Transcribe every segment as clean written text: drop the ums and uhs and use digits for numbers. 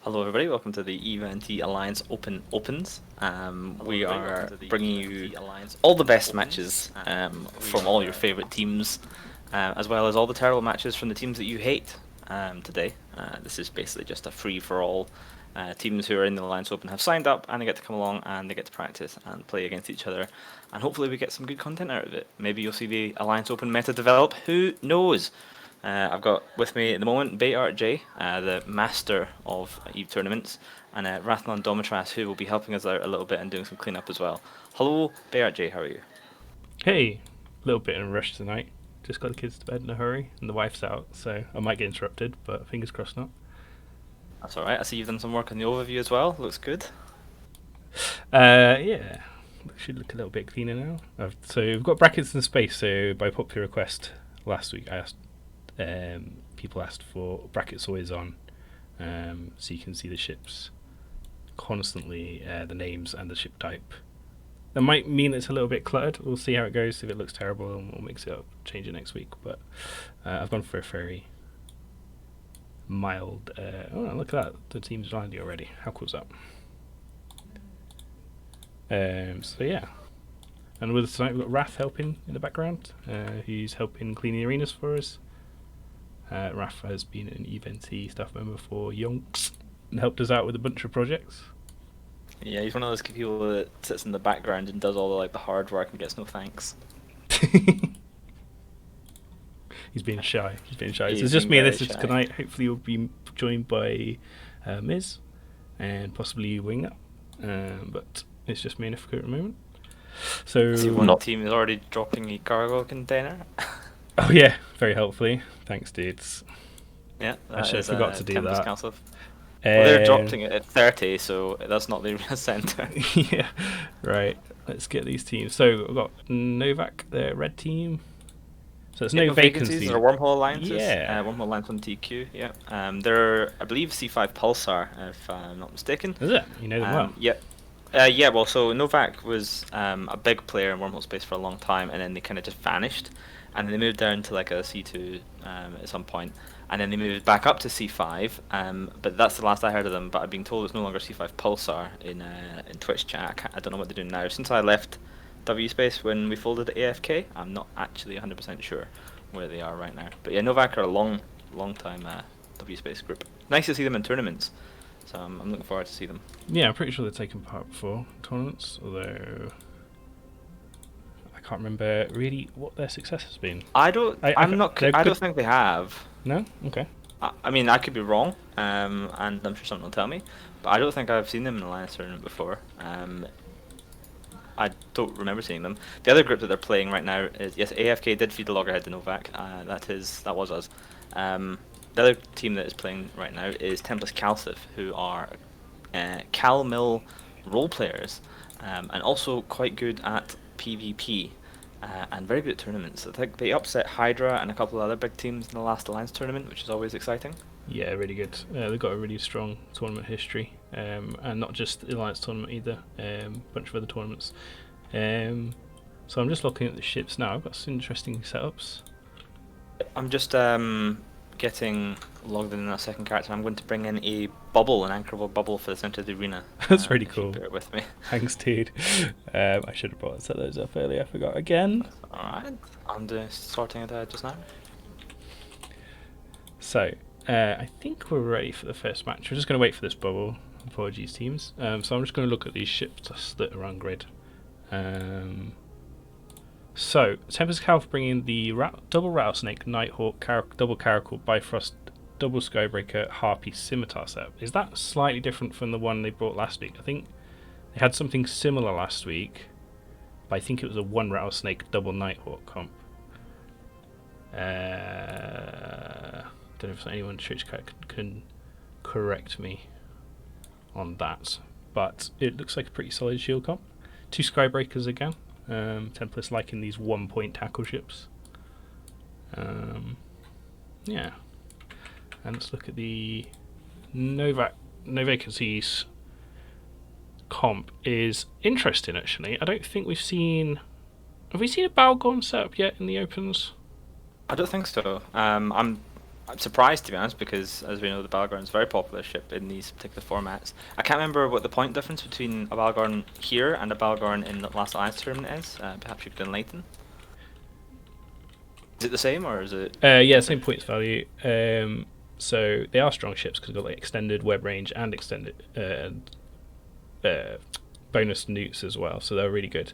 Hello, everybody. Welcome to the EVNT Alliance Open Opens. We are bringing you all the best matches from all your favourite teams, as well as all the terrible matches from the teams that you hate today. This is basically just a free-for-all. Teams who are in the Alliance Open have signed up, and they get to come along and they get to practice and play against each other. And hopefully we get some good content out of it. Maybe you'll see the Alliance Open meta develop. Who knows? I've got with me at the moment Bayart J, the master of EVE tournaments, and Rathlon Domitras, who will be helping us out a little bit and doing some cleanup as well. Hello, Bayart J, how are you? Hey, a little bit in a rush tonight. Just got the kids to bed in a hurry, and the wife's out, so I might get interrupted, but fingers crossed not. That's alright, I see you've done some work on the overview as well, looks good. Yeah, should look a little bit cleaner now. So we've got brackets in space, so by popular request last week I asked, people asked for brackets always on, so you can see the ships constantly, the names and the ship type. That might mean it's a little bit cluttered. We'll see how it goes. If it looks terrible, we'll mix it up, change it next week. But I've gone for a very mild. Oh, look at that! The team's lined already. How cool is that? So yeah, and with us tonight we've got Raph helping in the background. He's helping clean the arenas for us. Raph has been an EVNT staff member for Yonks and helped us out with a bunch of projects. Yeah, he's one of those people that sits in the background and does all the hard work and gets no thanks. He's being shy. So it's He's just being me and very this is shy. tonight. Hopefully, you'll be joined by Miz and possibly Winger. But it's just me and Ifka at the moment. So, See, one team is already dropping a cargo container. oh yeah, very helpfully. Thanks, dudes. Yeah, that Actually, I is forgot to do Tempest that. Council. Well, they're dropping it at 30, so that's not the arena centre. Yeah, right. Let's get these teams. So we've got Novak, the red team. So there's no vacancies. There are wormhole alliances. Yeah. Wormhole alliance on TQ. Yeah. They're, I believe, C5 Pulsar, if I'm not mistaken. Is it? You know them well. Yeah. Yeah. Well, so Novak was a big player in wormhole space for a long time, and then they kind of just vanished, and then they moved down to like a C2 at some point, and then they moved back up to C5. But that's the last I heard of them. But I've been told it's no longer C5 Pulsar in Twitch chat. I don't know what they're doing now. Since I left W Space when we folded to AFK, I'm not actually 100% sure where they are right now. But yeah, Novak are a long time W Space group. Nice to see them in tournaments, so I'm looking forward to see them. Yeah, I'm pretty sure they've taken part before tournaments, although I can't remember really what their success has been. I don't think they have. No? Okay. I mean, I could be wrong, and I'm sure someone will tell me, but I don't think I've seen them in the Alliance tournament before. I don't remember seeing them. The other group that they're playing right now is, yes, AFK did feed the loggerhead to Novak. That was us. The other team that is playing right now is Tempest Calcif, who are Cal Mill role players, and also quite good at PvP. And very good at tournaments. I think they upset Hydra and a couple of other big teams in the last Alliance tournament, which is always exciting. Yeah, really good. They've got a really strong tournament history, and not just the Alliance tournament either. A bunch of other tournaments. So I'm just looking at the ships now. I've got some interesting setups. I'm just getting logged in that second character. I'm going to bring in a bubble, an anchorable bubble for the center of the arena. That's really cool. Bear with me. Thanks, dude. I should have set those up earlier. I forgot again. Alright, I'm sorting it out just now. So, I think we're ready for the first match. We're just going to wait for this bubble. Apologies, teams. So I'm just going to look at these ships that are on grid. So, Tempest Calf bringing the double Rattlesnake, Nighthawk, double Caracal, Bifrost, double Skybreaker, Harpy, Scimitar setup. Is that slightly different from the one they brought last week? I think they had something similar last week, but I think it was a one Rattlesnake, double Nighthawk comp. Don't know if anyone in Twitch can correct me on that, but it looks like a pretty solid shield comp. 2 Skybreakers again. Templates liking these 1-point tackle ships. Yeah. And let's look at the no vacancies comp. Is interesting actually. I don't think we've seen. Have we seen a Balgon set up yet in the opens? I don't think so. I'm I'm surprised, to be honest, because as we know, the Balgorn is a very popular ship in these particular formats. I can't remember what the point difference between a Balgorn here and a Balgorn in the last Alliance tournament is. Perhaps you could enlighten. Is it the same, or is it? Yeah, same points value. So they are strong ships because they've got like extended web range and extended bonus newts as well. So they're really good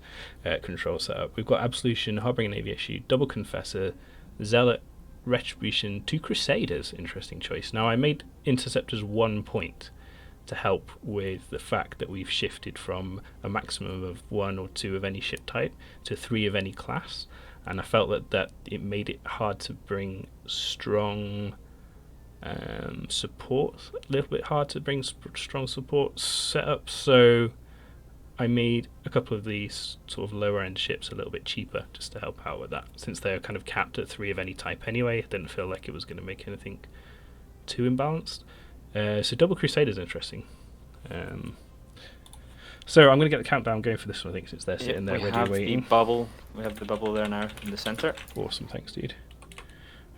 control setup. We've got Absolution, Harboring Navy Issue, Double Confessor, Zealot, Retribution, 2 Crusaders. Interesting choice. Now I made Interceptors 1 point to help with the fact that we've shifted from a maximum of 1 or 2 of any ship type to 3 of any class, and I felt that it made it hard to bring strong support, a little bit hard to bring strong support setups, so I made a couple of these sort of lower end ships a little bit cheaper just to help out with that. Since they're kind of capped at 3 of any type anyway, it didn't feel like it was going to make anything too imbalanced. So Double Crusader is interesting. So I'm going to get the countdown going for this one, I think, since they're sitting there ready waiting. We have the bubble there now in the centre. Awesome, thanks, dude.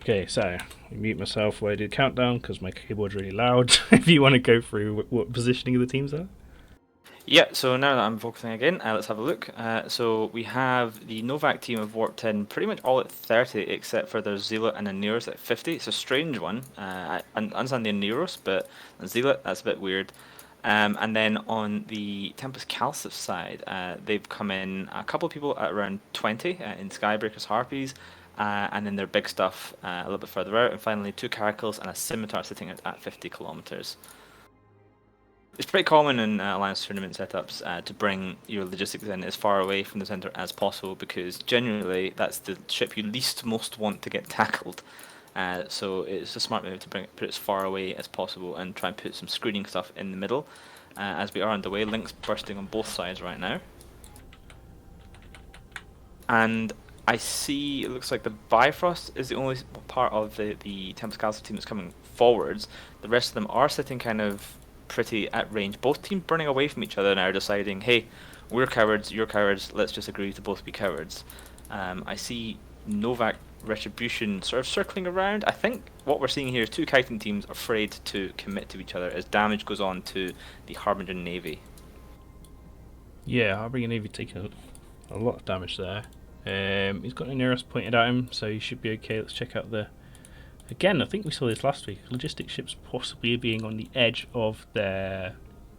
Okay, so I mute myself while I do the countdown because my keyboard's really loud. If you want to go through what positioning of the teams are. Yeah, so now that I'm focusing again, let's have a look. So we have the Novak team of Warp 10 pretty much all at 30, except for their Zealot and Aneros at 50. It's a strange one. I understand the Aneros, but Zealot, that's a bit weird. And then on the Tempest Calcif side, they've come in a couple of people at around 20 in Skybreakers Harpies, and then their big stuff a little bit further out, and finally 2 Caracals and a Scimitar sitting at 50 kilometers. It's pretty common in Alliance tournament setups to bring your logistics in as far away from the centre as possible, because generally that's the ship you least most want to get tackled. So it's a smart move to put it as far away as possible and try and put some screening stuff in the middle. As we are underway, Link's bursting on both sides right now. And I see it looks like the Bifrost is the only part of the Tempest Castle team that's coming forwards. The rest of them are sitting kind of pretty at range. Both teams burning away from each other now, deciding, hey, we're cowards, you're cowards, let's just agree to both be cowards. I see Novak Retribution sort of circling around. I think what we're seeing here is 2 kiting teams afraid to commit to each other as damage goes on to the Harbinger Navy. Yeah, Harbinger Navy taking a lot of damage there. He's got an Aneros pointed at him, so he should be okay. Let's check out the... Again, I think we saw this last week. Logistic ships possibly being on the edge of their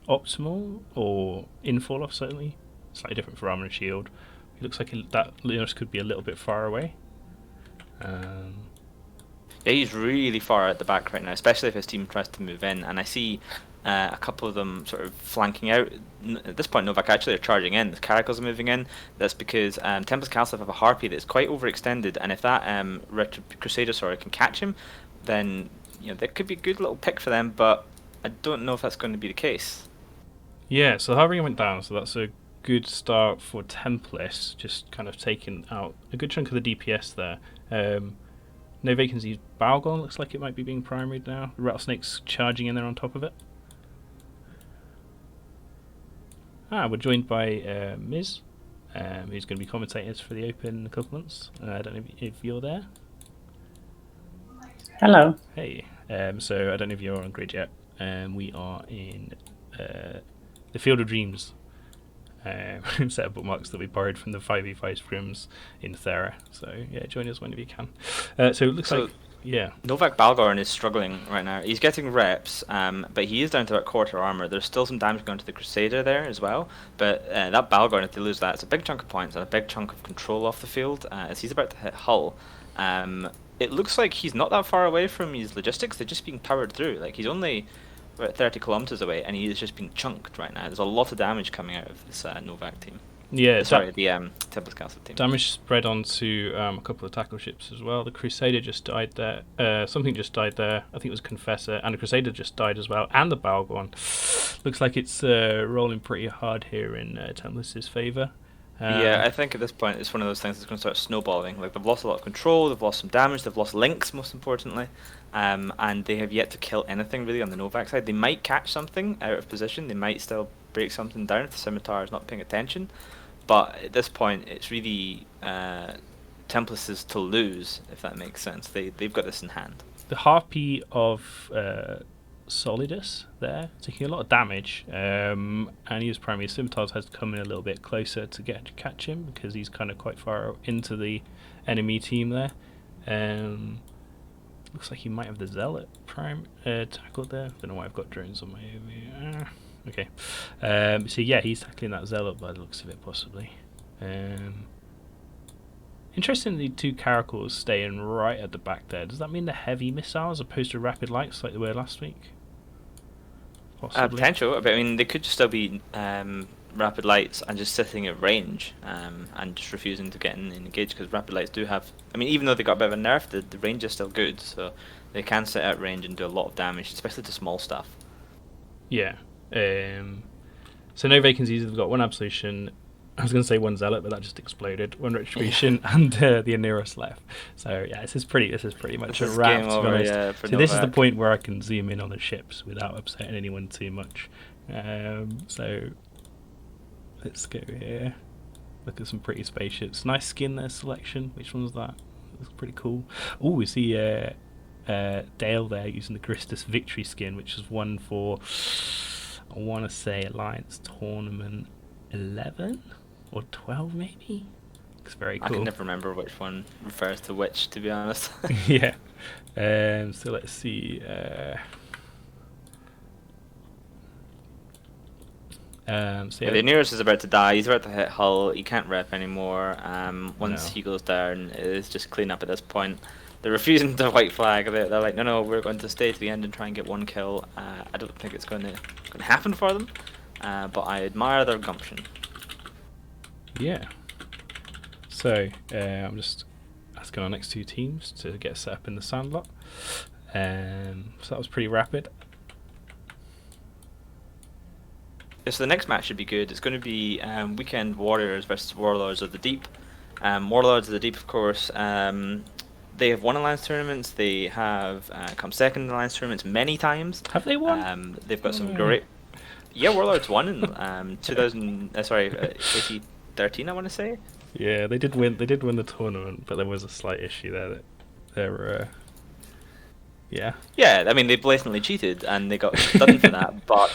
optimal or in fall off, certainly. Slightly different for Armour and Shield. It looks like that Linus could be a little bit far away. Yeah, he's really far at the back right now, especially if his team tries to move in. And I see a couple of them sort of flanking out. At this point, Novak actually are charging in. The Caracals are moving in. That's because Tempest Calcif have a Harpy that's quite overextended, and if that Crusader can catch him, then that could be a good little pick for them. But I don't know if that's going to be the case. Yeah, so Harbinger went down, so that's a good start for Tempest, just kind of taking out a good chunk of the DPS there. No vacancies. Balgon looks like it might be being primaried now. The Rattlesnake's charging in there on top of it. We're joined by Miz, who's going to be commentators for the Open in a couple months. I don't know if you're there. Hello. Hey. So I don't know if you're on grid yet. We are in the Field of Dreams. Set of bookmarks that we borrowed from the 5v5 scrims in Thera. So yeah, join us whenever you can. So it looks like Novak Balgorn is struggling right now. He's getting reps, but he is down to about quarter armor. There's still some damage going to the Crusader there as well. But that Balgorn, if they lose that, it's a big chunk of points and a big chunk of control off the field as he's about to hit Hull. It looks like he's not that far away from his logistics. They're just being powered through. Like, he's only about 30 kilometers away, and he is just being chunked right now. There's a lot of damage coming out of this Novak team. Yeah, the Tempest Castle team. Damage spread onto a couple of tackle ships as well. The Crusader just died there. Something just died there. I think it was Confessor, and the Crusader just died as well, and the Balgon. Looks like it's rolling pretty hard here in Tempest's favour. Yeah, I think at this point it's one of those things that's going to start snowballing. Like, they've lost a lot of control, they've lost some damage, they've lost links, most importantly, and they have yet to kill anything really on the Novak side. They might catch something out of position, they might still break something down if the Scimitar is not paying attention, but at this point it's really Tempest's to lose, if that makes sense. They've got this in hand. the Harpy of Solidus there, taking a lot of damage, and he was primary. Scimitars has to come in a little bit closer to catch him because he's kind of quite far into the enemy team there. Looks like he might have the Zealot tackled there. Don't know why I've got drones on my AV. Okay. So yeah, he's tackling that Zealot by the looks of it, possibly. Interestingly, 2 Caracals staying right at the back there. Does that mean the heavy missiles opposed to rapid lights like they were last week? Potential, but I mean, they could just still be rapid lights and just sitting at range and just refusing to get engaged, because rapid lights do have, I mean, even though they got a bit of a nerf, the range is still good, so they can sit at range and do a lot of damage, especially to small stuff. Yeah. So no vacancies. They've got 1 Absolution. I was going to say 1 Zealot, but that just exploded. 1 Retribution and the Aneros left. So yeah, this is pretty much a wrap. To be honest. So this is the point where I can zoom in on the ships without upsetting anyone too much. So let's go here. Look at some pretty spaceships. Nice skin there selection. Which one's that? That's pretty cool. Oh, we see Dale there using the Christus Victory skin, which is one for, I want to say, Alliance Tournament 11 or 12 maybe. Looks very cool. I can never remember which one refers to which, to be honest. Yeah. So let's see. So yeah, the Aneros is about to die. He's about to hit hull. He can't rep anymore. Once he goes down, it's just clean up at this point. They're refusing to white flag. They're like, no, we're going to stay to the end and try and get 1 kill. I don't think it's going to happen for them, but I admire their gumption. Yeah. So I'm just asking our next 2 teams to get set up in the sandlot. So that was pretty rapid. Yeah, so the next match should be good. It's going to be Weekend Warriors versus Warlords of the Deep. Warlords of the Deep, of course, they have won Alliance tournaments. They have come second in Alliance tournaments many times. Have they won? They've got some great. Yeah, Warlords won in 2013, I want to say. Yeah, they did win. They did win the tournament, but there was a slight issue there. That they were. Yeah. Yeah, I mean, they blatantly cheated and they got done for that, but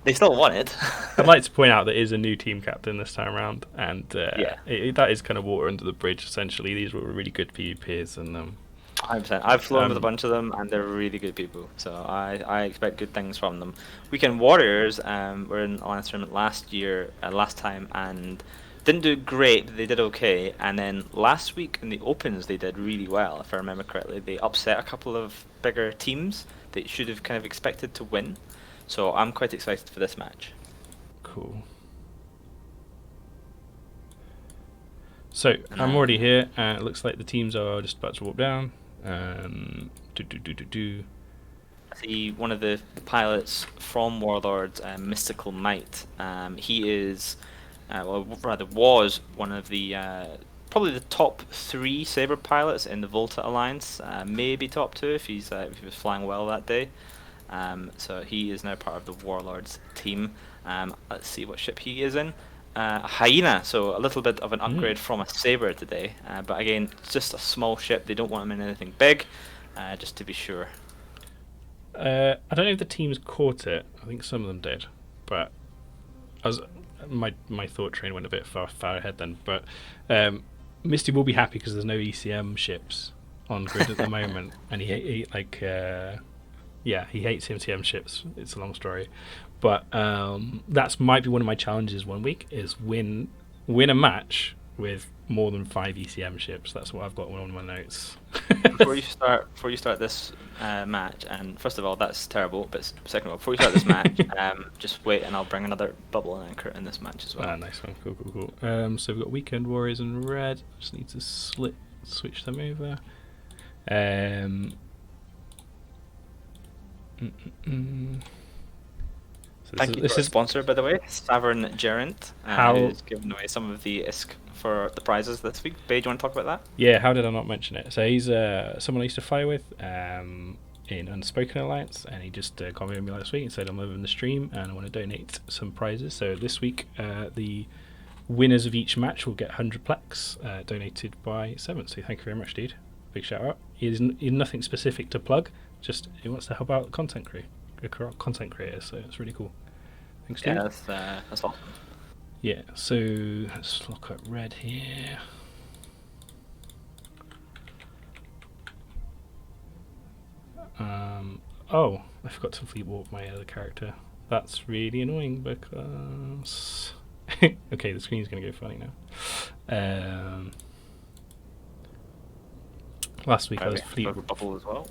they still won it. I'd like to point out that is a new team captain this time around, and that is kind of water under the bridge. Essentially, these were really good PvPers, and 100%. I've flown with a bunch of them, and they're really good people. So I expect good things from them. Weekend Warriors were in Alliance tournament last time, and didn't do great, but they did okay. And then last week in the Opens, they did really well, if I remember correctly. They upset a couple of bigger teams that should have kind of expected to win. So I'm quite excited for this match. Cool. So I'm already here. It looks like the teams are just about to walk down. I see one of the pilots from Warlords, Mystical Might. He is, was one of the probably the top 3 Saber pilots in the Volta Alliance. Maybe top 2 if he was flying well that day. So he is now part of the Warlords team. Let's see what ship he is in. Hyena, so a little bit of an upgrade from a Saber today. But again, it's just a small ship. They don't want him in anything big, just to be sure. I don't know if the teams caught it. I think some of them did. But my thought train went a bit far ahead then. But Misty will be happy because there's no ECM ships on grid at the moment. And he hates MTM ships. It's a long story, but that might be one of my challenges one week is win a match with more than 5 ECM ships. That's what I've got on my notes. Before you start this match, and first of all, that's terrible. But second of all, before you start this match, just wait, and I'll bring another bubble and anchor in this match as well. Nice one, cool. So we've got Weekend Warriors in red. Just need to switch them over. So Thank you to our sponsor, by the way, Savern Gerent, who's given away some of the ISK for the prizes this week. Bae, do you want to talk about that? Yeah, how did I not mention it? So he's someone I used to fly with in Unspoken Alliance, and he just commented me last week and said I'm over in the stream and I want to donate some prizes. So this week, the winners of each match will get 100 plex donated by Seven. So thank you very much, dude. Big shout out. he's nothing specific to plug. Just he wants to help out content creators. So it's really cool. Thanks, dude. Yeah, that's awesome. Yeah. So let's look at Red here. Oh, I forgot to fleet warp my other character. That's really annoying because okay, the screen's gonna go funny now. Last week I was fleet bubble as well.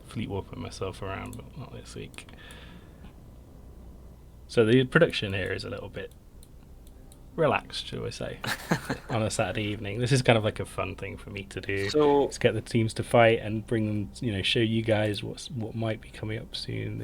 Fleet warping myself around, but not this week. So the production here is a little bit relaxed, shall we say, on a Saturday evening. This is kind of like a fun thing for me to do. So let's get the teams to fight and bring them, show you guys what might be coming up soon.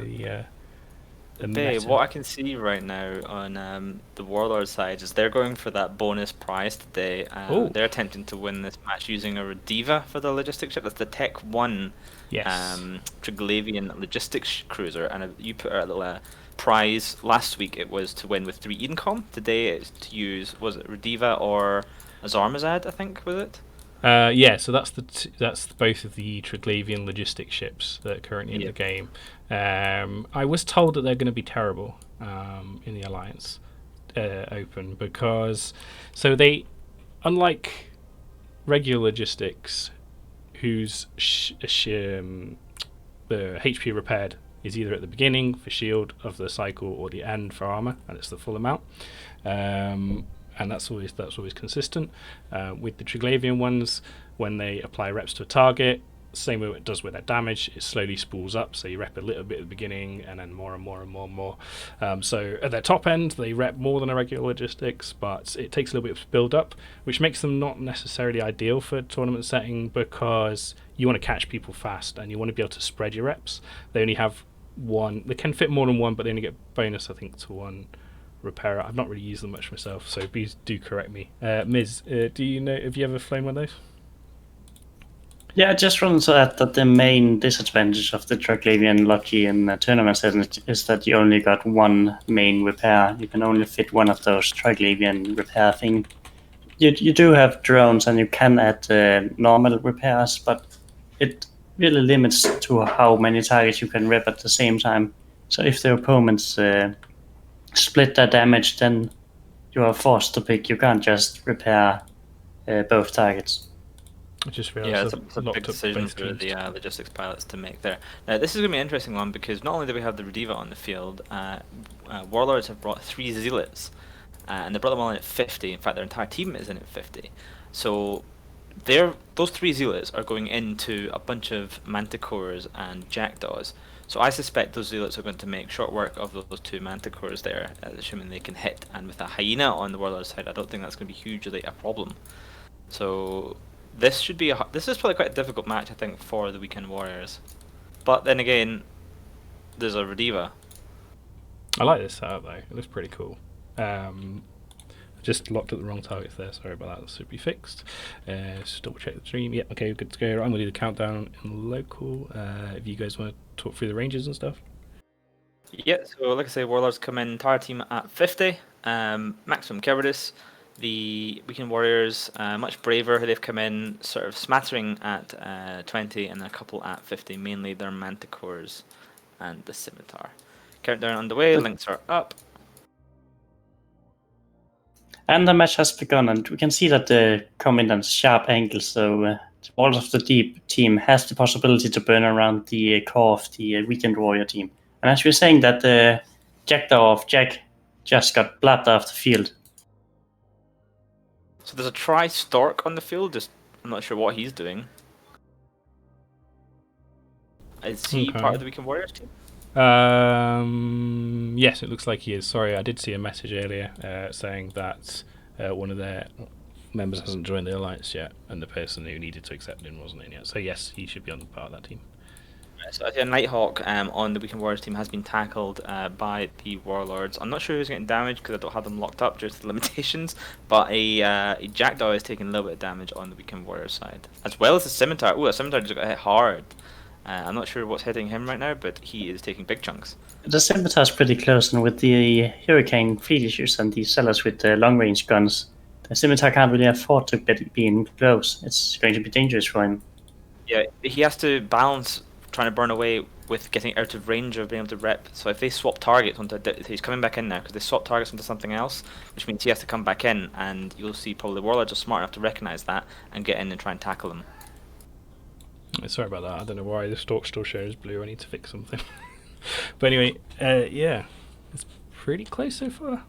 What I can see right now on the Warlord side is they're going for that bonus prize today. They're attempting to win this match using a Rediva for the logistics ship. That's the Tech 1 Triglavian logistics cruiser, and you put out a little prize last week. It was to win with 3 Edencom. Today it's to use, was it Rediva or Azarmazad, I think, was it? So that's both of the Triglavian logistics ships that are currently in the game. I was told that they're going to be terrible in the Alliance Open because they, unlike regular logistics, whose the HP repaired is either at the beginning for shield of the cycle or the end for armor, and it's the full amount. And that's always consistent. With the Triglavian ones, when they apply reps to a target, same way it does with their damage, it slowly spools up. So you rep a little bit at the beginning, and then more and more and more and more. So at their top end, they rep more than a regular logistics, but it takes a little bit to build up, which makes them not necessarily ideal for tournament setting because you want to catch people fast and you want to be able to spread your reps. They only have one. They can fit more than one, but they only get bonus, I think, to one repairer. I've not really used them much myself, so please do correct me. Miz, do you know, have you ever flown one of those? Yeah, I just wanted to add that the main disadvantage of the Triglavian Logi in the tournament setting is that you only got one main repair. You can only fit one of those Triglavian repair thing. You do have drones and you can add normal repairs, but it really limits to how many targets you can rep at the same time. So if the opponents split their damage, then you are forced to pick. You can't just repair both targets. I just realized it's a big decision for the logistics pilots to make there. Now, this is going to be an interesting one because not only do we have the Rediva on the field, Warlords have brought 3 Zealots, and they brought them all in at 50. In fact, their entire team is in at 50. So those 3 Zealots are going into a bunch of Manticores and Jackdaws. So I suspect those Zealots are going to make short work of those 2 Manticores there, assuming they can hit. And with a Hyena on the Warlord side, I don't think that's going to be hugely a problem. So this is probably quite a difficult match, I think, for the Weekend Warriors. But then again, there's a Rediva. I like this setup though. It looks pretty cool. I just locked at the wrong targets there. Sorry about that. That should be fixed. Just double check the stream. Yep, okay, good to go. I'm going to do the countdown in local. If you guys want to talk through the ranges and stuff. Yeah, so like I say, Warlords come in, entire team at 50. Maximum cowardice. The Weekend Warriors, much braver. They've come in sort of smattering at 20 and a couple at 50. Mainly their Manticores and the Scimitar. Countdown underway, links are up. And the match has begun, and we can see that the Commandant's sharp angle, so all of the deep team has the possibility to burn around the core of the Weekend Warrior team. And as we were saying, that the Jackdaw of Jack just got blabbed off the field. So there's a Tri-Stork on the field, I'm not sure what he's doing. Is he part of the Weekend Warriors team? Yes, it looks like he is. Sorry, I did see a message earlier saying that one of their members hasn't joined the Alliance yet, and the person who needed to accept him wasn't in yet. So yes, he should be on the part of that team. So I see a Nighthawk on the Weekend Warriors team has been tackled by the Warlords. I'm not sure who's getting damaged because I don't have them locked up due to the limitations, but a Jackdaw is taking a little bit of damage on the Weekend Warriors side, as well as the Scimitar. Ooh, a Scimitar just got hit hard. I'm not sure what's hitting him right now, but he is taking big chunks. The Scimitar is pretty close, and with the Hurricane field issues and the Sellers with the long-range guns, the Scimitar can't really afford to be in close. It's going to be dangerous for him. Yeah, he has to balance trying to burn away with getting out of range of being able to rep. So if they swap targets onto, he's coming back in now because they swap targets onto something else, which means he has to come back in, and you'll see probably Warlords are smart enough to recognize that and get in and try and tackle them. Sorry about that. I don't know why the stalk still shows blue. I need to fix something. But anyway, yeah, it's pretty close so far.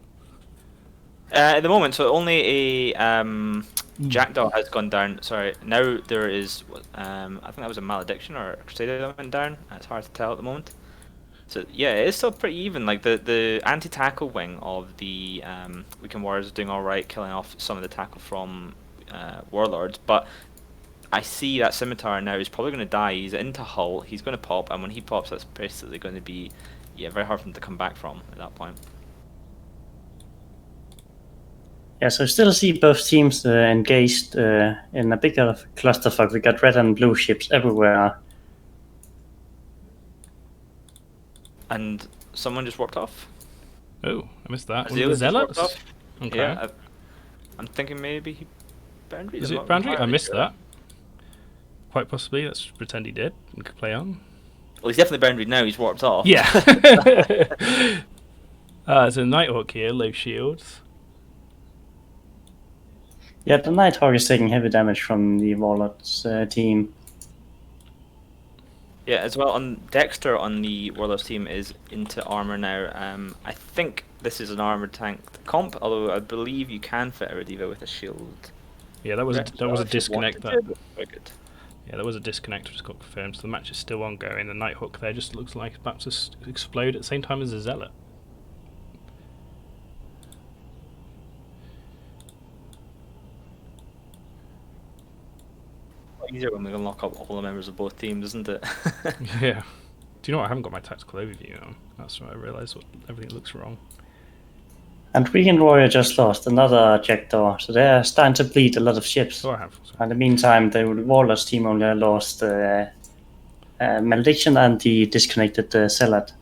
At the moment, so only a Jackdaw has gone down. Sorry, now there is, I think that was a Malediction or a Crusader that went down. It's hard to tell at the moment. So yeah, it's still pretty even. Like the anti-tackle wing of the Weekend Warriors is doing all right, killing off some of the tackle from Warlords. But I see that Scimitar now is probably going to die. He's into Hull. He's going to pop, and when he pops, that's basically going to be very hard for him to come back from at that point. Yeah, so still see both teams engaged in a bigger clusterfuck. We got red and blue ships everywhere. And someone just walked off. Oh, I missed that. Azil Was it just walked Zealots? off. Okay. Yeah, I'm thinking maybe he Boundary. Is it Boundary? I missed that. Quite possibly. Let's pretend he did and could play on. Well, he's definitely Boundary now. He's warped off. Yeah. There's a Nighthawk here, low shields. Yeah, the Nighthawk is taking heavy damage from the Warlords team. Yeah, as well, on Dexter on the Warlords team is into armor now. I think this is an armored tank comp, although I believe you can fit a Rediva with a shield. Yeah, that was a disconnect. Very good. Yeah, there was a disconnect which got confirmed, so the match is still ongoing. The Nighthawk there just looks like it's about to explode at the same time as the Zealot. Easier when we can lock up all the members of both teams, isn't it? Yeah. Do you know what? I haven't got my tactical overview on. That's when I realised everything looks wrong. And Weekend Warrior just lost another Jackdaw, so they're starting to bleed a lot of ships. Oh, I have. In the meantime, the Warlords team only lost Malediction and the disconnected Zealot.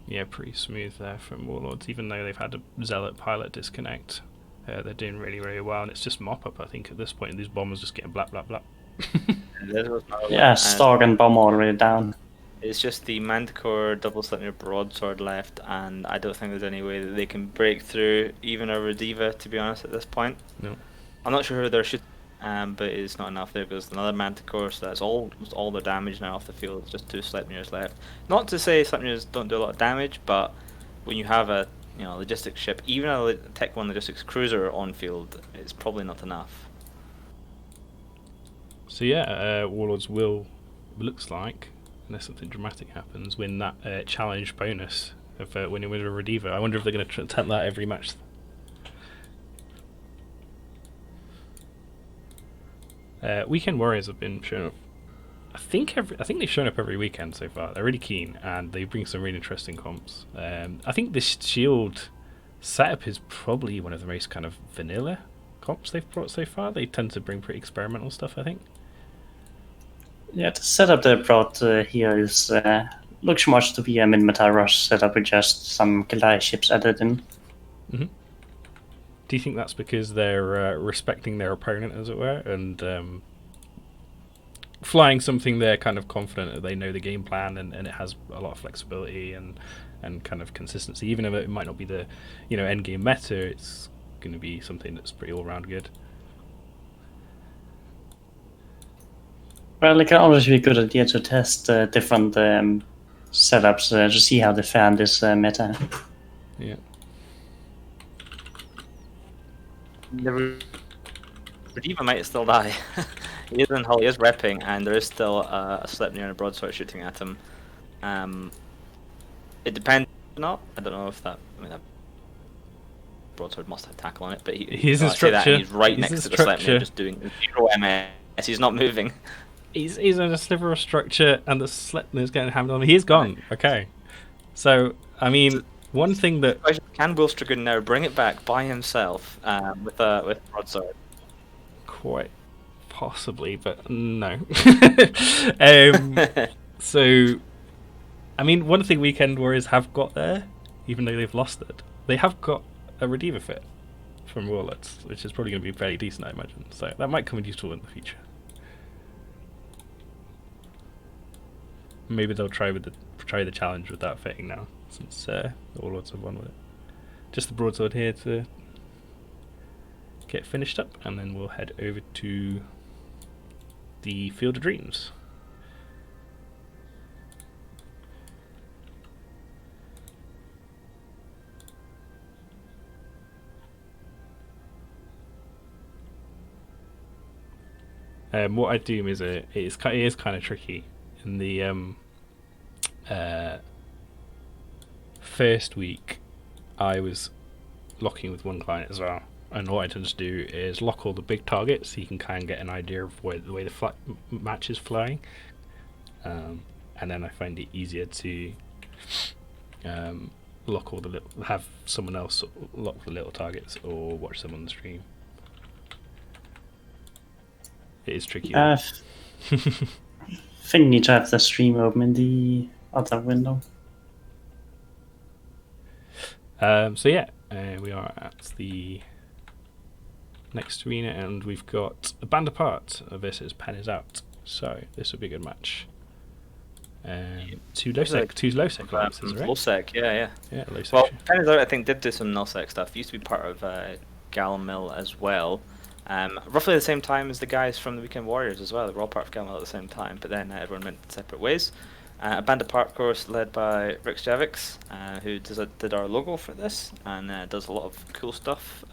Yeah, pretty smooth there from Warlords, even though they've had a Zealot pilot disconnect. They're doing really, really well, and it's just mop-up, I think, at this point, and these bombers just getting blap, blap, blap. Yeah, Stark and Bomb already down. It's just the Manticore double Sleipnir broadsword left, and I don't think there's any way that they can break through even a Rediva, to be honest, at this point. No. I'm not sure who they're shooting, but it's not enough there because another Manticore, so that's all the damage now off the field. It's just 2 Sleipnirs left. Not to say Sleipnirs don't do a lot of damage, but when you have a logistics ship, even a Tech 1 logistics cruiser on field, it's probably not enough. So yeah, Warlords will, looks like, unless something dramatic happens, win that challenge bonus of winning with a Rediva. I wonder if they're going to attempt that every match. Weekend Warriors have been shown up. I think they've shown up every weekend so far. They're really keen, and they bring some really interesting comps. I think this shield setup is probably one of the most kind of vanilla comps they've brought so far. They tend to bring pretty experimental stuff, I think. Yeah, the setup they brought here is looks much to be a Minmatar Rush setup with just some Goliath ships added in. Mm-hmm. Do you think that's because they're respecting their opponent, as it were, and flying something they're kind of confident that they know the game plan and it has a lot of flexibility and kind of consistency, even if it might not be the end game meta, it's going to be something that's pretty all round good. Well, it can always be a good idea to test different setups to see how they fare in this meta. Yeah. The Rediva might still die. He is in Hull, he is repping, and there is still a Sleipnir and a broadsword shooting at him. It depends or not. I don't know if that. I mean, that broadsword must have tackle on it, but he's in structure. He's right he's next to the Sleipnir, just doing 0 MS. He's not moving. He's in a sliver of structure, and the Sleipnir's getting hammered on. He's gone. Okay. So, I mean, one thing that can Wolf Dragoon now bring it back by himself with broadsword? Quite possibly, but no. So, I mean, one thing Weekend Warriors have got there, even though they've lost it, they have got a Rediva fit from Warlords, which is probably going to be fairly decent, I imagine. So that might come in useful in the future. maybe they'll try the challenge with that fitting now, since the Warlords have won with it. Just the broadsword here to get finished up, and then we'll head over to the Field of Dreams. What I do is it is kind of tricky. In the first week, I was locking with one client as well, and what I tend to do is lock all the big targets so you can kind of get an idea of the way the match is flying, and then I find it easier to lock all the have someone else lock the little targets or watch them on the stream. It is tricky. I think you need to have the stream open in the other window. So yeah, we are at the next arena, and we've got A Band Apart versus Pen is Out. So this will be a good match. Two low sec alliances, right? Low sec, yeah. Yeah, low sec. Well, Pen is Out, I think, did do some null sec stuff. Used to be part of Galmil as well. Roughly the same time as the guys from the Weekend Warriors as well. They were all part of Galmil at the same time, but then everyone went separate ways. A Band Apart, of course, led by Rix Javix, who did our logo for this, and does a lot of cool stuff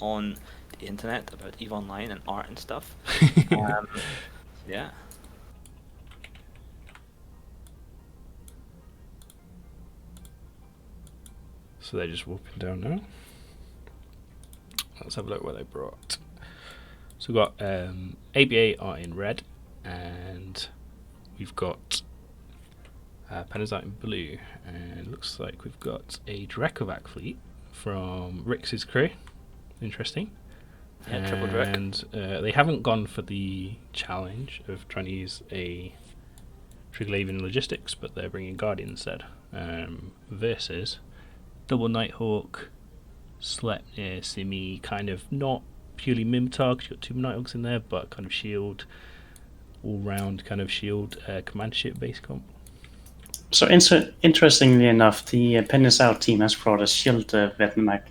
on the internet about EVE Online and art and stuff. Yeah. So they're just whooping down now. Let's have a look what they brought. So we've got ABA are in red, and we've got Pen is Out in blue, and it looks like we've got a Drekovac fleet from Rix's crew. Interesting. Yeah, triple Drek. And they haven't gone for the challenge of trying to use a Triglavian logistics, but they're bringing Guardian instead. Versus double Nighthawk, Sleipnir, Simi, kind of not purely Mimitar, because you've got two Nighthawks in there, but kind of shield, all round kind of shield command ship base comp. So interestingly enough, the Pen is Out team has brought a shield Vetmag.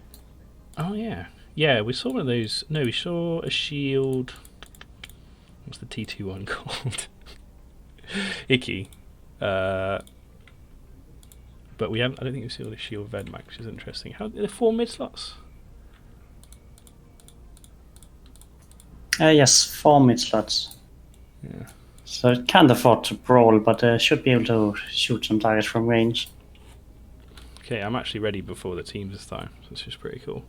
Oh yeah. Yeah, we saw one of those. No, we saw a shield. What's the T2 one called? Icky. But we haven't. I don't think we've seen a shield Vedmak, which is interesting. How are there 4 mid slots? Yes, 4 mid slots. Yeah. So it can't afford to brawl, but should be able to shoot some targets from range. Okay, I'm actually ready before the teams this time, so it's just pretty cool.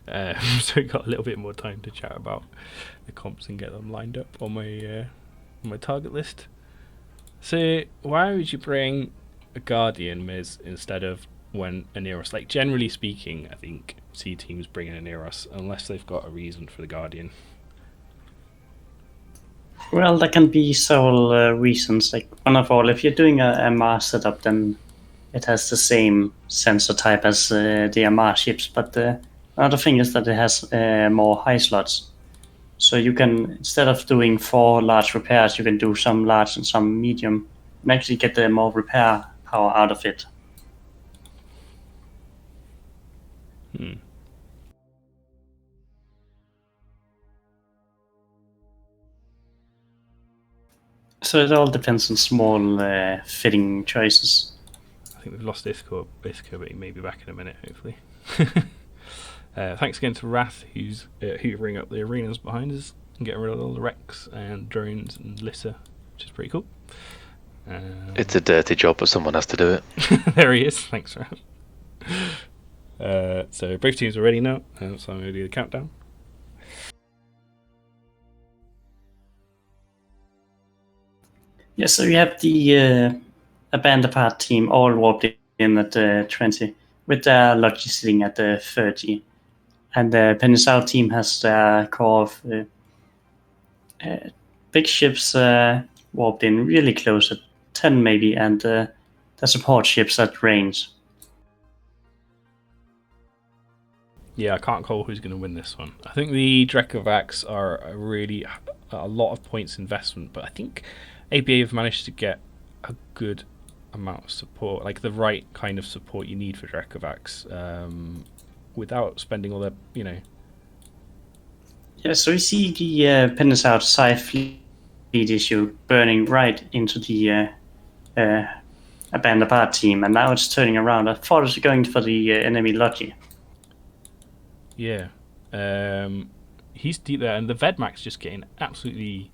So we got a little bit more time to chat about the comps and get them lined up on my target list. So why would you bring a Guardian Miz instead of when a Neros? Like, generally speaking, I think see teams bringing a Neros unless they've got a reason for the Guardian. Well, there can be several reasons. Like, one of all, if you're doing a Mars setup, then it has the same sensor type as the Mars ships, but the other thing is that it has more high slots. So you can, instead of doing 4 large repairs, you can do some large and some medium, and actually get the more repair power out of it. So it all depends on small fitting choices. I think we've lost Discord, but he may be back in a minute, hopefully. Thanks again to Wrath, who's hoovering up the arenas behind us and getting rid of all the wrecks and drones and litter, which is pretty cool. It's a dirty job, but someone has to do it. There he is. Thanks, Wrath. So both teams are ready now, so I'm going to do the countdown. Yeah, so you have the A Band Apart team all warped in at 20, with their Logi sitting at 30. And the Pen is Out team has their core of big ships warped in really close at 10 maybe, and the support ships at range. Yeah, I can't call who's going to win this one. I think the Drekovacs are a lot of points investment, but I think ABA have managed to get a good amount of support, like the right kind of support you need for Drekavax, without spending all the, Yeah, so we see the Penasouth Psi fleet issue burning right into the Abandoned team, and now it's turning around. I thought it was going for the enemy Loki. Yeah. He's deep there, and the Vedmax just getting absolutely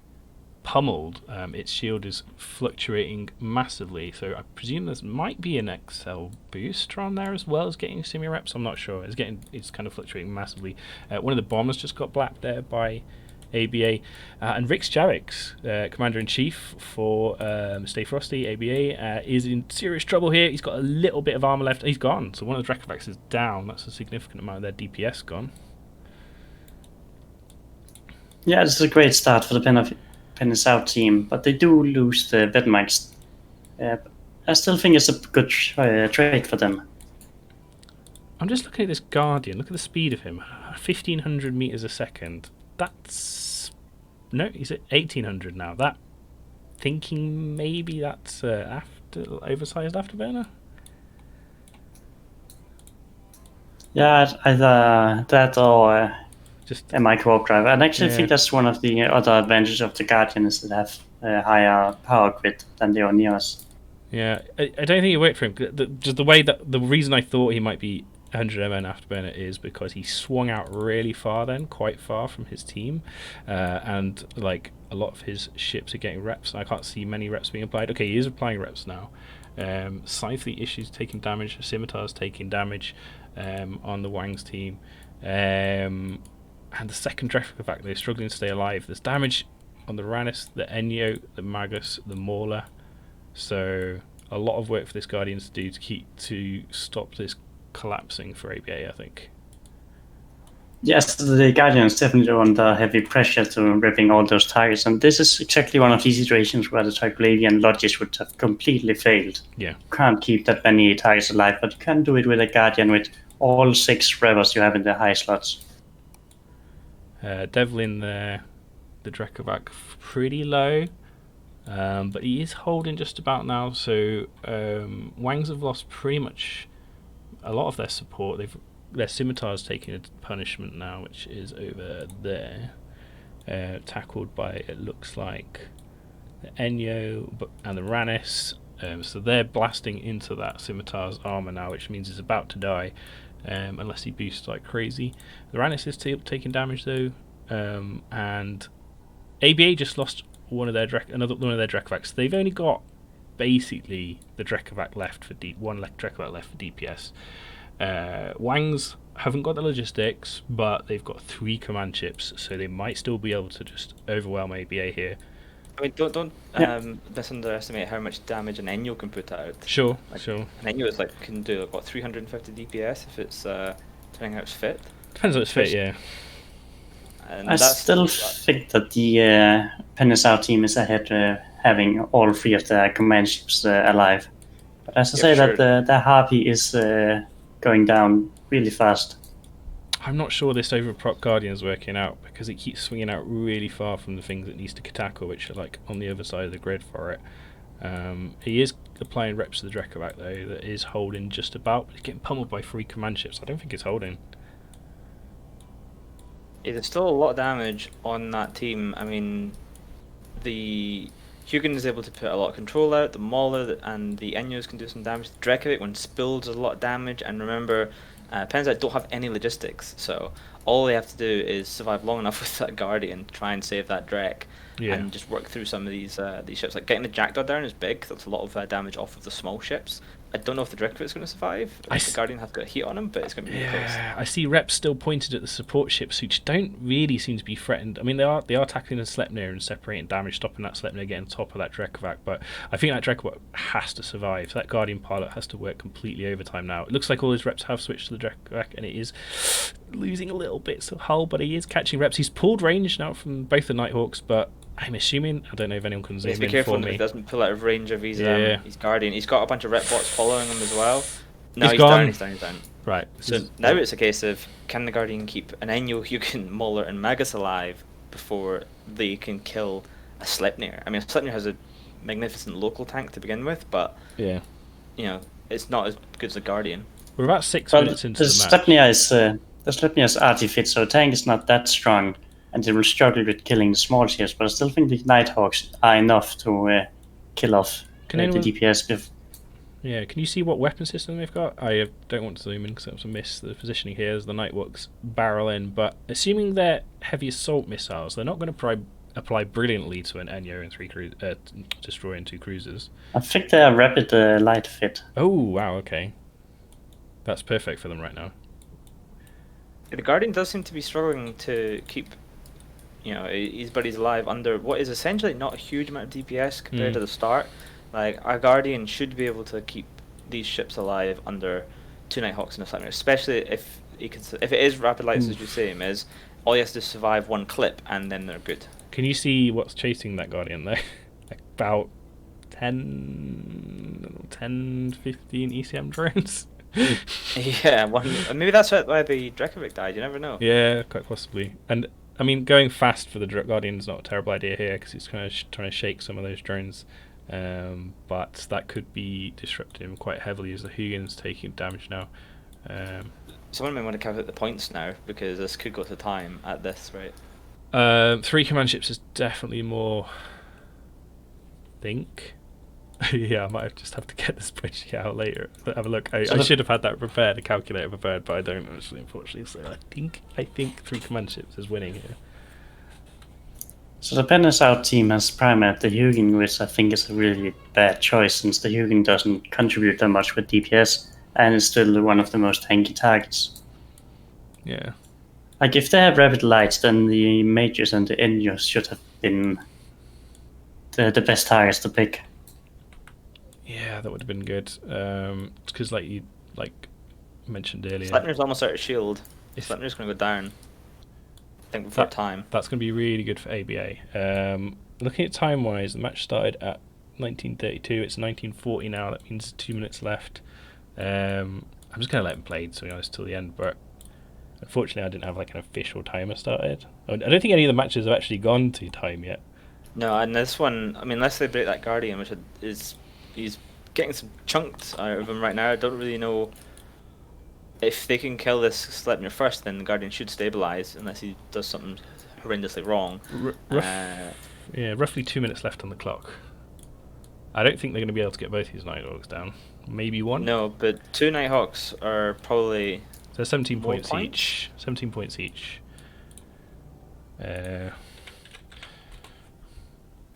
pummeled. Its shield is fluctuating massively, so I presume there might be an XL booster on there as well as getting simi reps. I'm not sure. It's kind of fluctuating massively. One of the bombers just got blapped there by ABA, and Rick Javix, Commander-in-Chief for Stay Frosty, ABA, is in serious trouble here. He's got a little bit of armor left. He's gone, so one of the Drekavax is down. That's a significant amount of their DPS gone. Yeah, this is a great start for the Penasouth team, but they do lose the Vedmax. I still think it's a good trade for them. I'm just looking at this Guardian. Look at the speed of him. 1,500 meters a second. That's... No, he's at 1,800 now. That... Thinking maybe that's oversized afterburner? Yeah, either that or just a micro-warp drive. I actually think that's one of the other advantages of the Guardian, is that they have a higher power grid than the Orneos. Yeah, I don't think it worked for him. Just the way that the reason I thought he might be 100 MN afterburner is because he swung out really far then, quite far from his team, and like a lot of his ships are getting reps. I can't see many reps being applied. Okay, he is applying reps now. Scythe issues taking damage, Scimitar's taking damage on the Wang's team. And the second Drekavac, they're struggling to stay alive. There's damage on the Ranis, the Enyo, the Magus, the Mauler. So a lot of work for this Guardian to do to stop this collapsing for ABA, I think. Yes, the Guardian is definitely under heavy pressure to ripping all those targets, and this is exactly one of these situations where the Triglavian Logis would have completely failed. Yeah. You can't keep that many targets alive, but you can do it with a Guardian with all 6 revers you have in the high slots. Devlin there, the Drekavac pretty low, but he is holding just about now. So Wangs have lost pretty much a lot of their support. Their Scimitar's taking a punishment now, which is over there, tackled by, it looks like, the Enyo and the Ranis. So they're blasting into that Scimitar's armor now, which means it's about to die. Unless he boosts like crazy. The Ranis is taking damage though, and ABA just lost one of their Drekavacs. They've only got basically the Drekavac left for Drekavac left for DPS. Wangs haven't got the logistics, but they've got 3 command chips, so they might still be able to just overwhelm ABA here. I mean, don't misunderestimate how much damage an Enyo can put out. Sure. An Enyo is can do 350 DPS if it's turning out it's fit. Depends on its fit, yeah. And I still think that the Penasouth team is ahead, having all 3 of their command ships alive. But as I say, sure. that the Harpy is going down really fast. I'm not sure this overprop Guardian is working out, because it keeps swinging out really far from the things it needs to tackle, which are on the other side of the grid for it. He is applying reps to the Drekavac though, that is holding just about, but he's getting pummeled by 3 command ships. I don't think it's holding. Yeah, there's still a lot of damage on that team. I mean, the Hugin is able to put a lot of control out, the Mauler and the Enyos can do some damage. The Drekavac, when spilled, does a lot of damage, and remember, Penasouth don't have any logistics, so all they have to do is survive long enough with that Guardian, try and save that Drek, and just work through some of these ships. Like getting the Jackdaw down is big, that's a lot of damage off of the small ships. I don't know if the Drekavac is going to survive. The Guardian has got a heat on him, but it's going to be really close. I see reps still pointed at the support ships, which don't really seem to be threatened. I mean, they are tackling the Sleipnir and separating damage, stopping that Sleipnir getting on top of that Drekavac, but I think that Drekavac has to survive. So that Guardian pilot has to work completely overtime now. It looks like all his reps have switched to the Drekavac, and it is losing a little bit of hull, but he is catching reps. He's pulled range now from both the Nighthawks, but I'm assuming, I don't know if anyone can zoom in for me. Be careful if he doesn't pull out of range of his Guardian. He's got a bunch of rep bots following him as well. No, he's down. Right. So now it's a case of, can the Guardian keep an Enyo, Hugin, Mauler and Magus alive before they can kill a Sleipnir? I mean, Sleipnir has a magnificent local tank to begin with, but it's not as good as the Guardian. We're about 6 Well, minutes into the the match. Sleipnir is arty-fit, so tank is not that strong, and they will struggle with killing the small tiers, but I still think the Nighthawks are enough to kill off the DPS. Yeah, can you see what weapon system they've got? I don't want to zoom in because I miss the positioning here as the Nightwalks barrel in, but assuming they're heavy assault missiles, they're not going to apply brilliantly to an Enyo and 3 destroyer and 2 cruisers. I think they are rapid light fit. Oh, wow, okay. That's perfect for them right now. The Guardian does seem to be struggling to keep, his buddies alive under what is essentially not a huge amount of DPS compared to the start. Like, our Guardian should be able to keep these ships alive under 2 Nighthawks and a Sleipnir, especially if it is rapid lights as you say, is all he has to survive one clip and then they're good. Can you see what's chasing that Guardian though? About 10, 15 ECM drones? Yeah, maybe that's why the Drekovic died, you never know. Yeah, quite possibly. And I mean, going fast for the Guardian is not a terrible idea here because he's kind of trying to shake some of those drones. But that could be disrupting him quite heavily as the Hugin's taking damage now. Someone may want to calculate the points now because this could go to time at this rate. 3 command ships is definitely more. Think. Yeah, I might just have to get this spreadsheet out later. Have a look. I should have had that prepared, a calculator prepared, but I don't actually, unfortunately. So I think 3 command ships is winning here. So the Penance Out team has Primat the Hugin, which I think is a really bad choice since the Hugin doesn't contribute that much with DPS and is still one of the most tanky targets. Yeah. Like, if they have rapid lights, then the Mages and the Enyos should have been the best targets to pick. Yeah, that would have been good. Because like you mentioned earlier, Sleipnir's almost out of shield. Sleipnir's going to go down. I think before time. That's going to be really good for ABA. Looking at time-wise, the match started at 1932. It's 1940 now. That means 2 minutes left. I'm just going to let him play, to be honest, till the end. But unfortunately, I didn't have an official timer started. I don't think any of the matches have actually gone to time yet. No, and this one, I mean, unless they break that Guardian, which he's getting some chunks out of him right now. I don't really know if they can kill this Sleipnir first, then the Guardian should stabilize, unless he does something horrendously wrong. Roughly 2 minutes left on the clock. I don't think they're going to be able to get both these Nighthawks down. Maybe one? No, but 2 Nighthawks are probably... So 17 points each. 17 points each.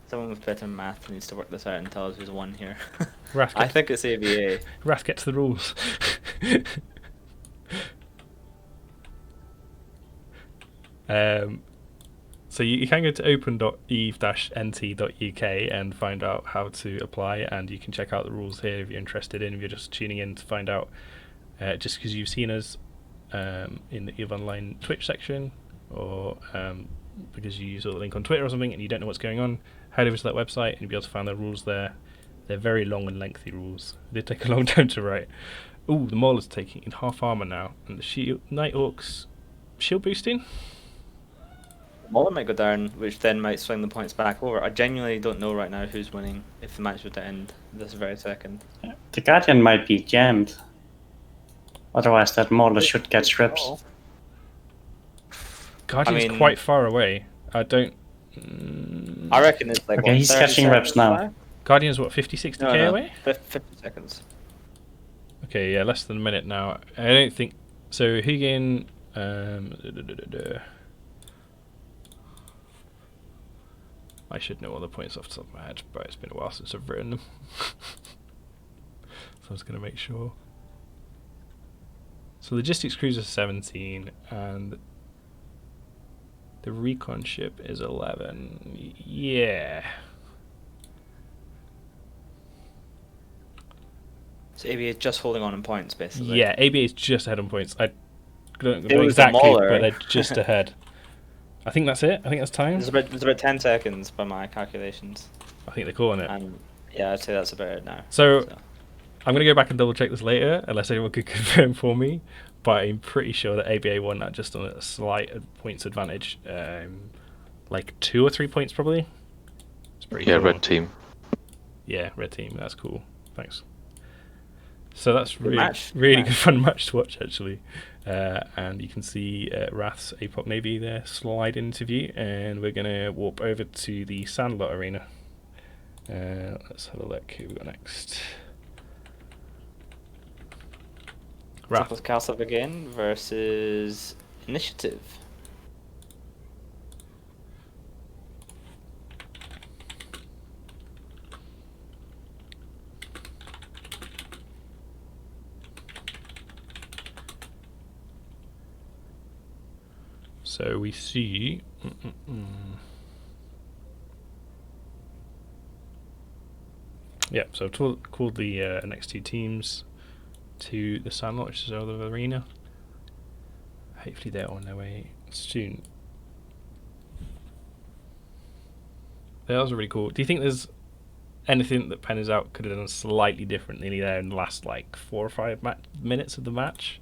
Someone with better math needs to work this out and tell us who's won here. I think it's ABA. Wrath gets the rules. So you can go to open.eve-nt.uk and find out how to apply, and you can check out the rules here if you're interested if you're just tuning in to find out. Just because you've seen us in the EVE Online Twitch section, or because you saw the link on Twitter or something and you don't know what's going on, head over to that website and you'll be able to find the rules there. They're very long and lengthy rules. They take a long time to write. Ooh, the Maul is taking in half armor now, and the Nighthawks shield boosting. Mauler might go down, which then might swing the points back over. I genuinely don't know right now who's winning if the match were to end this very second. The Guardian might be jammed. Otherwise, that Mauler should get strips. Guardian's quite far away. I don't. I reckon it's like. Okay, he's catching reps now. Guardian's what, 50, 60k away? 50 seconds. Okay, yeah, less than a minute now. I don't think so. Hugin. I should know all the points off the top of my head, but it's been a while since I've written them. So I was going to make sure. So logistics cruiser 17 and the recon ship is 11. Yeah. So ABA is just holding on in points, basically. Yeah, ABA is just ahead on points. I don't know exactly, but they're just ahead. I think that's it. I think that's time. There's about 10 seconds by my calculations. I think they're calling it. And yeah, I'd say that's about it now. So I'm going to go back and double check this later, unless anyone could confirm for me. But I'm pretty sure that ABA won that just on a slight points advantage. Like 2 or 3 points probably. It's pretty cool. Red team. Yeah, red team. That's cool. Thanks. So that's really good fun match to watch, actually. And you can see Wrath's APOC Navy there slide interview, and we're going to warp over to the Sandlot Arena. Let's have a look who we got next. Tempest Castle again versus Initiative. So we see. Yeah, so I've called the next two teams to the Sandlot, which is the other arena. Hopefully they're on their way soon. That was really cool. Do you think there's anything that Pen is out could have done slightly differently there in the last like 4 or 5 minutes of the match?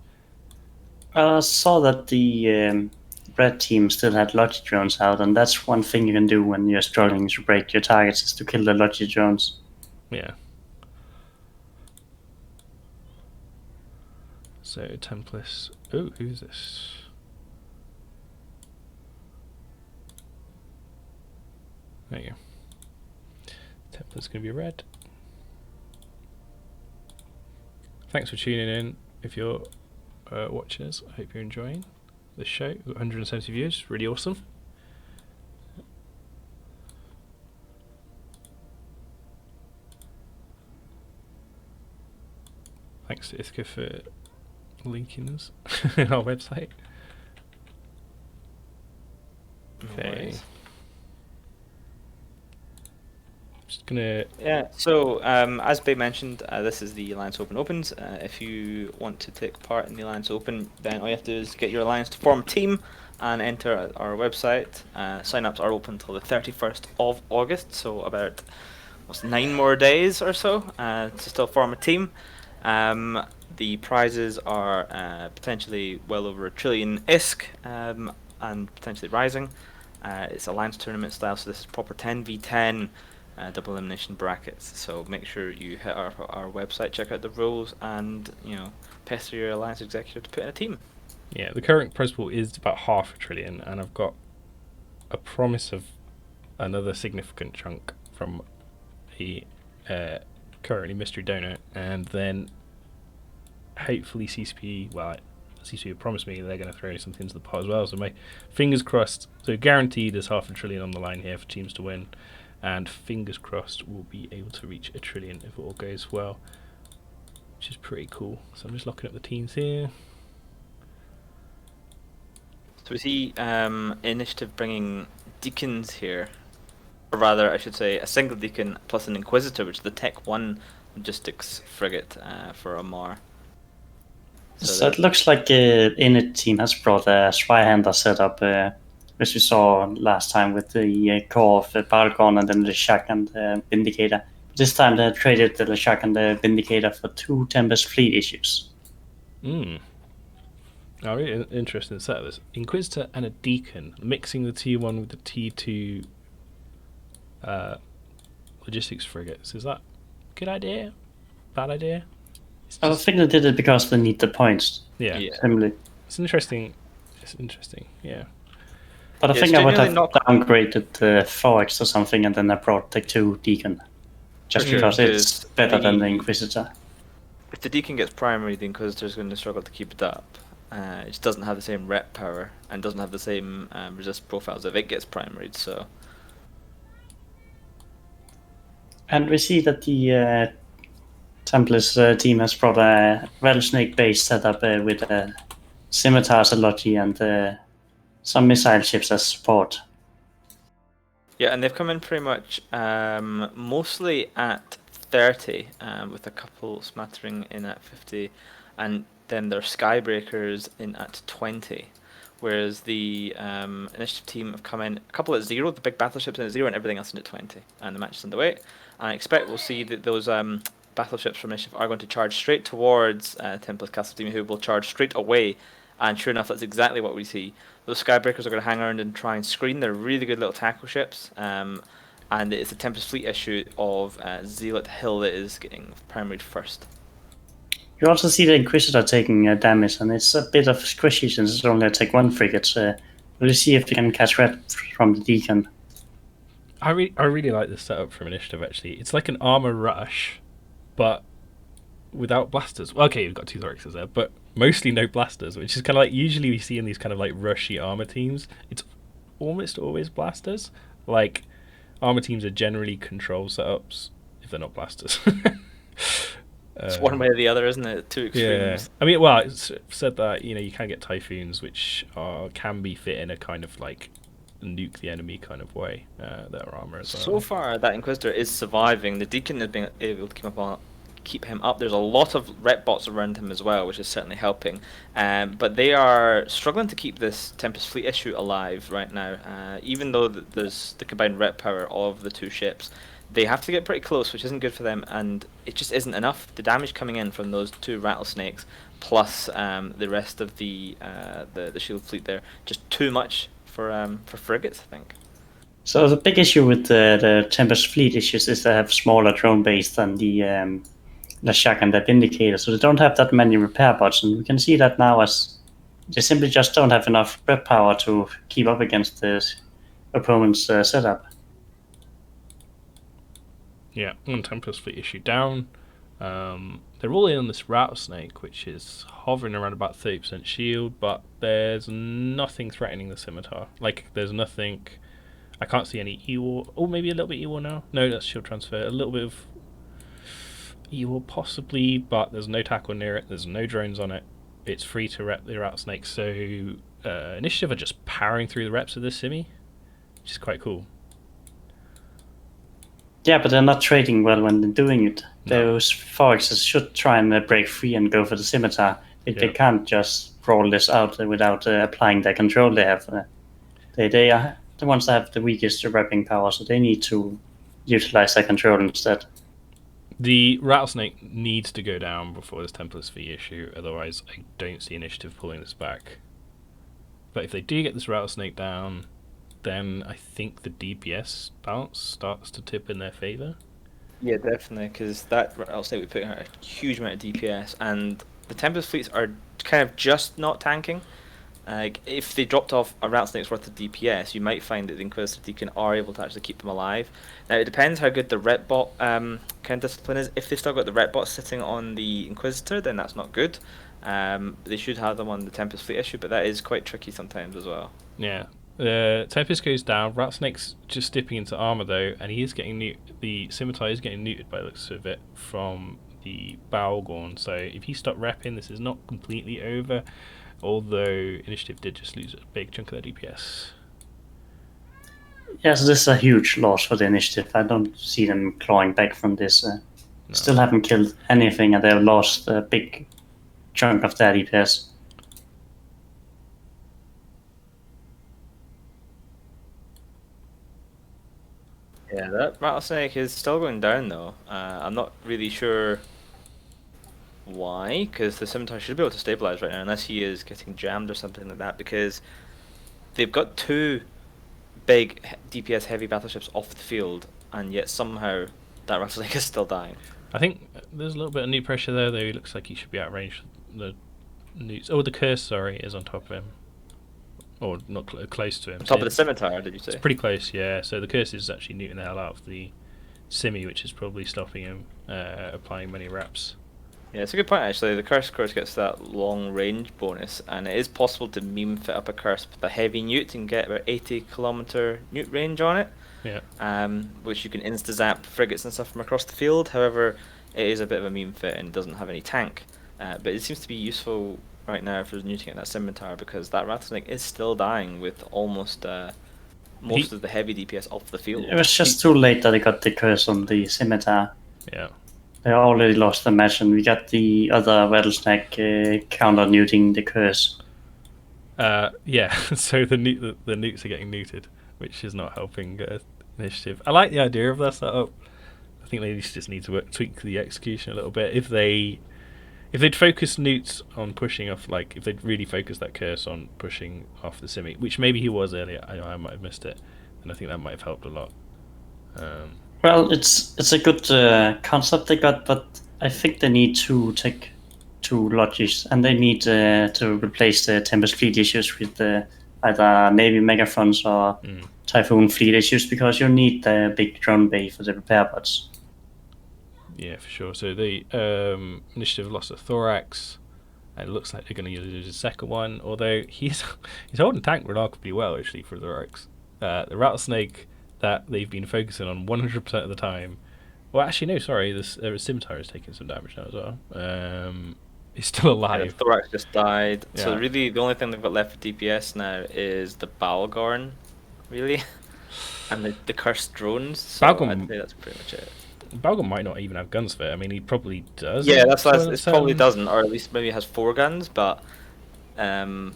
I saw that the red team still had Logi drones out, and that's one thing you can do when you're struggling to break your targets is to kill the Logi drones. Yeah. So Templis. Oh, who's this? There you go. Templis gonna be red. Thanks for tuning in. If you're watching us, I hope you're enjoying this show. We've got 170 views, really awesome. Thanks to Ithaca for linking us on our website. Okay. Just gonna. Yeah. So as Bay mentioned, this is the Alliance Open Opens. If you want to take part in the Alliance Open, then all you have to do is get your alliance to form a team and enter our website. Sign-ups are open until the 31st of August, so about 9 more days or so to still form a team. The prizes are potentially well over 1 trillion ISK and potentially rising. It's Alliance tournament style, so this is proper 10v10 double elimination brackets. So make sure you hit our website, check out the rules, and pester your Alliance executive to put in a team. Yeah, the current prize pool is about 500 billion, and I've got a promise of another significant chunk from a currently mystery donor, and then hopefully CCP, well, CCP have promised me they're going to throw something into the pot as well, so my fingers crossed. So guaranteed there's 500 billion on the line here for teams to win, and fingers crossed we'll be able to reach 1 trillion if it all goes well, which is pretty cool. So I'm just locking up the teams here. So we see Initiative bringing Deacons here, or rather I should say a single Deacon plus an Inquisitor, which is the Tech 1 logistics frigate for Amarr. So it looks like Init team has brought a Spyhander setup, which we saw last time with the core of the Balgon and then the Leshak and the Vindicator. This time they traded the Leshak and the Vindicator for 2 Tempest fleet issues. Oh, really interesting set of this. Inquisitor and a Deacon, mixing the T1 with the T2 logistics frigates. Is that a good idea? Bad idea? I think they did it because they need the points. Yeah. Similarly. It's interesting. Yeah. But I think I would have downgraded the Forex or something, and then I brought the 2 Deacon. Just because it's better than the Inquisitor. If the Deacon gets primary, the Inquisitor is going to struggle to keep it up. It just doesn't have the same rep power and doesn't have the same resist profiles if it gets primaried. So. And we see that the Templis team has brought a Rattlesnake base setup with scimitars, a Logi, and some missile ships as support. Yeah, and they've come in pretty much mostly at 30, with a couple smattering in at 50, and then their Skybreakers in at 20. Whereas the Initiative team have come in a couple at 0, the big battleships in at 0, and everything else in at 20. And the match is underway. And I expect we'll see that those battleships from Initiative are going to charge straight towards Templis Castle team, who will charge straight away. And sure enough, that's exactly what we see. Those Skybreakers are going to hang around and try and screen. They're really good little tackle ships. And it's the Tempest fleet issue of Zealot Hill that is getting primaried first. You also see the Inquisitor taking damage, and it's a bit of squishy since it's only take 1 frigate. We'll see if we can catch red from the Deacon. I really like this setup from Initiative, actually. It's like an armor rush, but without blasters. Well, okay, you've got 2 Thoraxes there, but mostly no blasters, which is kind of like usually we see in these kind of like rushy armor teams. It's almost always blasters. Like, armor teams are generally control setups if they're not blasters. It's one way or the other, isn't it? 2 extremes. Yeah. I mean, well, it's said that, you can get Typhoons, which can be fit in a kind of like nuke the enemy kind of way. Their armor as well. So far, that Inquisitor is surviving. The Deacon has been able to keep him up. There's a lot of rep bots around him as well, which is certainly helping. But they are struggling to keep this Tempest Fleet issue alive right now. Even though there's the combined rep power of the 2 ships, they have to get pretty close, which isn't good for them, and it just isn't enough. The damage coming in from those 2 rattlesnakes, plus the rest of the shield fleet there, just too much for frigates, I think. So the big issue with the Tempest Fleet issues is they have smaller drone base than the Leshak and the Vindicator, so they don't have that many repair bots, and we can see that now as they simply just don't have enough rep power to keep up against the opponent's setup. Yeah, one Tempest Fleet issue down. They're all in on this Rattlesnake, which is hovering around about 30% shield, but there's nothing threatening the Scimitar. Like, there's nothing... I can't see any E-War. Oh, maybe a little bit E-War now. No, that's shield transfer. A little bit of E-War possibly, but there's no tackle near it. There's no drones on it. It's free to rep the Rattlesnake. So Initiative are just powering through the reps of this Simi, which is quite cool. Yeah, but they're not trading well when they're doing it. No. Those Foxes should try and break free and go for the Scimitar. They can't just roll this out without applying the control they have. They are the ones that have the weakest repping power, so they need to utilize their control instead. The Rattlesnake needs to go down before this Tempest Fleet issue, otherwise I don't see Initiative pulling this back. But if they do get this Rattlesnake down, then I think the DPS balance starts to tip in their favour. Yeah, definitely, because that Rattlesnake we put out a huge amount of DPS, and the Tempest Fleets are kind of just not tanking. Like, if they dropped off a Rattlesnake's worth of DPS, you might find that the Inquisitor Deacon are able to actually keep them alive. Now, it depends how good the rep bot kind of discipline is. If they've still got the rep bot sitting on the Inquisitor, then that's not good. They should have them on the Tempest Fleet issue, but that is quite tricky sometimes as well. Yeah. Tempest goes down. Rattlesnake's just dipping into armor though, and he is getting the Scimitar is getting neutered by the looks of it from the Balgorn. So if you stop repping, this is not completely over. Although Initiative did just lose a big chunk of their DPS. Yeah, so this is a huge loss for the Initiative. I don't see them clawing back from this. No. Still haven't killed anything, and they've lost a big chunk of their DPS. Yeah, that Rattlesnake is still going down though. I'm not really sure why, because the Scimitar should be able to stabilize right now, unless he is getting jammed or something like that, because they've got 2 big DPS heavy battleships off the field, and yet somehow that Rattlesnake is still dying. I think there's a little bit of new pressure there, though. He looks like he should be out of range. The newts. Oh, the Curse, sorry, is on top of him. Or not close to him. On top of the Scimitar, did you say? It's pretty close, yeah. So the Curse is actually neuting the hell out of the Simi, which is probably stopping him applying many reps. Yeah, it's a good point actually. The Curse, of course, gets that long range bonus, and it is possible to meme fit up a Curse with a heavy newt and get about 80km newt range on it. Yeah. Which you can insta-zap frigates and stuff from across the field. However, it is a bit of a meme fit and doesn't have any tank. But it seems to be useful right now for neuting at that Scimitar, because that Rattlesnake is still dying with almost most of the heavy DPS off the field. It was just too late that he got the Curse on the Scimitar. Yeah. They already lost the match, and we got the other Rattlesnake counter-neuting the Curse. Yeah, so the nukes are getting neuted, which is not helping Initiative. I like the idea of that setup. I think they just need to tweak the execution a little bit. If they'd focus newts on pushing off, like if they'd really focus that Curse on pushing off the Simi, which maybe he was earlier, I might have missed it, and I think that might have helped a lot. Well, it's a good concept they got, but I think they need to take two Lodges, and they need to replace the Tempest fleet issues with either Navy Megatrons or Typhoon fleet issues, because you need the big drone bay for the repair pods. Yeah, for sure. So the initiative lost a Thorax. It looks like they're going to lose a second one, although he's holding tank remarkably well, actually, for the Thorax. The Rattlesnake that they've been focusing on 100% of the time. Well, actually, no, sorry. The Scimitar is taking some damage now as well. He's still alive. Yeah, the Thorax just died. Yeah. So really, the only thing they've got left for DPS now is the Balgorn, really, and the cursed drones. So Balgorn- I'd say that's pretty much it. Balgorn might not even have guns for it. I mean, he probably does. Yeah, it probably does. doesn't, or at least maybe has 4 guns. But yeah,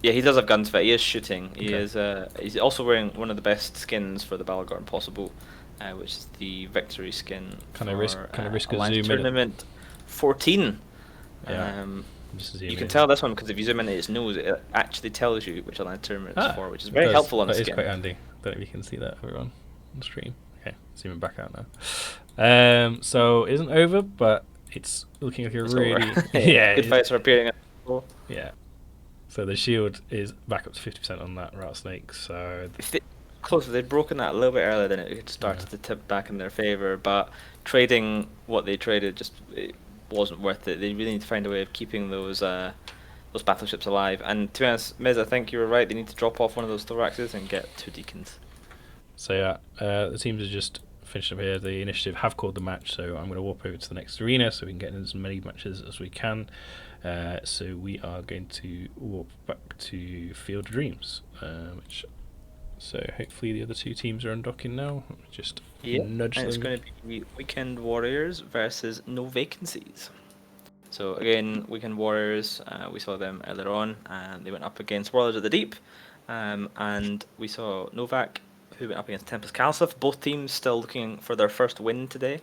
he does have guns for it. He is shooting. He is. He's also wearing one of the best skins for the Balgorn possible, which is the Victory skin. Can I risk a Alliance zoom in? Tournament 14. Yeah. You can tell this one because if you zoom in at its nose, it actually tells you which Alliance Tournament it's for, which is very helpful on the skin. skin. That is quite handy. Don't know if you can see that everyone on stream. Okay, zooming back out now. So it isn't over, but it's looking like It's really over. yeah. Good fights are appearing. Yeah. So the shield is back up to 50% on that Rattlesnake. So Closer, they'd broken that a little bit earlier than it started to tip back in their favour, but trading what they traded just it wasn't worth it. They really need to find a way of keeping those battleships alive. And to be honest, Miz, I think you were right. They need to drop off one of those Thoraxes and get 2 Deacons. So yeah, the teams are just finished up here. The initiative have called the match, so I'm going to warp over to the next arena so we can get in as many matches as we can. So we are going to warp back to Field of Dreams, so hopefully the other 2 teams are undocking now. Just nudge them. It's going to be Weekend Warriors versus No Vacancies. So again, Weekend Warriors, we saw them earlier on, and they went up against Warlords of the Deep, and we saw Novak, who went up against Tempest Calcif. Both teams still looking for their first win today.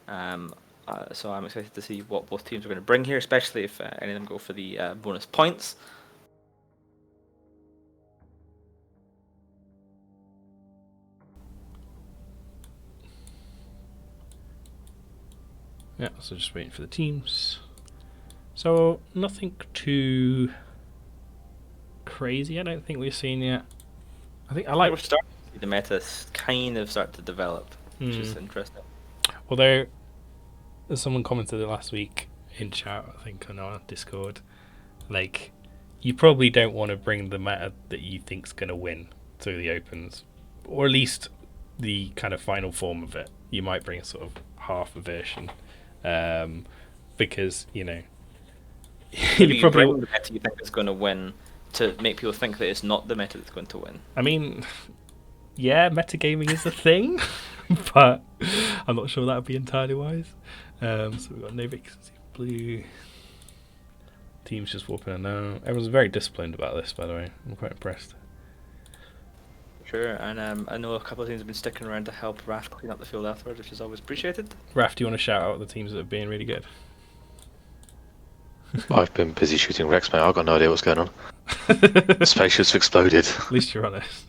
So I'm excited to see what both teams are going to bring here, especially if any of them go for the bonus points. Yeah, so just waiting for the teams. So nothing too crazy I don't think we've seen yet. We're starting to see the meta kind of start to develop, which is interesting. Although, as someone commented it last week in chat, I think on our Discord, like, you probably don't want to bring the meta that you think's going to win to the Opens, or at least the kind of final form of it. You might bring a sort of half a version, because, you know, you probably bring the meta you think is going to win to make people think that it's not the meta that's going to win. I mean, yeah, metagaming is a thing, but I'm not sure that would be entirely wise. So we've got no vacancy blue. Team's just warping in now. Everyone's very disciplined about this, by the way. I'm quite impressed. Sure, and I know a couple of teams have been sticking around to help Raph clean up the field afterwards, which is always appreciated. Raph, do you want to shout out the teams that have been really good? I've been busy shooting Rex, mate. I've got no idea what's going on. The spaceships have exploded. At least you're honest.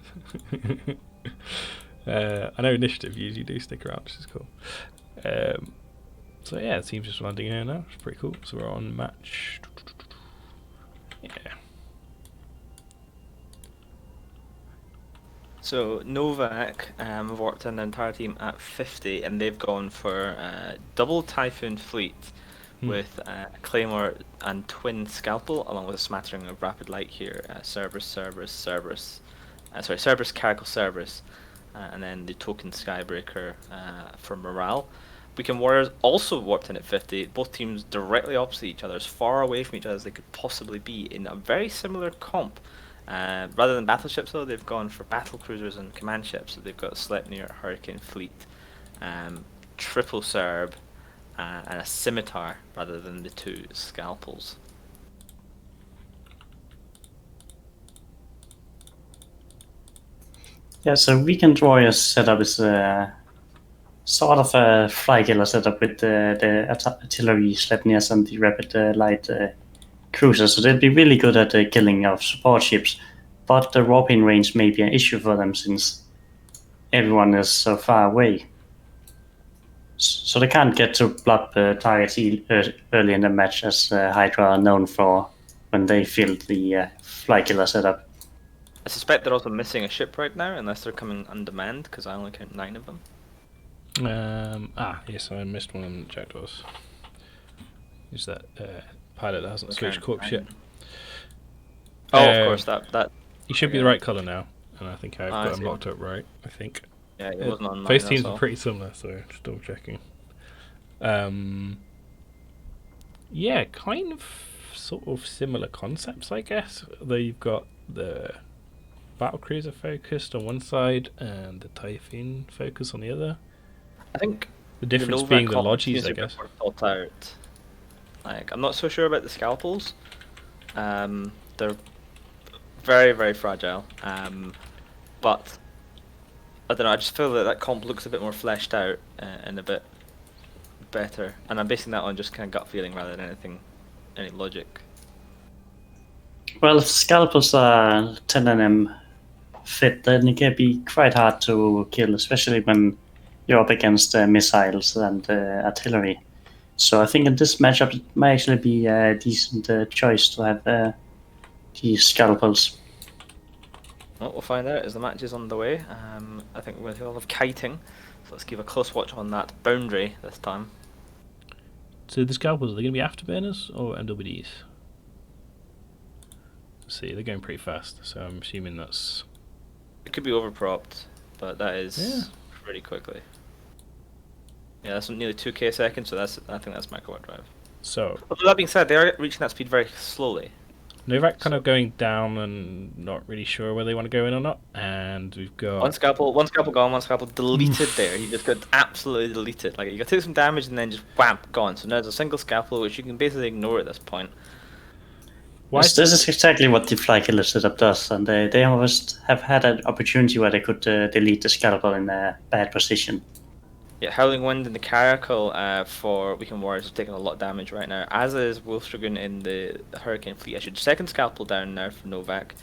I know initiative usually do stick around, which is cool. So yeah, the team's just landing here now. It's pretty cool. So we're on match. Yeah. So Novak have worked on the entire team at 50, and they've gone for double Typhoon fleet with Claymore and twin Scalpel, along with a smattering of Rapid Light here. Cerberus, Caracal Cerberus, and then the token Skybreaker for morale. Weekend Warriors also warped in at 50. Both teams directly opposite each other, as far away from each other as they could possibly be, in a very similar comp. Rather than battleships, though, they've gone for battle cruisers and command ships. So they've got Sleipnir, Hurricane Fleet, triple Serb, and a Scimitar rather than the 2 Scalpels. Yeah, so Weekend Warriors setup is sort of a fly killer setup with the artillery Sleipnirs and the rapid light cruisers. So they'd be really good at the killing of support ships, but the warping range may be an issue for them since everyone is so far away. So they can't get to block targets early in the match, as Hydra are known for when they field the fly killer setup. I suspect they're also missing a ship right now, unless they're coming undemand, because I only count 9 of them. Yes, I missed one on Jackdaws. Is that pilot that hasn't Okay, switched corps yet? Oh, of course, that. He should be the right colour now, and I think I've I got him see. locked up right. I think. Yeah, it wasn't on mine. Both that's teams all. are pretty similar, so just double checking. Yeah, kind of, sort of similar concepts, I guess. Though you've got the battle cruiser focused on one side and the Typhoon focus on the other. I think The difference Novak being the column lodges, seems I a bit guess. more thought out. Like, I'm not so sure about the scalpels. They're very, very fragile. But I don't know. I just feel that comp looks a bit more fleshed out and a bit better. And I'm basing that on just kind of gut feeling rather than any logic. Well, if scalpels are 10 fit, then it can be quite hard to kill, especially when you're up against missiles and artillery. So I think in this matchup it might actually be a decent choice to have these scalpels. Well, we'll find out as the match is on the way. I think we're going to a lot of kiting, so let's keep a close watch on that boundary this time. So the scalpels, are they going to be afterburners or MWDs? Let's see, they're going pretty fast, so I'm assuming that's... It could be overpropped, but that is Yeah. pretty quickly. Yeah, that's nearly 2k a second, so I think that's micro drive. So, Although that being said, they are reaching that speed very slowly. Novak kind of going down and not really sure whether they want to go in or not, and we've got... One scalpel gone, one scalpel deleted there. He just got absolutely deleted. Like, you got to take some damage and then just wham, gone. So now there's a single scalpel, which you can basically ignore at this point. Why Yes, this is exactly what the fly killer setup does, and they almost have had an opportunity where they could delete the scalpel in a bad position. Yeah, Howling Wind and the Caracal for Weekend Warriors is taking a lot of damage right now, as is Wolf Dragoon in the Hurricane Fleet issued. Second scalpel down now for Novak.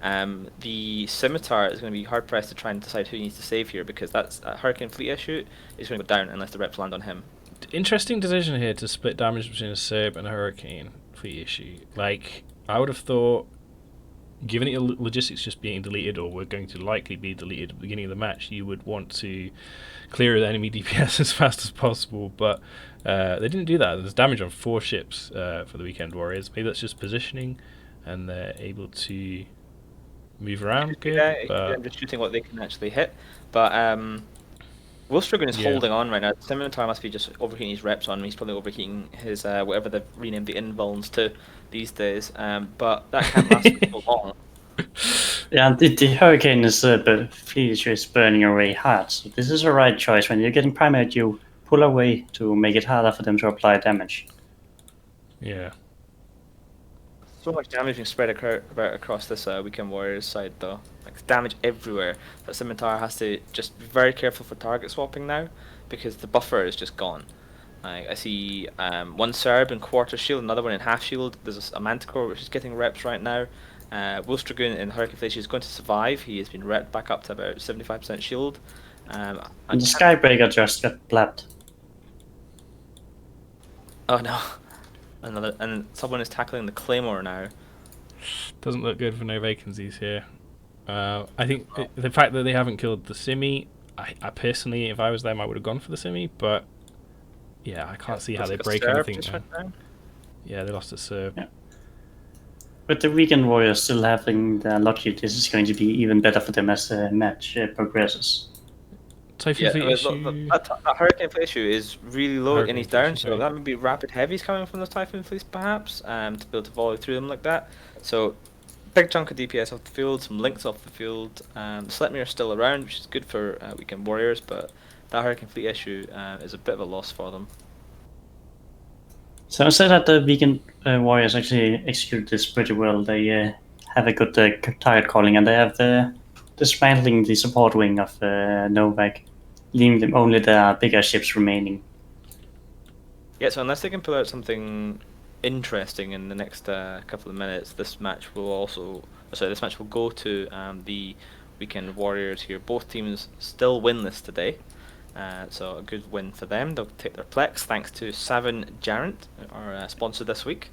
The Scimitar is going to be hard pressed to try and decide who he needs to save here, because that's Hurricane Fleet issue is going to go down unless the reps land on him. Interesting decision here to split damage between a Serb and a Hurricane Fleet issue. Like, I would have thought, given the logistics just being deleted, or were going to likely be deleted at the beginning of the match, you would want to clear the enemy DPS as fast as possible, but they didn't do that. There's damage on 4 ships for the Weekend Warriors. Maybe that's just positioning, and they're able to move around good. Yeah, but I'm just shooting what they can actually hit. But Wolf Dragoon is Yeah. holding on right now. Scimitar must be just overheating his reps on him. He's probably overheating his whatever they've renamed the invulns to these days. But that can't last for so long. Yeah, the Hurricane fleet issue is burning away hard, so this is a right choice. When you're getting primate, you pull away to make it harder for them to apply damage. yeah. So much damage being spread about across this Weekend Warriors side, though. Like, damage everywhere. But Scimitar has to just be very careful for target swapping now, because the buffer is just gone. Like, I see one Serb in quarter shield, another one in half shield. There's a Manticore which is getting reps right now. Wolf Dragoon in Hurricane Fleet is going to survive. He has been repped back up to about 75% shield. And the Skybreaker just got blapped. Oh no. And someone is tackling the Claymore now. Doesn't look good for no vacancies here. I think the fact that they haven't killed the Simi, I personally, if I was them, I would have gone for the Simi, but yeah, I can't see how they break anything now. Yeah, they lost a Serb. Yeah. With the Weekend Warriors still having their lucky, this is going to be even better for them as the match progresses. Typhoon Fleet issue. That Hurricane Fleet issue is really low Hurricane and he's Fleet down, issue, so sorry. that would be rapid heavies coming from those Typhoon Fleets perhaps, to be able to volley through them like that. So, big chunk of DPS off the field, some links off the field. Sletmir is still around, which is good for Weekend Warriors, but that Hurricane Fleet issue is a bit of a loss for them. So I said that the Weekend Warriors actually execute this pretty well. They have a good target calling, and they have dismantling the support wing of Novak, leaving them only their bigger ships remaining. Yeah, so unless they can pull out something interesting in the next couple of minutes, this match will go to the Weekend Warriors here. Both teams still winless today. So a good win for them. They'll take their Plex thanks to Savin Jarrant, our sponsor this week,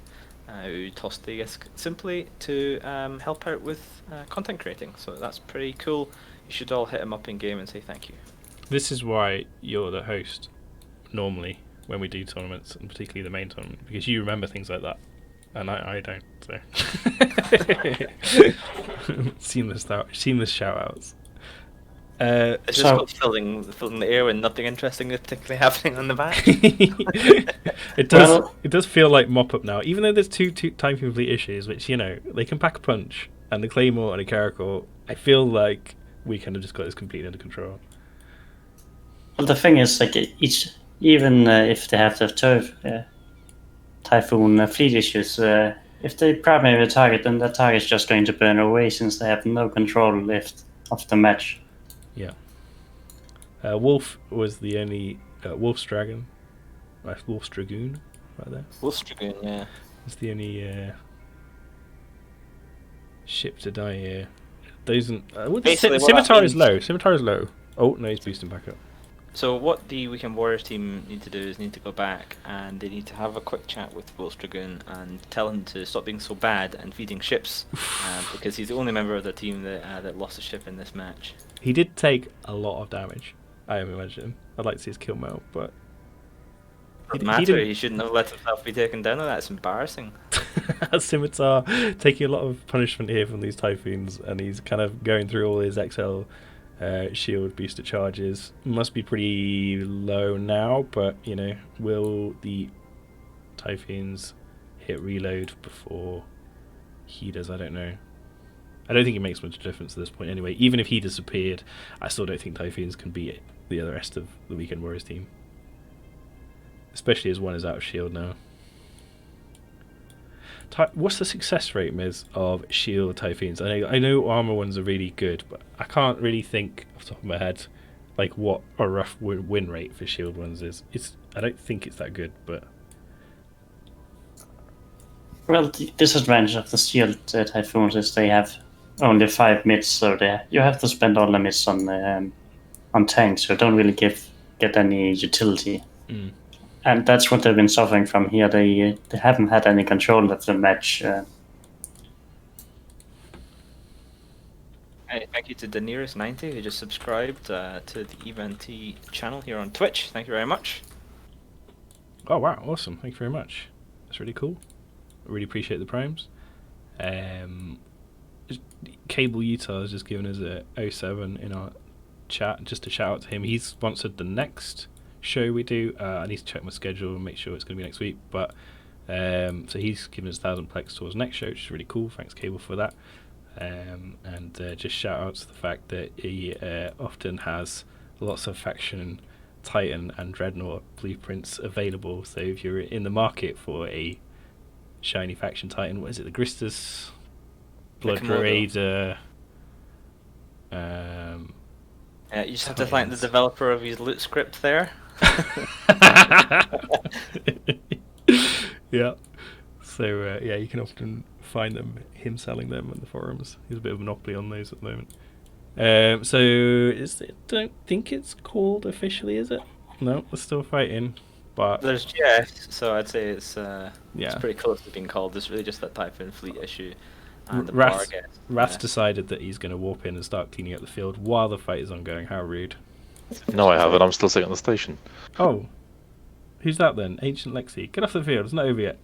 who tossed the disc simply to help out with content creating. So that's pretty cool. You should all hit him up in game and say thank you. This is why you're the host normally when we do tournaments, and particularly the main tournament, because you remember things like that, and I don't. So seamless shout outs. It's just called filling the air when nothing interesting is particularly happening on the match. It does feel like mop up now, even though there's two time complete issues, which they can pack a punch, and the Claymore and a Caracal. I feel like we kind of just got this completely under control. Well, the thing is, like, even if they have the Typhoon fleet issues, if they primary a target, then that target's just going to burn away since they have no control left of the match. Yeah. Wolf was the only Wolf's Dragon, Wolf's Dragoon, right there. Wolf's Dragoon, yeah. It's the only ship to die here. Scimitar is low. Scimitar is low. Oh no, he's boosting back up. So what the Weekend Warriors team need to do is need to go back and they need to have a quick chat with Wolf's Dragoon and tell him to stop being so bad and feeding ships, because he's the only member of the team that lost a ship in this match. He did take a lot of damage, I imagine. I'd like to see his kill mount, but he shouldn't have let himself be taken down. That's embarrassing. Scimitar taking a lot of punishment here from these Typhoons, and he's kind of going through all his XL shield booster charges. Must be pretty low now, but will the Typhoons hit reload before he does? I don't know. I don't think it makes much difference at this point anyway. Even if he disappeared, I still don't think Typhoons can beat the rest of the Weekend Warriors team, especially as one is out of shield now. What's the success rate, Miz, of shield Typhoons? I know armor ones are really good, but I can't really think off the top of my head like what a rough win rate for shield ones is. I don't think it's that good, but well, the disadvantage of the shield Typhoons is they have only 5 mids, so you have to spend all the mids on tanks, so don't really get any utility. And that's what they've been suffering from here. They haven't had any control of the match. Hey, thank you to Daenerys90 who just subscribed to the EVNT channel here on Twitch. Thank you very much. Oh wow, awesome! Thank you very much. That's really cool. I really appreciate the primes. Cable Utah has just given us a 07 in our chat. Just a shout out to him. He's sponsored the next show we do. I need to check my schedule and make sure it's going to be next week, but so he's given us 1,000 plex towards next show, which is really cool. Thanks Cable for that. And just shout out to the fact that he often has lots of faction Titan and Dreadnought blueprints available, so if you're in the market for a shiny faction Titan, what is it, the Gristus Blood Raider, yeah, you just have to thank the developer of his loot script there. Yeah. So yeah, you can often find him selling them on the forums. He's a bit of a monopoly on those at the moment. So don't think it's called officially, is it? No, we're still fighting. But there's so I'd say it's pretty close to being called. It's really just that Typhoon fleet issue. And Rath's decided that he's going to warp in and start cleaning up the field while the fight is ongoing. How rude. No, I haven't. I'm still sitting on the station. Oh. Who's that then? Ancient Lexi. Get off the field. It's not over yet.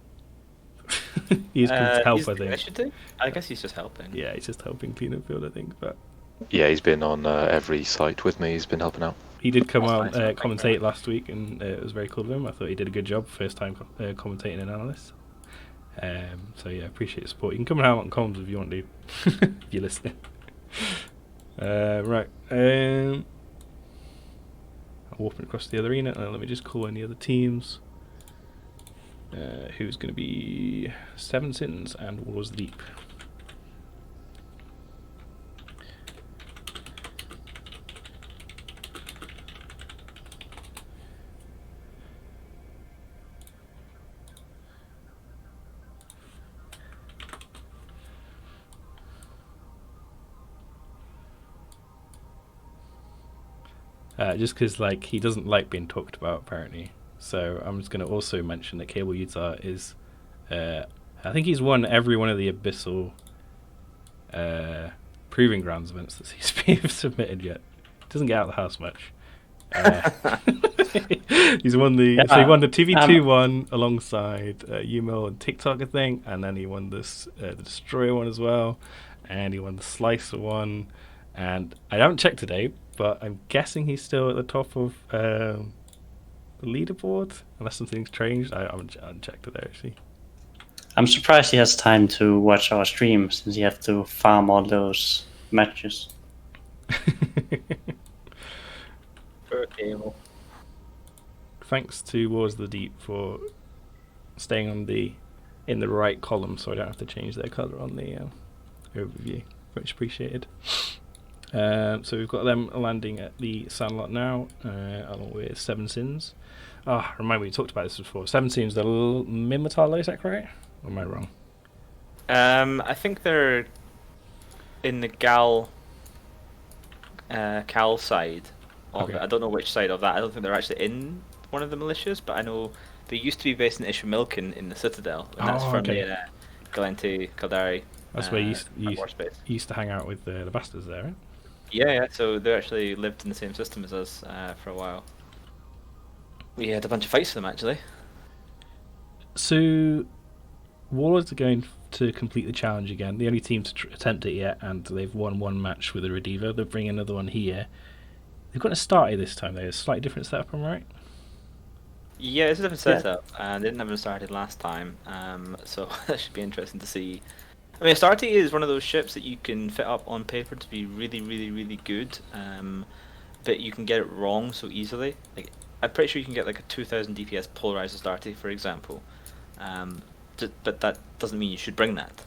He's come to help, I think. I guess he's just helping. Yeah, he's just helping clean up the field, I think. But yeah, he's been on every site with me. He's been helping out. He did come out commentate last week, and it was very cool of him. I thought he did a good job. First time commentating an analyst. So yeah, appreciate the support. You can come out on comms if you want to, if you're listening. Right. I'm warping across the other arena. Let me just call in the other teams. Who's going to be Seven Sins and War's Leap. just because like he doesn't like being talked about apparently. So I'm just going to also mention that Cable Utah is, I think he's won every one of the Abyssal Proving Grounds events that he's been submitted yet. Doesn't get out of the house much. He's won the so he won the TV2 one alongside Umil and TikTok, I think, and then he won this the Destroyer one as well, and he won the Slicer one, and I haven't checked today, but I'm guessing he's still at the top of the leaderboard unless something's changed. I haven't checked today actually. I'm surprised he has time to watch our stream since he has to farm all those matches. Cable. Thanks to Wars of the Deep for staying in the right column, so I don't have to change their color on the overview. Much appreciated. So we've got them landing at the Sandlot now, along with Seven Sins. Remind me, we talked about this before. Seven Sins, the Minmatar, is that correct? Or am I wrong? I think they're in the Cal side of Okay. it. I don't know which side of that. I don't think they're actually in one of the militias, but I know they used to be based in Ishimilkin in the Citadel, and that's from the Galente Caldari. That's where you Warspace. used to hang out with the bastards there, right? Yeah. So they actually lived in the same system as us for a while. We had a bunch of fights with them actually. So, Warlords are going to complete the challenge again. The only team to attempt it yet, and they've won one match with a Redivo. They'll bring another one here. They've got a starter this time, though. A slightly different setup, am I right? Yeah, it's a different setup. They didn't have them started last time, so that should be interesting to see. I mean, Astarte is one of those ships that you can fit up on paper to be really, really, really good, but you can get it wrong so easily. Like, I'm pretty sure you can get like a 2000 DPS polarized Astarte, for example, but that doesn't mean you should bring that.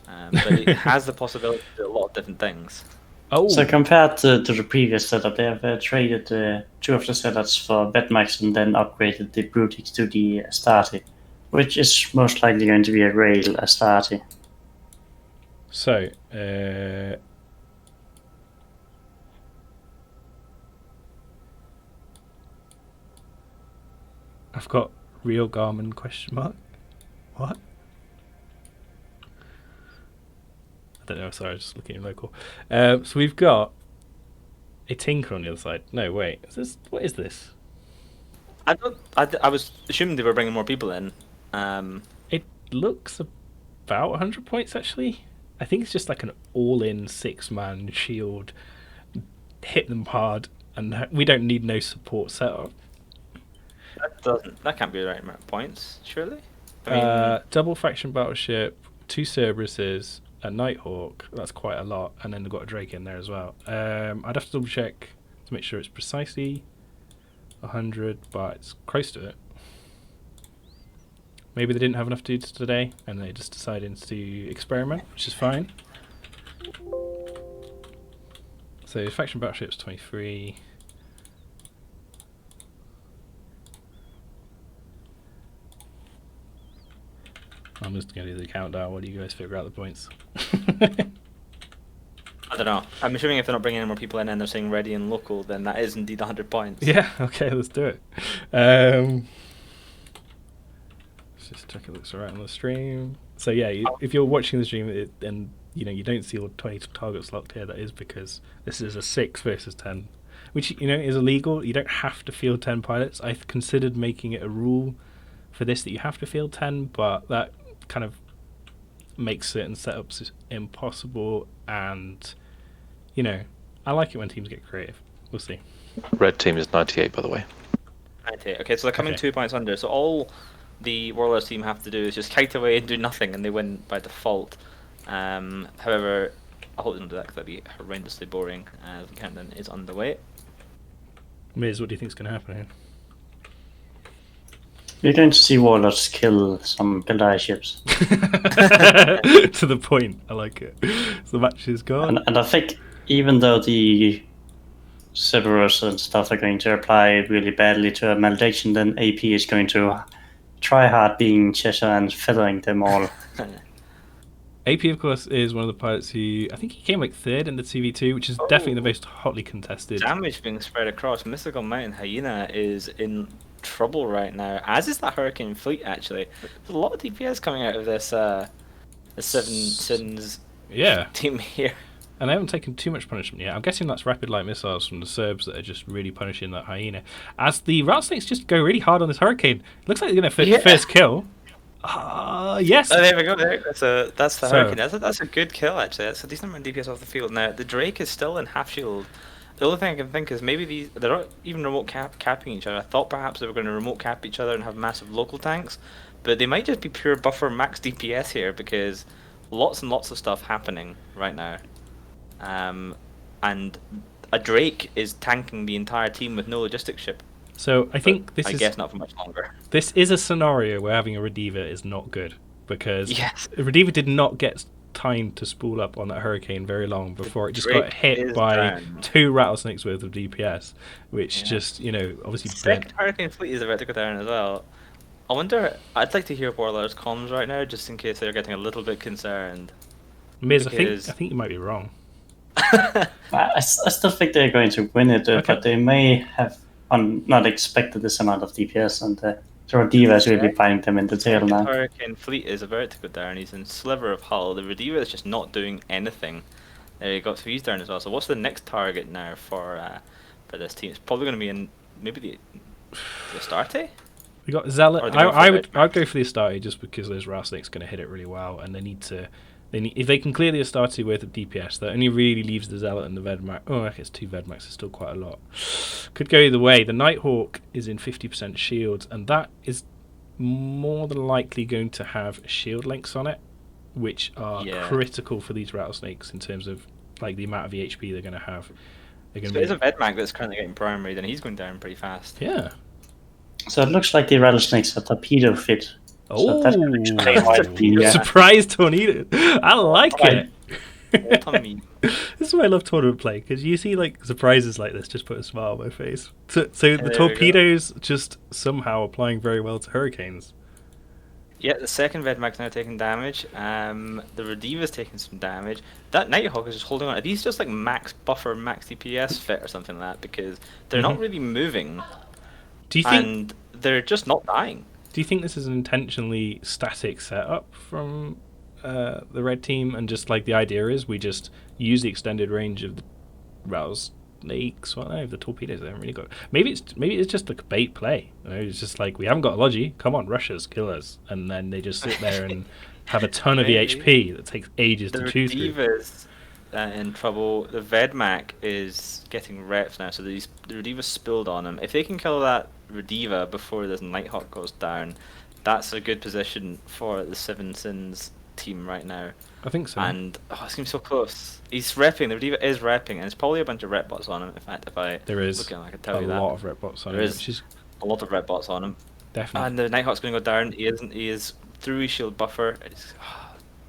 But it has the possibility to do a lot of different things. Oh, So compared to the previous setup, they have traded two of the setups for Vetmax and then upgraded the Brutix to the Astarte, which is most likely going to be a Rail Astarte. so I've got real Garmin question mark. What? I don't know. Sorry, I was just looking at local. So we've got a Tinker on the other side. No, wait. What is this? I was assuming they were bringing more people in. It looks about 100 points actually. I think it's just like an all-in 6-man shield. Hit them hard, and we don't need no support setup. That can't be the right amount of points, surely. I mean, Double faction battleship, 2 Cerberuses, a Nighthawk. That's quite a lot, and then they've got a Drake in there as well. I'd have to double check to make sure it's precisely 100, but it's close to it. Maybe they didn't have enough dudes today, and they just decided to experiment, which is fine. So faction battleship's 23. I'm just going to do the countdown while you guys figure out the points. I don't know. I'm assuming if they're not bringing any more people in and they're saying ready and local, then that is indeed 100 points. Yeah, okay, let's do it. Let's just check it looks alright on the stream. So yeah, if you're watching the stream and you don't see all 20 targets locked here, that is because this is a 6 versus 10, which is illegal. You don't have to field 10 pilots. I've considered making it a rule for this that you have to field 10, but that kind of makes certain setups impossible, and I like it when teams get creative. We'll see. Red team is 98, by the way. 98. Okay, so they're coming Okay. 2 points under. So all the Warlords team have to do is just kite away and do nothing, and they win by default. However, I hope they don't do that because that'd be horrendously boring. The countdown is underway. Miz, what do you think is going to happen here? You're going to see Warlords kill some Galdari ships. To the point. I like it. So the match is gone. And I think even though the Cerberus and stuff are going to apply really badly to a malediction, then AP is going to try hard being Cheshire and feathering them all. AP, of course, is one of the pilots who I think he came like third in the TV2, which is definitely the most hotly contested. Damage being spread across. Mystical Mountain Hyena is in trouble right now, as is that Hurricane Fleet. Actually, there's a lot of DPS coming out of this the Seven Sins team here. And they haven't taken too much punishment yet. I'm guessing that's rapid light missiles from the Serbs that are just really punishing that Hyena. As the Rattlesnakes just go really hard on this Hurricane. Looks like they're going to fit first kill. Yes. Oh, there we go. That's the Hurricane. That's a good kill, actually. That's a decent amount of DPS off the field. Now, the Drake is still in half shield. The only thing I can think is maybe they're not even remote capping each other. I thought perhaps they were going to remote cap each other and have massive local tanks. But they might just be pure buffer max DPS here because lots and lots of stuff happening right now. And a Drake is tanking the entire team with no logistics ship. So I think this I guess not for much longer. This is a scenario where having a Rediva is not good because yes. Rediva did not get time to spool up on that Hurricane very long before it just got hit by 2 Rattlesnakes worth of DPS, which just, obviously Second Hurricane Fleet is about to go down as well. I wonder, I'd like to hear Warlord's comms right now, just in case they're getting a little bit concerned. Miz, I think you might be wrong. I still think they're going to win it, but they may have not expected this amount of DPS, and the Rediva is really biting them in the tail now. Hurricane Fleet is about to go down. He's in Sliver of Hull. The Rediva is just not doing anything. There you go. So he's down as well. So what's the next target now for this team? It's probably going to be in maybe the Astarte. We got Zealot. I'd go for the Astarte just because those Rattlesnakes going to hit it really well, and they need to. If they can clear the Astarte with a DPS, that only really leaves the Zealot and the Vedmak. Oh, I guess 2 Vedmaks is still quite a lot. Could go either way. The Nighthawk is in 50% shields, and that is more than likely going to have shield links on it, which are critical for these Rattlesnakes in terms of like the amount of EHP they're going to have. There's a Vedmak that's currently getting primary, then he's going down pretty fast. Yeah. So it looks like the Rattlesnakes are torpedo fit. Oh, so surprise tornado! I like it. This is why I love tournament play, because you see like surprises like this just put a smile on my face. So the torpedoes just somehow applying very well to Hurricanes. Yeah, the second Vedmak's now taking damage. The Rediva's taking some damage. That Nighthawk is just holding on. Are these just like max buffer, max DPS fit or something like that? Because they're not really moving. Do you think? And they're just not dying. Do you think this is an intentionally static setup from the red team, and just like the idea is we just use the extended range of the Rattlesnakes? Well, no, the torpedoes they haven't really got. Maybe it's just like a bait play. It's just like we haven't got a Logi. Come on, rush us, kill us, and then they just sit there and have a ton of EHP that takes ages to chew through. The Rediva's in trouble. The Vedmak is getting reps now, so the Rediva spilled on him. If they can kill that Rediva before this Nighthawk goes down, that's a good position for the Seven Sins team right now. I think so. And it seems so close. He's repping. The Rediva is repping, and there's probably a bunch of rep bots on him. In fact, there is look, I could tell you a lot of rep bots on him. There is a lot of rep bots on him. Definitely. And the Nighthawk's going to go down. He is through his shield buffer.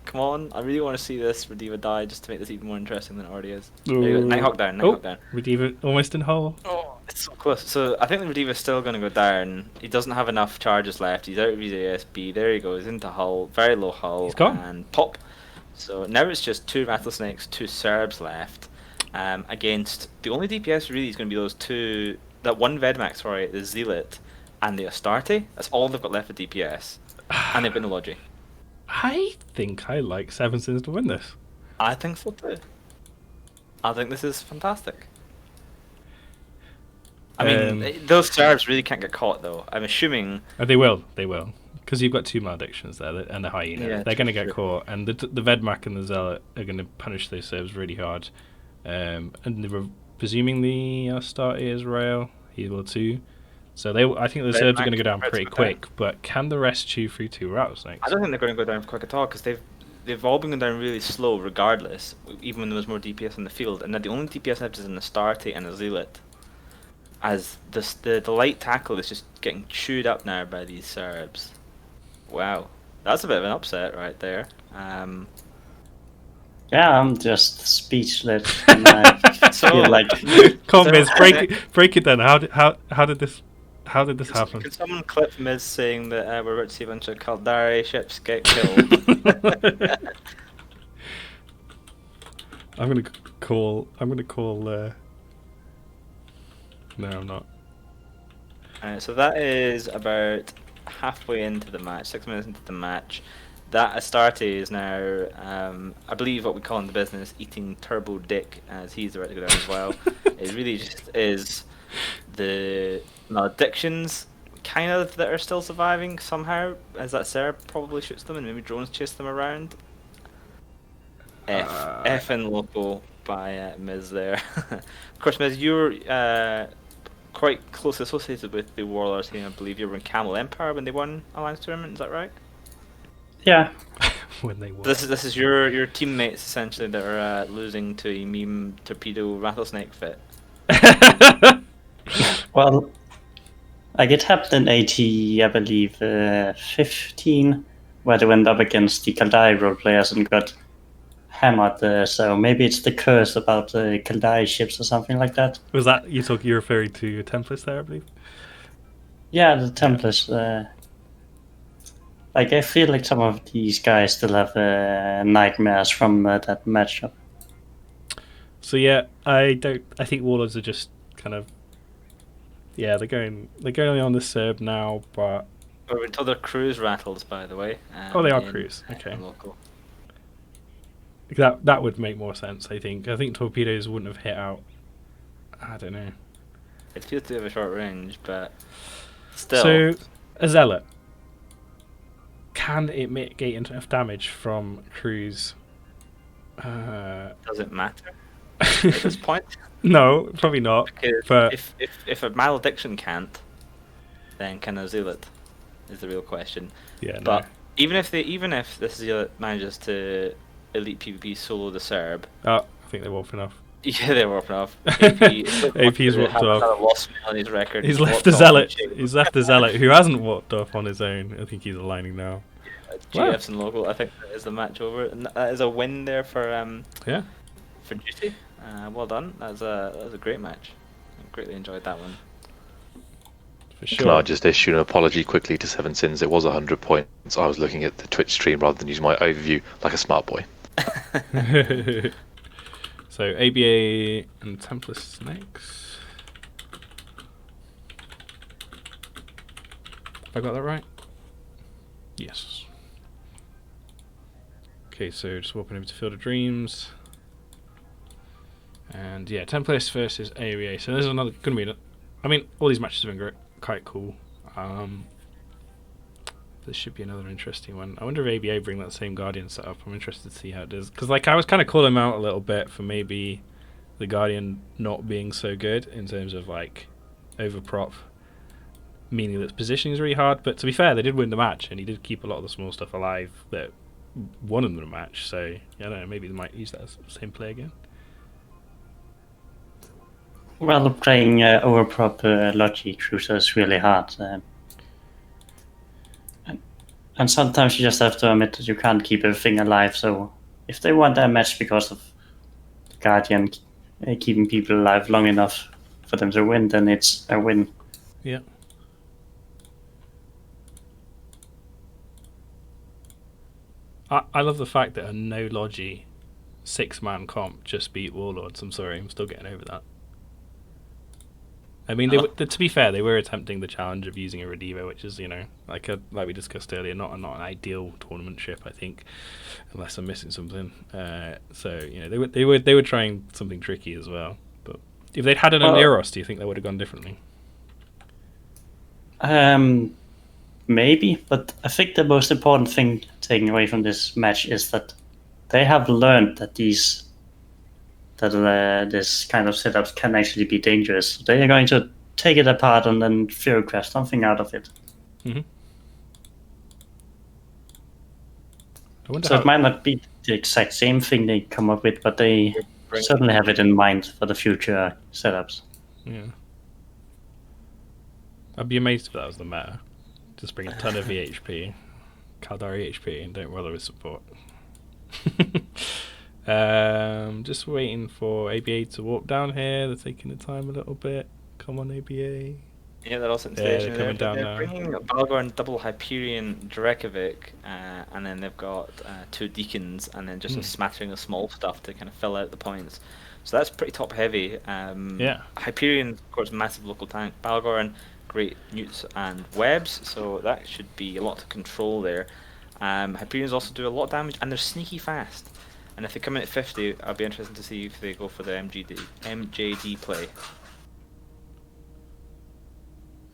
Come on, I really want to see this Rediva die just to make this even more interesting than it already is. Nighthawk down, Nighthawk down. Rediva almost in hull. Oh, it's so close. So I think the Rediva's still going to go down. He doesn't have enough charges left. He's out of his ASB. There he goes, into hull. Very low hull. He's gone. And pop. So now it's just 2 Rattlesnakes, 2 Serbs left. Against the only DPS really is going to be those 2. That 1 Vedmak, sorry, the Zealot, and the Astarte. That's all they've got left for DPS. And they've got no Logi. I think I like Seven Sins to win this. I think so too. I think this is fantastic. I mean, those Serbs really can't get caught though. I'm assuming. They will. Because you've got 2 maledictions there, and the Hyena. Yeah, they're going to get caught, and the Vedmak and the Zealot are going to punish those Serbs really hard. And presuming the Astarte is rail, he will too. So I think the Serbs are going to go down pretty quick, but can the rest chew through 2 Rattlesnakes? I don't think they're going to go down quick at all, because they've all been going down really slow regardless, even when there was more DPS in the field. And now the only DPS left is an Astarte and a Zealot. As the light tackle is just getting chewed up now by these Serbs. Wow. That's a bit of an upset right there. Yeah, I'm just speechless. And I feel like... Come on, Miz, break it down. How did this happen? Can someone clip Miz saying that we're about to see a bunch of Kaldari ships get killed? I'm gonna call. No, I'm not. So that is about halfway into the match, 6 minutes into the match. That Astarte is now, I believe, what we call in the business, eating turbo dick, as he's about to go down as well. It really just is the maledictions, kind of, that are still surviving somehow, as that Sarah probably shoots them and maybe drones chase them around. F and local by Miz there. Of course, Miz, you're quite closely associated with the Warlords team. I believe you were in Camel Empire when they won Alliance Tournament, is that right? Yeah. When they won. This is your teammates essentially that are losing to a meme torpedo rattlesnake fit. Well, like it happened in AT, I believe, 15, where they went up against the Kaldai role players and got hammered. So maybe it's the curse about the Kaldai ships or something like that. Was that you're referring to Templars there, I believe? Yeah, the Templars. Like I feel like some of these guys still have nightmares from that matchup. So yeah, I think Warlords are just kind of. Yeah, they're going on the Serb now, but. We're told they're cruise rattles, by the way. They are cruise. Okay. Local. That would make more sense, I think. I think torpedoes wouldn't have hit out. I don't know. It feels to have a short range, but still. So, a Zealot. Can it mitigate enough damage from cruise? Does it matter at this point? No, probably not. Because but if a malediction can't, then can a Zealot? Is the real question. Yeah, but no. even if this Zealot manages to elite PvP solo the Serb. Oh, I think they're warping off. Yeah, they're warping off. AP's warped off. Lost on his record. He's left the Zealot. He's left the Zealot, who hasn't warped off on his own. I think he's aligning now. GFs and local. I think that is the match over, and that is a win there for for Duty. Well done. That was a great match. I greatly enjoyed that one. For Can I sure. just issue an apology quickly to Seven Sins? It was 100 points. I was looking at the Twitch stream rather than using my overview like a smart boy. So ABA and Templar Snakes. Have I got that right? Yes. Okay, so just walking over to Field of Dreams. And yeah, Templates versus ABA. So there's another going to be. I mean, all these matches have been quite cool. This should be another interesting one. I wonder if ABA bring that same Guardian setup. I'm interested to see how it does. Because like I was kind of calling them out a little bit for maybe the Guardian not being so good in terms of like overprop, meaning that positioning is really hard. But to be fair, they did win the match, and he did keep a lot of the small stuff alive that won them the match. So I don't know, maybe they might use that same play again. Well, playing overprop Logi cruiser is really hard. And sometimes you just have to admit that you can't keep everything alive. So if they won that match because of the Guardian keeping people alive long enough for them to win, then it's a win. Yeah. I love the fact that a no Logi 6-man comp just beat Warlords. I'm sorry, I'm still getting over that. I mean, to be fair, they were attempting the challenge of using a Redivo, which is, like we discussed earlier, not an ideal tournament ship, I think, unless I'm missing something. So they were trying something tricky as well. But if they'd had an Eros, do you think that would have gone differently? Maybe, but I think the most important thing taking away from this match is that they have learned that this kind of setups can actually be dangerous. They are going to take it apart and then craft something out of it. Mm-hmm. So it might not be the exact same thing they come up with, but they certainly have it in mind for the future setups. Yeah. I'd be amazed if that was the meta. Just bring a ton of EHP, Caldari EHP, and don't bother with support. Just waiting for ABA to walk down here. They're taking the time a little bit. Come on, ABA. Yeah, they're also in Yeah, they're station coming down they're now. bringing Balgorn, double Hyperion, Drekovic, and then they've got 2 Deacons, and then just a smattering of small stuff to kind of fill out the points. So that's pretty top heavy. Yeah. Hyperion, of course, massive local tank. Balgorn, great newts and webs, so that should be a lot to control there. Hyperions also do a lot of damage, and they're sneaky fast. And if they come in at 50, I'll be interested to see if they go for the MJD play.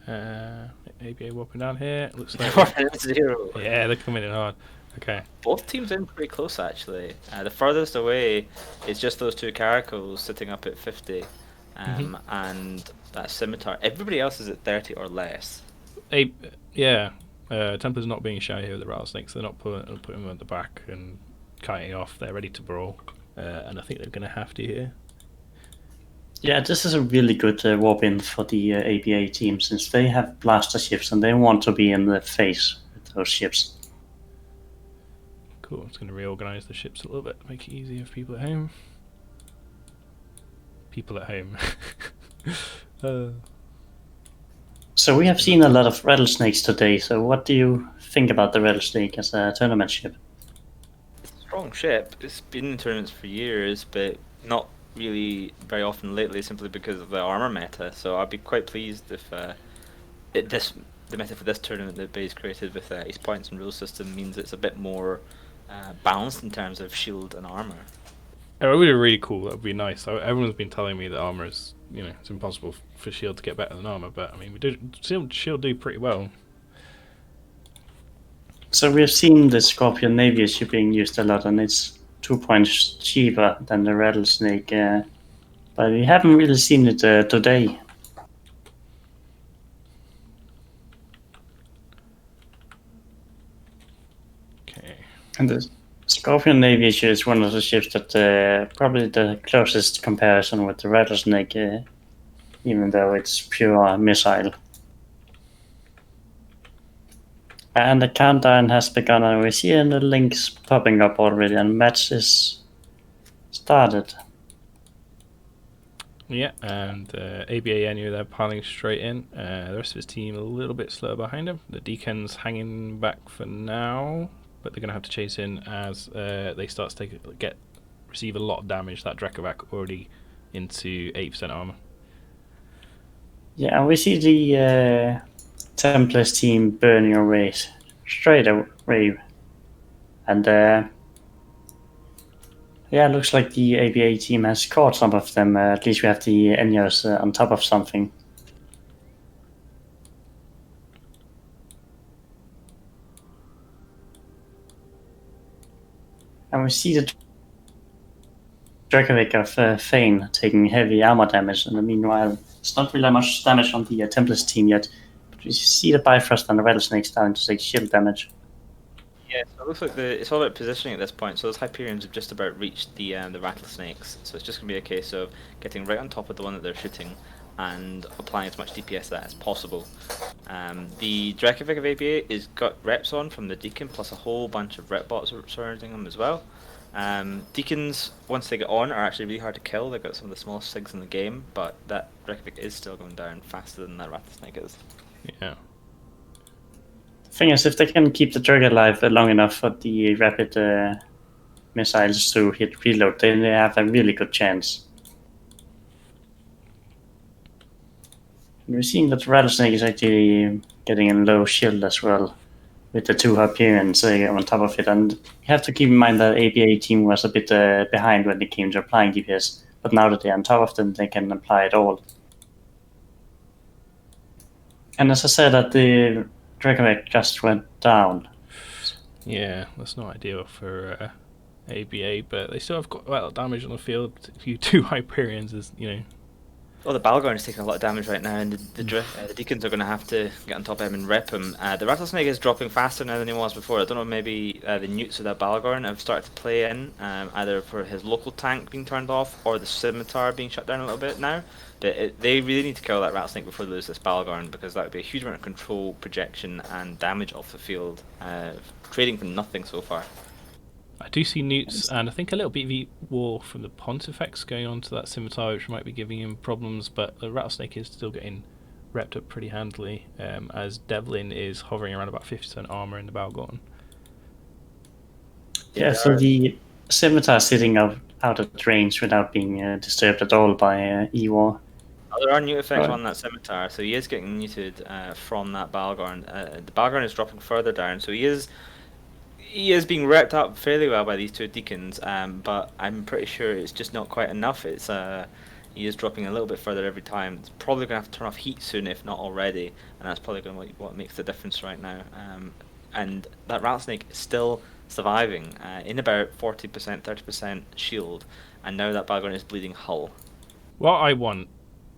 ABA whopping down here. Looks They're like 0. yeah, they're coming in hard. Okay. Both teams in pretty close actually. The furthest away is just those 2 Caracals sitting up at 50, and that Scimitar. Everybody else is at 30 or less. Yeah. Templar's not being shy here with the rattlesnakes. They're not putting them at the back and kiting off. They're ready to brawl, and I think they're going to have to here. Yeah, this is a really good warp in for the ABA team, since they have blaster ships and they want to be in the face with those ships. Cool. It's going to reorganize the ships a little bit, make it easier for people at home. People at home. So we have seen a lot of rattlesnakes today. So what do you think about the rattlesnake as a tournament ship? Strong ship. It's been in tournaments for years, but not really very often lately, simply because of the armor meta. So I'd be quite pleased if the meta for this tournament that Bay's created with ace points and rule system means it's a bit more balanced in terms of shield and armor. It would be really cool. That would be nice. Everyone's been telling me that armor is, it's impossible for shield to get better than armor, but I mean, we do shield do pretty well. So we have seen the Scorpion Navy ship being used a lot, and it's 2 points cheaper than the rattlesnake, but we haven't really seen it today. Okay. And the Scorpion Navy is one of the ships that probably the closest comparison with the rattlesnake, even though it's pure missile. And the countdown has begun, and we see the links popping up already, and match is started. Yeah, and ABA NU, they're piling straight in. The rest of his team a little bit slower behind him. The Deacons hanging back for now, but they're going to have to chase in as they start to receive a lot of damage. That Drekovac already into 8% armor. Yeah, and we see the Templars team burning away straight away, and yeah, it looks like the ABA team has caught some of them. At least we have the Enyos on top of something. And we see the Dracovic of Fane taking heavy armor damage, and meanwhile, it's not really much damage on the Templars team yet. But we see the Bifrost and the Rattlesnake starting to take shield damage. Yeah, so it looks like it's all about positioning at this point. So those Hyperions have just about reached the Rattlesnakes. So it's just going to be a case of getting right on top of the one that they're shooting and applying as much DPS to that as possible. The Drekovic of ABA is got reps on from the Deacon, plus a whole bunch of rep bots surrounding them as well. Deacons, once they get on, are actually really hard to kill. They've got some of the smallest SIGs in the game, but that Drekovic is still going down faster than that Rattlesnake is. Yeah. Thing is, if they can keep the Drake alive long enough for the rapid missiles to hit reload, then they have a really good chance. And we're seeing that the Rattlesnake is actually getting a low shield as well, with the 2 Hyperions on top of it. And you have to keep in mind that ABA team was a bit behind when it came to applying DPS, but now that they're on top of them, they can apply it all. And as I said, that the Dracovic just went down. Yeah, that's not ideal for ABA, but they still have quite a lot of damage on the field. If you 2 Hyperions, is Well, the Balgorn is taking a lot of damage right now, and the Deacons are going to have to get on top of him and rep him. The Rattlesnake is dropping faster now than he was before. I don't know, maybe the newts of that Balgorn have started to play in, either for his local tank being turned off or the Scimitar being shut down a little bit now. But they really need to kill that Rattlesnake before they lose this Balgorn, because that would be a huge amount of control, projection, and damage off the field, trading for nothing so far. I do see newts and I think a little BV war from the Pontifex going on to that Scimitar, which might be giving him problems, but the Rattlesnake is still getting repped up pretty handily, as Devlin is hovering around about 50% armor in the Balgorn. Yeah, so the Scimitar sitting out at range without being disturbed at all by Ewar. There are new effects Right. on that Scimitar, so he is getting muted from that Balgorn. The Balgorn is dropping further down, so he is being repped up fairly well by these two Deacons, but I'm pretty sure it's just not quite enough. He is dropping a little bit further every time. It's probably going to have to turn off heat soon, if not already, and that's probably going to be what makes the difference right now. And that Rattlesnake is still surviving in about 40%, 30% shield, and now that Balgorn is bleeding hull. What I want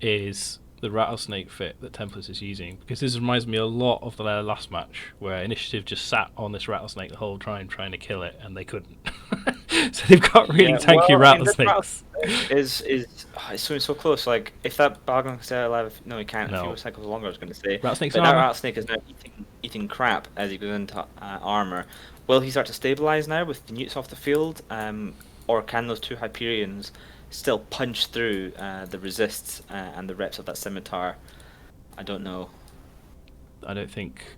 is the Rattlesnake fit that Templars is using, because this reminds me a lot of the last match where Initiative just sat on this Rattlesnake the whole time trying to kill it, and they couldn't. So they've got really tanky Rattlesnakes. It's so close. Like, if that Balgorn can stay alive, no, he can't. No. A few cycles longer, I was going to say. Rattlesnake's But that armor. Rattlesnake is now eating crap as he goes into armor. Will he start to stabilize now with the newts off the field, or can those two Hyperions still punch through the resists and the reps of that Scimitar? I don't know. I don't think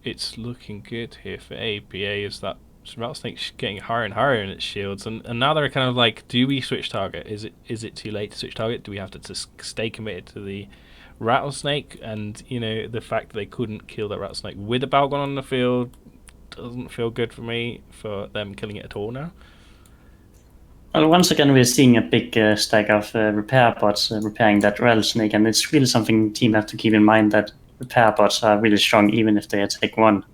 it's looking good here for ABA. Is that Rattlesnake's getting higher and higher in its shields, and now they're kind of like, do we switch target? Is it too late to switch target? Do we have to just stay committed to the Rattlesnake? And the fact that they couldn't kill that Rattlesnake with a Balgorn on the field doesn't feel good for me, for them killing it at all now. Well, once again, we're seeing a big stack of repair bots repairing that Rattlesnake, and it's really something team have to keep in mind, that repair bots are really strong even if they attack one.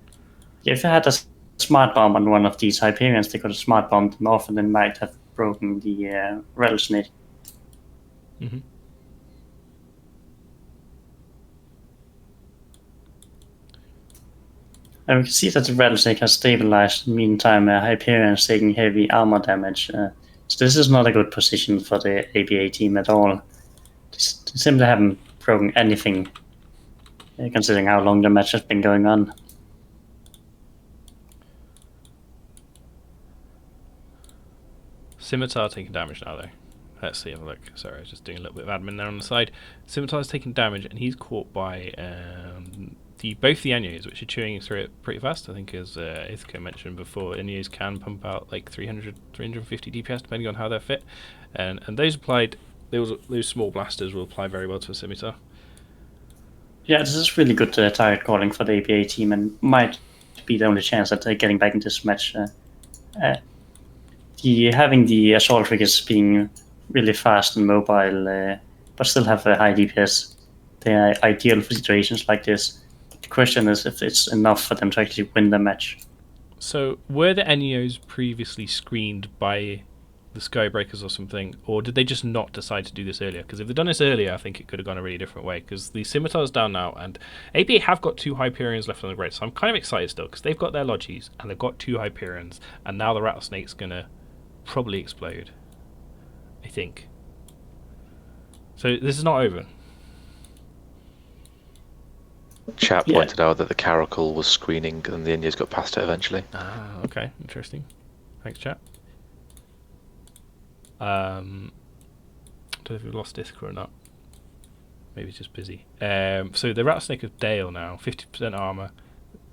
If they had a smart bomb on one of these Hyperions, they could have smart bombed them off and then might have broken the Rattlesnake. Mm-hmm. And we can see that the Rattlesnake has stabilized. Meantime, Hyperion is taking heavy armor damage. So this is not a good position for the ABA team at all. They simply haven't broken anything, considering how long the match has been going on. Scimitar taking damage now, though. Let's see, have a look. Sorry, I was just doing a little bit of admin there on the side. Scimitar's taking damage, and he's caught by both the Anyos, which are chewing through it pretty fast. I think, as Ithaca mentioned before, Anyos can pump out like 300, 350 DPS, depending on how they're fit. And those applied, those small blasters will apply very well to a Scimitar. Yeah, this is really good target calling for the ABA team, and might be the only chance at getting back into this match. Having the assault riggers being really fast and mobile, but still have a high DPS, they are ideal for situations like this. The question is if it's enough for them to actually win the match. So, were the Anyos previously screened by the Skybreakers or something, or did they just not decide to do this earlier? Because if they'd done this earlier, I think it could have gone a really different way, because the Scimitar's down now, and ABA have got two Hyperions left on the grid, so I'm kind of excited still, because they've got their Logis, and they've got two Hyperions, and now the Rattlesnake's going to probably explode, I think. So this is not over. Chat pointed out that the Caracal was screening and the Indians got past it eventually. Ah, okay, interesting. Thanks, chat. Don't know if we've lost Ithaca or not. Maybe it's just busy. So the Rattlesnake of Dale now, 50% armor,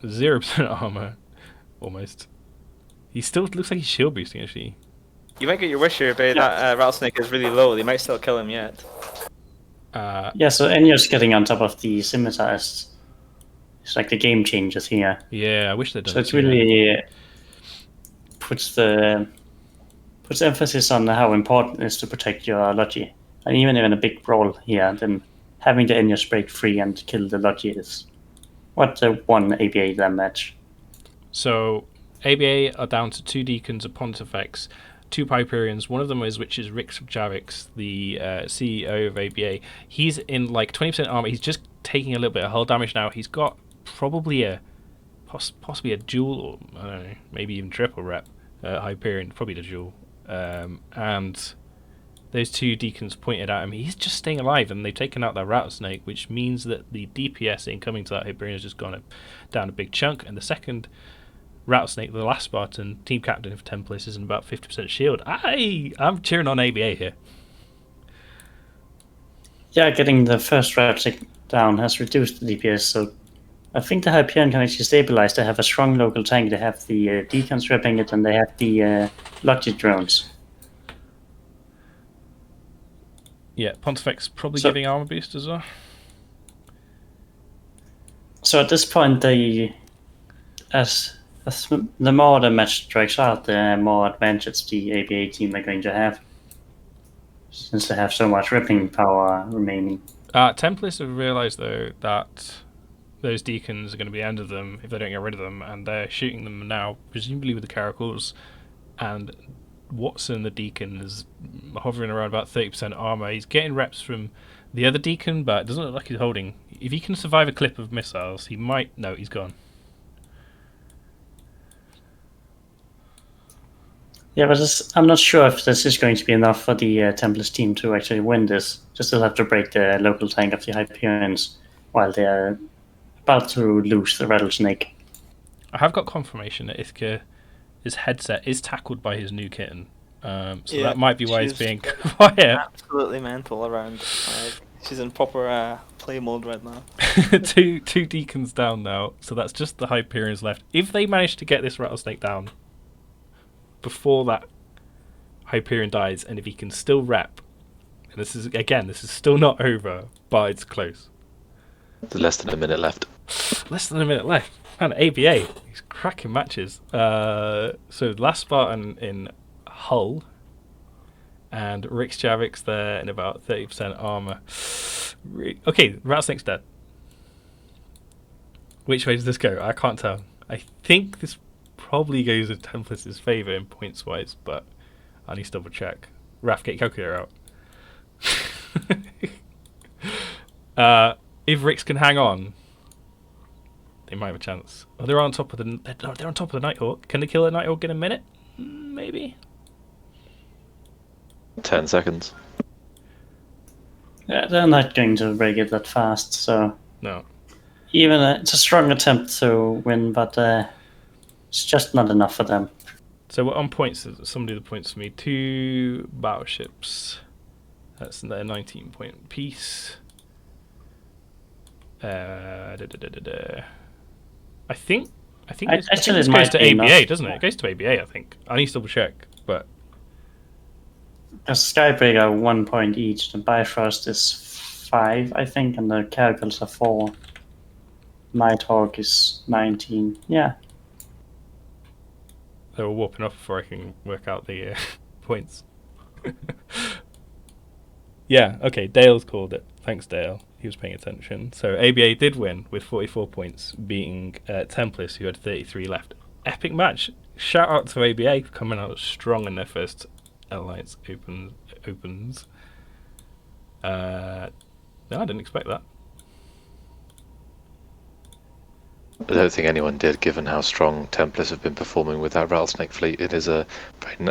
0% armor, almost. He still looks like he's shield boosting, actually. You might get your wish here, but that Rattlesnake is really low. They might still kill him yet. So Enyo's getting on top of the Scimitars. It's like the game changes here. Yeah, I wish they'd done So it really puts emphasis on how important it is to protect your Logi. And even in a big brawl here, then having the Enyos break free and kill the Logi is what won ABA that match. So ABA are down to 2 Deacons, a Pontifex, 2 Hyperions. One of them is Rick Javix, the CEO of ABA. He's in like 20% armor. He's just taking a little bit of hull damage now. He's got probably possibly a dual, or I don't know, maybe even triple rep Hyperion, probably the dual. And those 2 Deacons pointed at him. He's just staying alive, and they've taken out that Rattlesnake, which means that the DPS incoming to that Hyperion has just gone down a big chunk. And the second Rattlesnake, the last Spartan, team captain of Templis, is in about 50% shield. I'm cheering on ABA here. Yeah, getting the first down has reduced the DPS, so I think the Hyperion can actually stabilize. They have a strong local tank, they have the Deacons repping it, and they have the Logi drones. Yeah, Pontifex probably So- giving armor boost as well. So at this point, as the more the match drags out, the more advantage the ABA team are going to have, since they have so much ripping power remaining. Templars have realised though that those deacons are going to be end of them if they don't get rid of them, and they're shooting them now, presumably with the caracals. And Watson, the deacon, is hovering around about 30% armor. He's getting reps from the other deacon, but it doesn't look like he's holding. If he can survive a clip of missiles, he might. No, he's gone. Yeah, but I'm not sure if this is going to be enough for the Templars team to actually win this. Just they'll have to break the local tank of the Hyperions while they're about to lose the Rattlesnake. I have got confirmation that Ithka, his headset is tackled by his new kitten. So Yeah, that might be why he's she's being quiet. Absolutely mental around. She's in proper play mode right now. two deacons down now, so that's just the Hyperions left. If they manage to get this Rattlesnake down before that Hyperion dies, and if he can still rep, and this is still not over, but it's close. There's less than a minute left. Less than a minute left. And ABA, he's cracking matches. So last Spartan in Hull, and Rix Javix there in about 30% armor. Okay, Rattlesnake's dead. Which way does this go? I can't tell. I think this probably goes in Templars' favour in points wise, but I need to double check. Raf, get your calculator out. If Rix can hang on, they might have a chance. Oh, they're on top of the Nighthawk. Can they kill a Nighthawk in a minute? Maybe. 10 seconds. Yeah, they're not going to break it that fast, so No. even it's a strong attempt to win, but it's just not enough for them. So we're on points. Somebody the points for me. 2 battleships. That's their 19-point piece. I think this Actually, this it goes might to be ABA, enough. doesn't it? It goes to ABA, I think. I need to double check, but A Skybreaker 1 point each. The Bifrost is 5, I think, and the Caracals are 4. Nighthawk is 19. Yeah. they were warping off before I can work out the points. Yeah, okay, Dale's called it. Thanks, Dale. He was paying attention. So ABA did win with 44 points, beating Templars, who had 33 left. Epic match. Shout out to ABA for coming out strong in their first Alliance opens. No, I didn't expect that. I don't think anyone did, given how strong Templars have been performing with that Rattlesnake fleet. It is a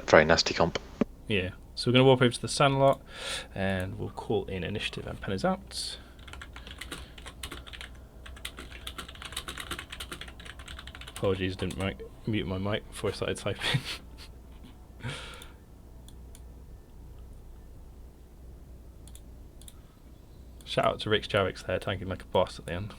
very nasty comp. Yeah. So we're going to warp over to the Sandlot, and we'll call in initiative and pen us out. Apologies, didn't mute my mic before I started typing. Shout out to Rix Javix there, tanking like a boss at the end.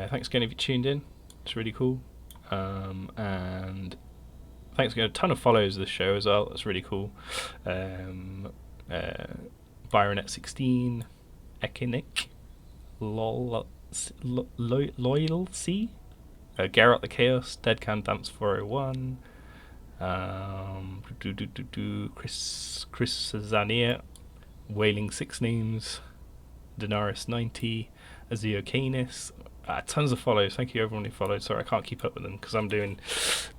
Thanks again if you tuned in. It's really cool. And thanks again, a ton of follows of the show as well. That's really cool. Byronet16, Ekinik, Loyal C, Garrett the Chaos, Deadcan Dance 401, Chris Zania, Wailing Six Names, Daenerys 90, Azio Canis. Tons of follows. Thank you everyone who followed. Sorry, I can't keep up with them because I'm doing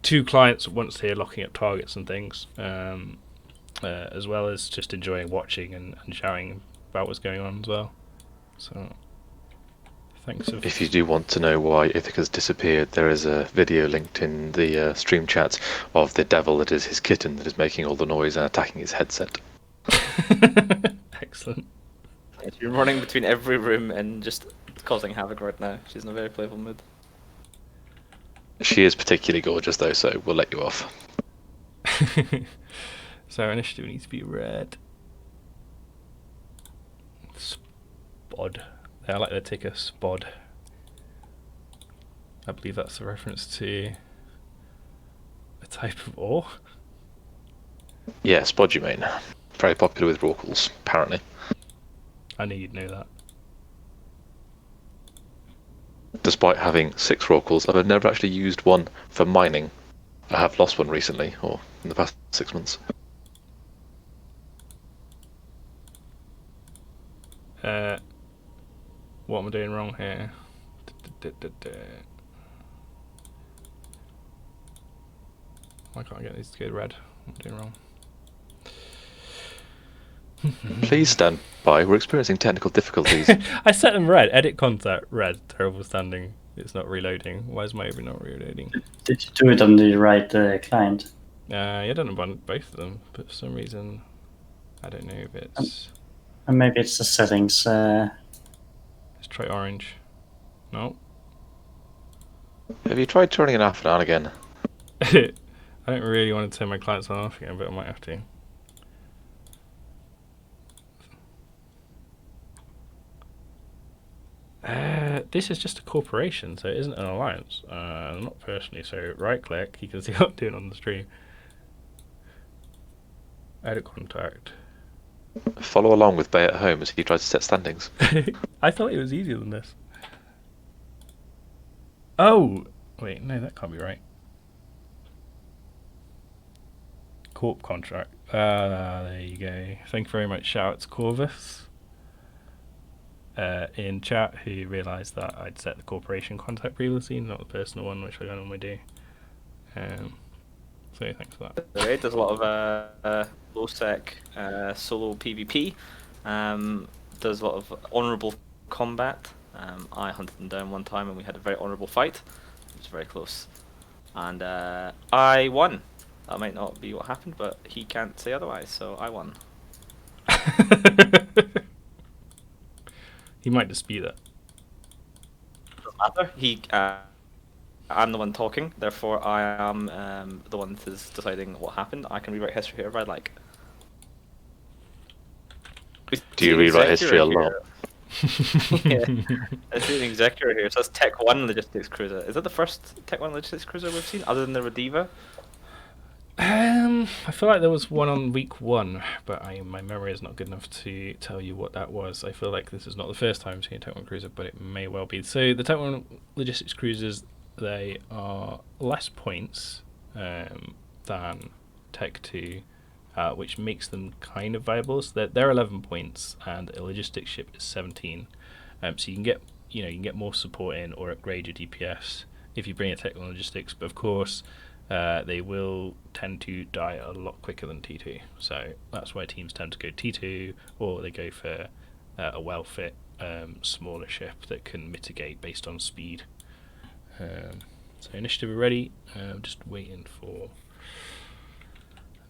2 clients at once here, locking up targets and things, as well as just enjoying watching and shouting about what's going on as well. So, thanks. If you do want to know why Ithaca's disappeared, there is a video linked in the stream chat of the devil that is his kitten that is making all the noise and attacking his headset. Excellent. You're running between every room and just causing havoc right now. She's in a very playful mood. She is particularly gorgeous though, so we'll let you off. So our initiative needs to be red. Spod. I like the ticker Spod. I believe that's a reference to a type of ore. Yeah, spodumene. Very popular with Rorquals, apparently. I knew you'd know that. Despite having 6 Rorquals, I've never actually used one for mining. I have lost one recently, or in the past 6 months. What am I doing wrong here? Why can't I get these to go red? What am I doing wrong? Please stand by, we're experiencing technical difficulties. I set them red. Edit contact red. Terrible standing. It's not reloading. Why is my oven not reloading? Did you do it on the right client? Yeah, I don't know about both of them, but for some reason, I don't know if it's. And maybe it's the settings. Let's try orange. No. Have you tried turning it off and on again? I don't really want to turn my clients on off again, but I might have to. This is just a corporation, so it isn't an alliance. Not personally, so right click, you can see what I'm doing on the stream. Edit contact. Follow along with Bay at home as he tries to set standings. I thought it was easier than this. Oh! Wait, no, that can't be right. Corp contract. There you go. Thank you very much. Shout out to Corvus in chat, who realised that I'd set the corporation contact previously, not the personal one, which I don't normally do. So thanks for that. Right, there's a lot of low sec solo PvP. There's a lot of honourable combat. I hunted them down one time and we had a very honourable fight. It was very close. And I won. That might not be what happened, but he can't say otherwise, so I won. He might dispute it. Doesn't matter. I'm the one talking, therefore I am the one that is deciding what happened. I can rewrite history here if I'd like. Do you rewrite history a lot? Yeah, I see an executor here. So that's Tech 1 logistics cruiser. Is that the first Tech 1 logistics cruiser we've seen, other than the Rediva? I feel like there was one on week 1, but my memory is not good enough to tell you what that was. I feel like this is not the first time seeing a Tech 1 cruiser, but it may well be. So the Tech 1 logistics cruisers, they are less points than Tech 2, which makes them kind of viable. So they're 11 points, and a logistics ship is 17. So you can get more support in or upgrade your DPS if you bring a Tech 1 logistics. But of course, they will tend to die a lot quicker than T2. So that's why teams tend to go T2, or they go for a well-fit smaller ship that can mitigate based on speed. So initiative are ready. Just waiting for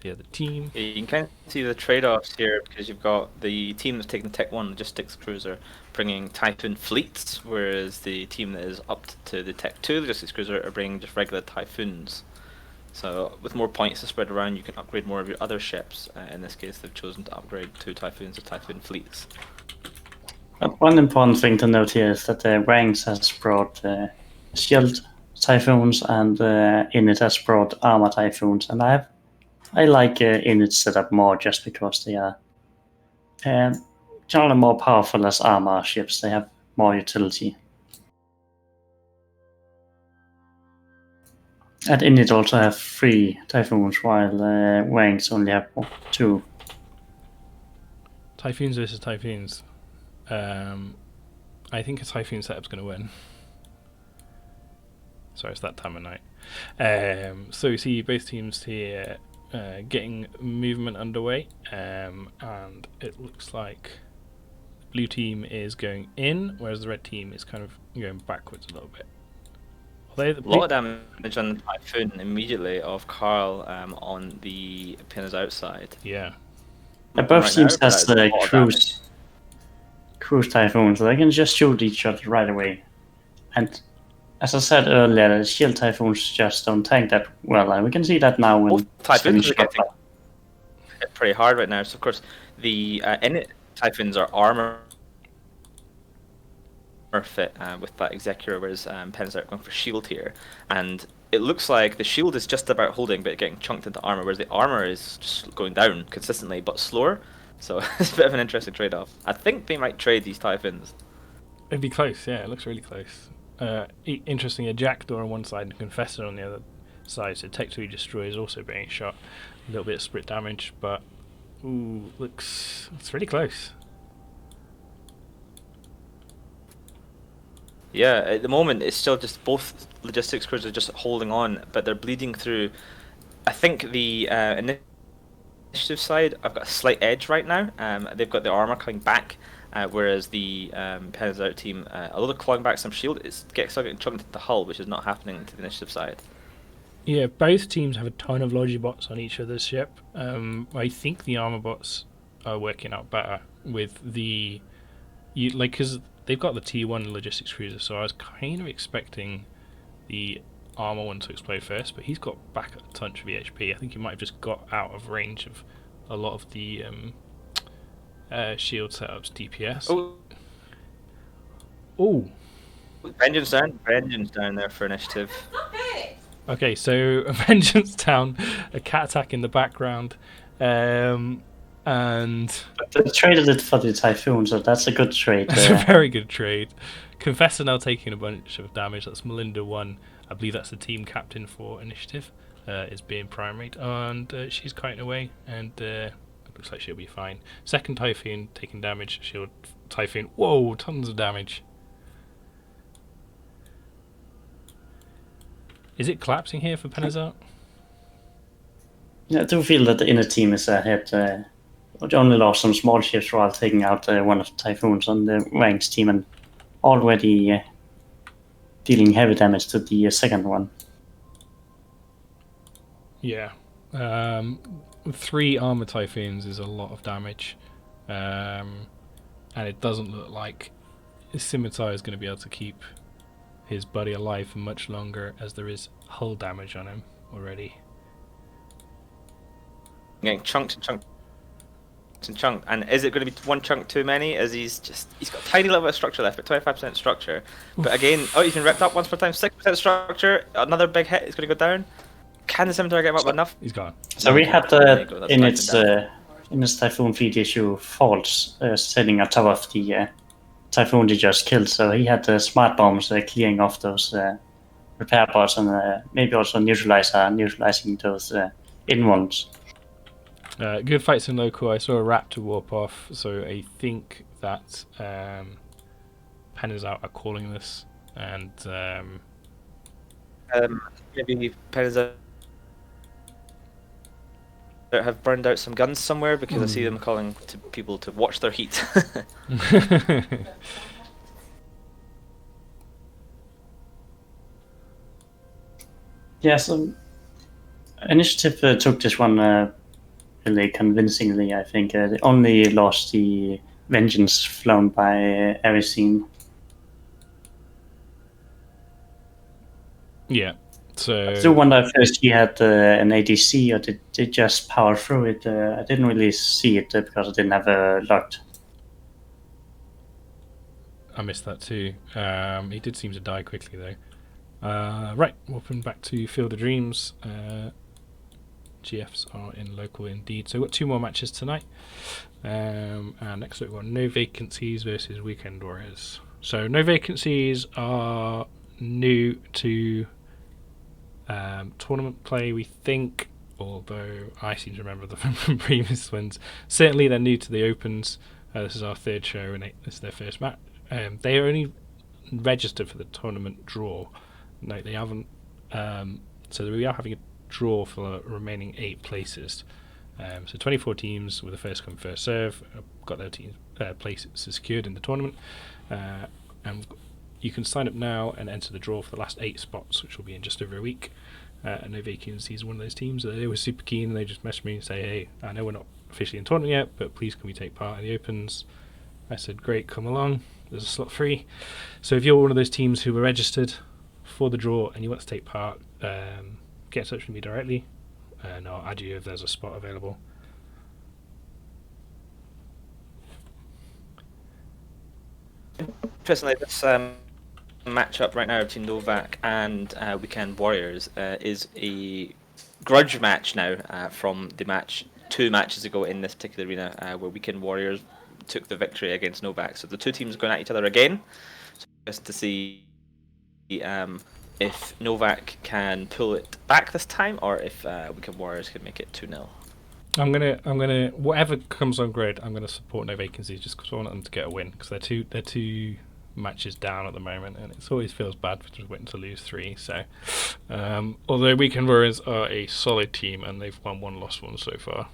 the other team. Yeah, you can kind of see the trade-offs here, because you've got the team that's taking the Tech 1 logistics cruiser bringing Typhoon fleets, whereas the team that is up to the Tech 2 logistics cruiser are bringing just regular Typhoons. So with more points to spread around, you can upgrade more of your other ships. In this case, they've chosen to upgrade 2 Typhoons or Typhoon fleets. One important thing to note here is that Wangs has brought shield Typhoons, and Init has brought armor Typhoons, and I like Init's setup more just because they are generally more powerful as armor ships. They have more utility. And Init also have 3 Typhoons, while Wangs only have 2. Typhoons versus Typhoons. I think a Typhoon setup's going to win. Sorry, it's that time of night. So you see both teams here getting movement underway, and it looks like the blue team is going in, whereas the red team is kind of going backwards a little bit. A lot of damage on the Typhoon immediately of Carl on the Pinna's outside. Yeah. Both teams has the cruise Typhoon, so they can just shoot each other right away. And As I said earlier, Shield Typhoons just don't tank that well, and we can see that now when Both Typhoons Spanish are getting hit pretty hard right now. So of course, the Init Typhoons are armor fit with that Executor, whereas Pens are going for shield here, and it looks like the shield is just about holding, but getting chunked into armor, whereas the armor is just going down consistently, but slower. So it's a bit of an interesting trade-off. I think they might trade these Typhoons. It'd be close, yeah. It looks really close. Interesting, a Jackdaw on one side and Confessor on the other side. So Tech 2 Destroy is also being shot. A little bit of split damage, but ooh, it's really close. Yeah, at the moment it's still just both logistics crews are just holding on, but they're bleeding through. I think the initiative side, I've got a slight edge right now. They've got the armor coming back, whereas the Pen's Out team, although they're clawing back some shield, it's still getting chunked into the hull, which is not happening to the initiative side. Yeah, both teams have a ton of Logibots on each other's ship. I think the armor bots are working out better with the because they've got the T1 logistics cruiser, so I was kind of expecting the armor one to explode first, but he's got back a touch of HP. I think he might have just got out of range of a lot of the shield setups, DPS. Oh, Vengeance down there for initiative. okay, so Vengeance down, a cat attack in the background, and But they traded it for the Typhoon, so that's a good trade. that's a very good trade. Confessor now taking a bunch of damage. That's Melinda 1. I believe that's the team captain for initiative. Is being primaried, and she's kiting away, and it looks like she'll be fine. Second Typhoon taking damage. Shield Typhoon. Whoa, tons of damage. Is it collapsing here for Penazart? Yeah, I do feel that the inner team is ahead. They only lost some small ships while taking out one of the Typhoons on the ranked team, and already dealing heavy damage to the second one. Yeah. 3 armor Typhoons is a lot of damage. And it doesn't look like Scimitar is going to be able to keep his buddy alive for much longer, as there is hull damage on him already. Getting chunked and chunked. And is it going to be one chunk too many? As he's got a tiny little bit of structure left, but 25% structure. But again, he's been ripped up once per time, 6% structure, another big hit is going to go down. Can the Scimitar get him up enough? He's gone. So we had in its Typhoon fleet issue Falls sitting on top of the Typhoon they just killed, so he had the smart bombs clearing off those repair bots and maybe also neutralizing those in ones. Good fights in local. I saw a Raptor warp off, so I think that Penazart are calling this, and maybe Penazart have burned out some guns somewhere, because I see them calling to people to watch their heat. Yeah, so Initiative took this one really convincingly, I think. They only lost the Vengeance flown by Arisine. yeah. So I do wonder if she had an ADC, or did they just power through it? I didn't really see it because I didn't have locked. I missed that too. He did seem to die quickly though. Right, welcome back to Field of Dreams. GFs are in local indeed. So we've got 2 more matches tonight. And next up we've got No Vacancies versus Weekend Warriors. So No Vacancies are new to tournament play, we think, although I seem to remember them from previous ones. Certainly they're new to the Opens. This is our 3rd show and this is their first match. They are only registered for the tournament draw. No, they haven't. So we are having a draw for the remaining 8 places. So 24 teams with a first come first serve got their team places secured in the tournament, and you can sign up now and enter the draw for the last 8 spots, which will be in just over a week. And No Vacancies is one of those teams. They were super keen, and they just messaged me and say, hey, I know we're not officially in tournament yet, but please can we take part in the Opens? I said, great, come along. There's a slot free. So if you're one of those teams who were registered for the draw and you want to take part, get in touch with me directly, and I'll add you if there's a spot available. Interestingly, this matchup right now between Novak and Weekend Warriors is a grudge match now from the match 2 matches ago in this particular arena where Weekend Warriors took the victory against Novak. So the two teams are going at each other again. So just to see if Novak can pull it back this time or if Weekend Warriors can make it 2-0. I'm gonna whatever comes on grid, I'm gonna support No Vacancies just because I want them to get a win because they're two matches down at the moment, and it always feels bad for just waiting to lose 3. So, although Weekend Warriors are a solid team and they've won 1, lost 1 so far.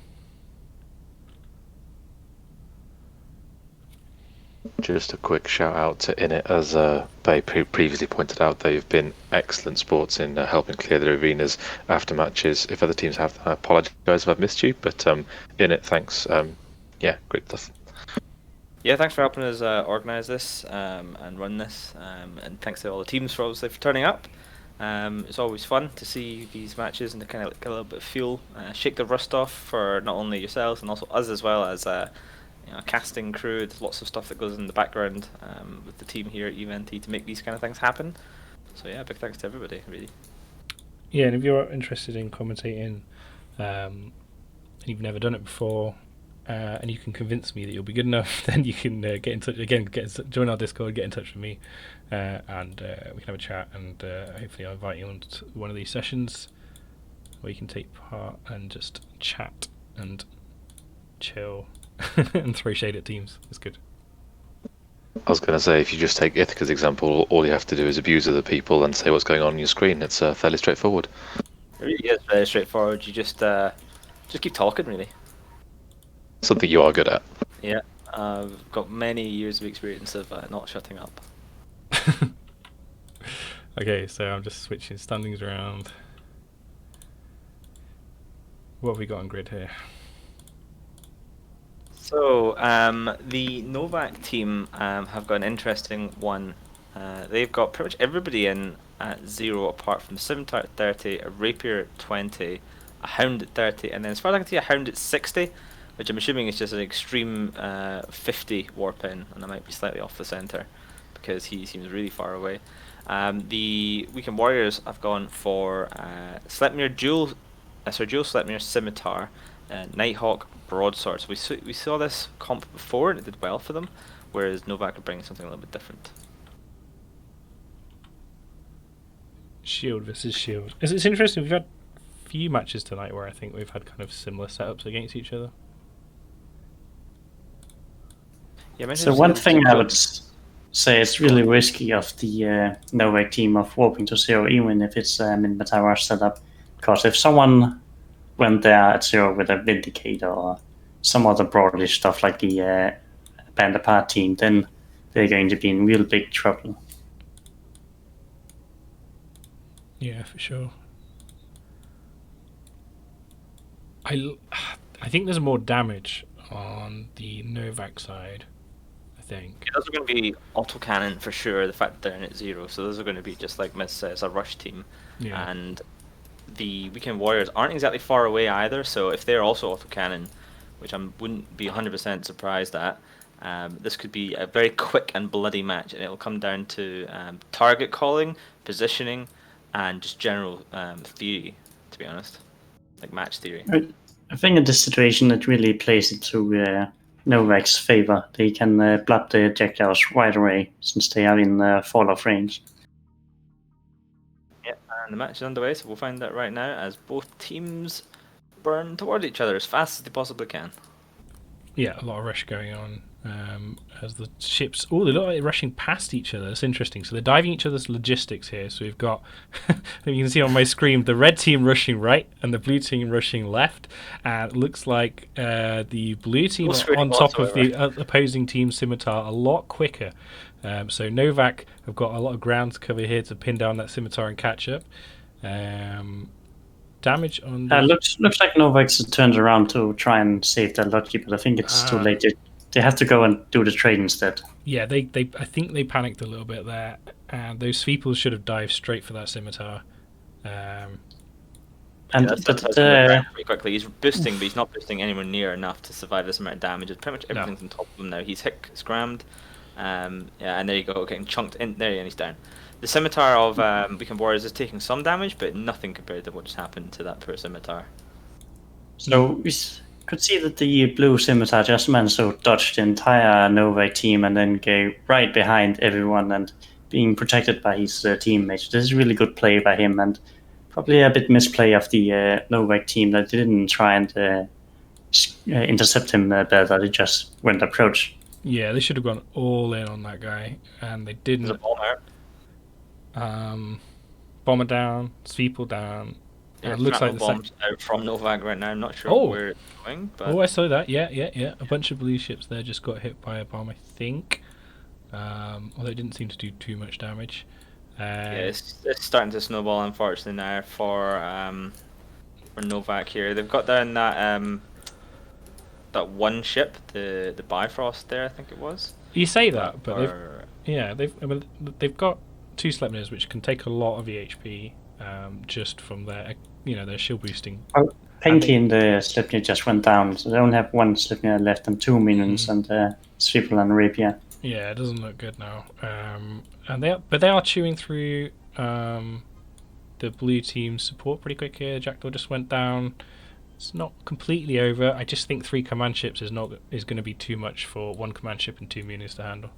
Just a quick shout out to Init, as Bay previously pointed out, they've been excellent sports in helping clear their arenas after matches. If other teams have, I apologise if I've missed you, but Init, thanks. Yeah, great stuff. Yeah, thanks for helping us organise this and run this, and thanks to all the teams for obviously for turning up. It's always fun to see these matches and to kind of get a little bit of fuel, shake the rust off for not only yourselves and also us as well as casting crew. There's lots of stuff that goes in the background with the team here at EVNT to make these kind of things happen. So yeah, big thanks to everybody, really. Yeah, and if you're interested in commentating and you've never done it before, and you can convince me that you'll be good enough, then you can get in touch again. Join our Discord, get in touch with me, and we can have a chat. And hopefully, I'll invite you on to one of these sessions where you can take part and just chat and chill and throw shade at teams. It's good. I was going to say, if you just take Ithaca's example, all you have to do is abuse other people and say what's going on your screen. It's fairly straightforward. It really is very straightforward. You just keep talking, really. Something you are good at. Yeah, I've got many years of experience of not shutting up. Okay, so I'm just switching standings around. What have we got on grid here? So the Novak team have got an interesting one. They've got pretty much everybody in at 0 apart from Scimitar at 30, a Rapier at 20, a Hound at 30, and then as far as I can see, a Hound at 60, which I'm assuming is just an extreme 50 warp in, and I might be slightly off the centre because he seems really far away. The Weekend Warriors have gone for Sleipnir dual Sleipnir Scimitar, Nighthawk Broadsword. So we saw this comp before and it did well for them, whereas Novak are bringing something a little bit different. Shield versus Shield. It's interesting. We've had a few matches tonight where I think we've had kind of similar setups against each other. Yeah, so one thing I would say it's really risky of the Novak team of warping to 0, even if it's in the tower setup, because if someone went there at 0 with a Vindicator or some other broadish stuff like the Band Apart team, then they're going to be in real big trouble. Yeah, for sure. I think there's more damage on the Novak side. I think. Yeah, those are going to be autocannon for sure, the fact that they're in at 0, so those are going to be just like Miss says, a rush team. Yeah. And the Weekend Warriors aren't exactly far away either, so if they're also autocannon, which I wouldn't be 100% surprised at, this could be a very quick and bloody match, and it'll come down to target calling, positioning, and just general theory, to be honest. Like match theory. I think in this situation it really plays into Novak's favor. They can blab the ejectors right away since they are in fall of range. Yeah, and the match is underway, so we'll find out right now as both teams burn toward each other as fast as they possibly can. Yeah, a lot of rush going on as the ships. Oh, they look like they're rushing past each other. That's interesting. So they're diving each other's logistics here. So we've got, you can see on my screen, the red team rushing right and the blue team rushing left. And it looks like the blue team are on top of the opposing team Scimitar a lot quicker. So Novak have got a lot of ground to cover here to pin down that Scimitar and catch up. Damage on the... looks like Novak's turned around to try and save their Loki, but I think it's too late. They have to go and do the trade instead. Yeah, they I think they panicked a little bit there. and those Sweeples should have dived straight for that scimitar. And that's but gonna burn pretty quickly. He's boosting, but he's not boosting anywhere near enough to survive this amount of damage. It's pretty much everything's on top of him now. He's hit, scrammed, yeah, and there you go, getting chunked in there, and he's down. The scimitar of Weekend Warriors is taking some damage, but nothing compared to what just happened to that poor scimitar. so we could see that the blue scimitar just managed to dodge the entire Novak team and then go right behind everyone and being protected by his teammates. This is really good play by him, and probably a bit misplay of the Novak team that they didn't try and intercept him better. They just went approach. Yeah, they should have gone all in on that guy, and they didn't. There's a bomber. Bomber down, Sweeple down. Yeah, It looks like the bombs out from Novak right now. I'm not sure Oh. where it's going, but Oh, I saw that. Yeah. A bunch of blue ships there just got hit by a bomb, I think. Although it didn't seem to do too much damage. yeah, it's starting to snowball, unfortunately, now for Novak here. They've got down that one ship, the Bifrost there, I think it was. You say that, but Or- they've got two Sleipnirs which can take a lot of EHP just from their their shield boosting. Pinky and the Sleipnir just went down, so they only have one Sleipnir left and two minions and Sweeple and Rapier. Yeah, it doesn't look good now. And they are chewing through the blue team's support pretty quick here. Jackdaw just went down. It's not completely over. I just think 3 command ships is going to be too much for 1 command ship and 2 minions to handle.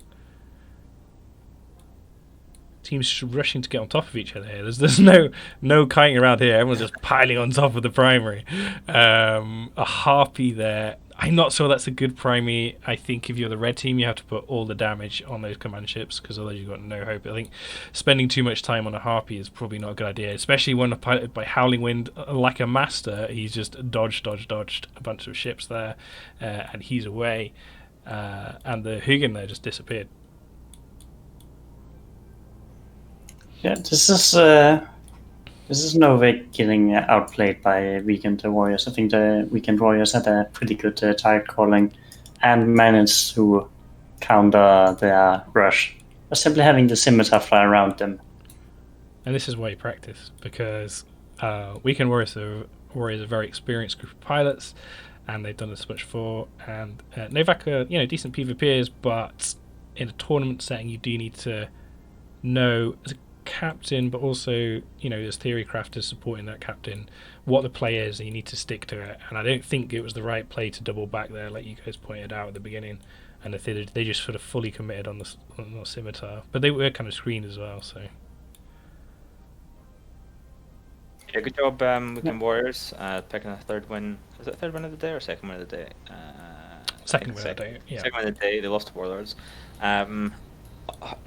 Teams rushing to get on top of each other here. There's no kiting around here. Everyone's just piling on top of the primary. A Harpy there. I'm not sure that's a good primary. I think if you're the red team, you have to put all the damage on those command ships, because otherwise you've got no hope. I think spending too much time on a Harpy is probably not a good idea, especially when piloted by Howling Wind like a master. He's just dodged a bunch of ships there, and he's away. And the Hugin there just disappeared. Yeah, this is Novak getting outplayed by Weekend Warriors. I think the Weekend Warriors had a pretty good target calling and managed to counter their rush by simply having the scimitar fly around them. And this is why you practice, because Weekend Warriors are a very experienced group of pilots, and they've done this much before. And Novak are decent PvPers, but in a tournament setting, you do need to know as a captain, but also as theory crafters supporting that captain, what the play is, and you need to stick to it. And I don't think it was the right play to double back there, like you guys pointed out at the beginning. And if they just sort of fully committed on the scimitar, but they were kind of screened as well. So yeah, good job, Weekend Warriors, picking a third win. Is it a third win of the day or second win of the day? second win of the day, yeah. Second win of the day. They lost to Warlords.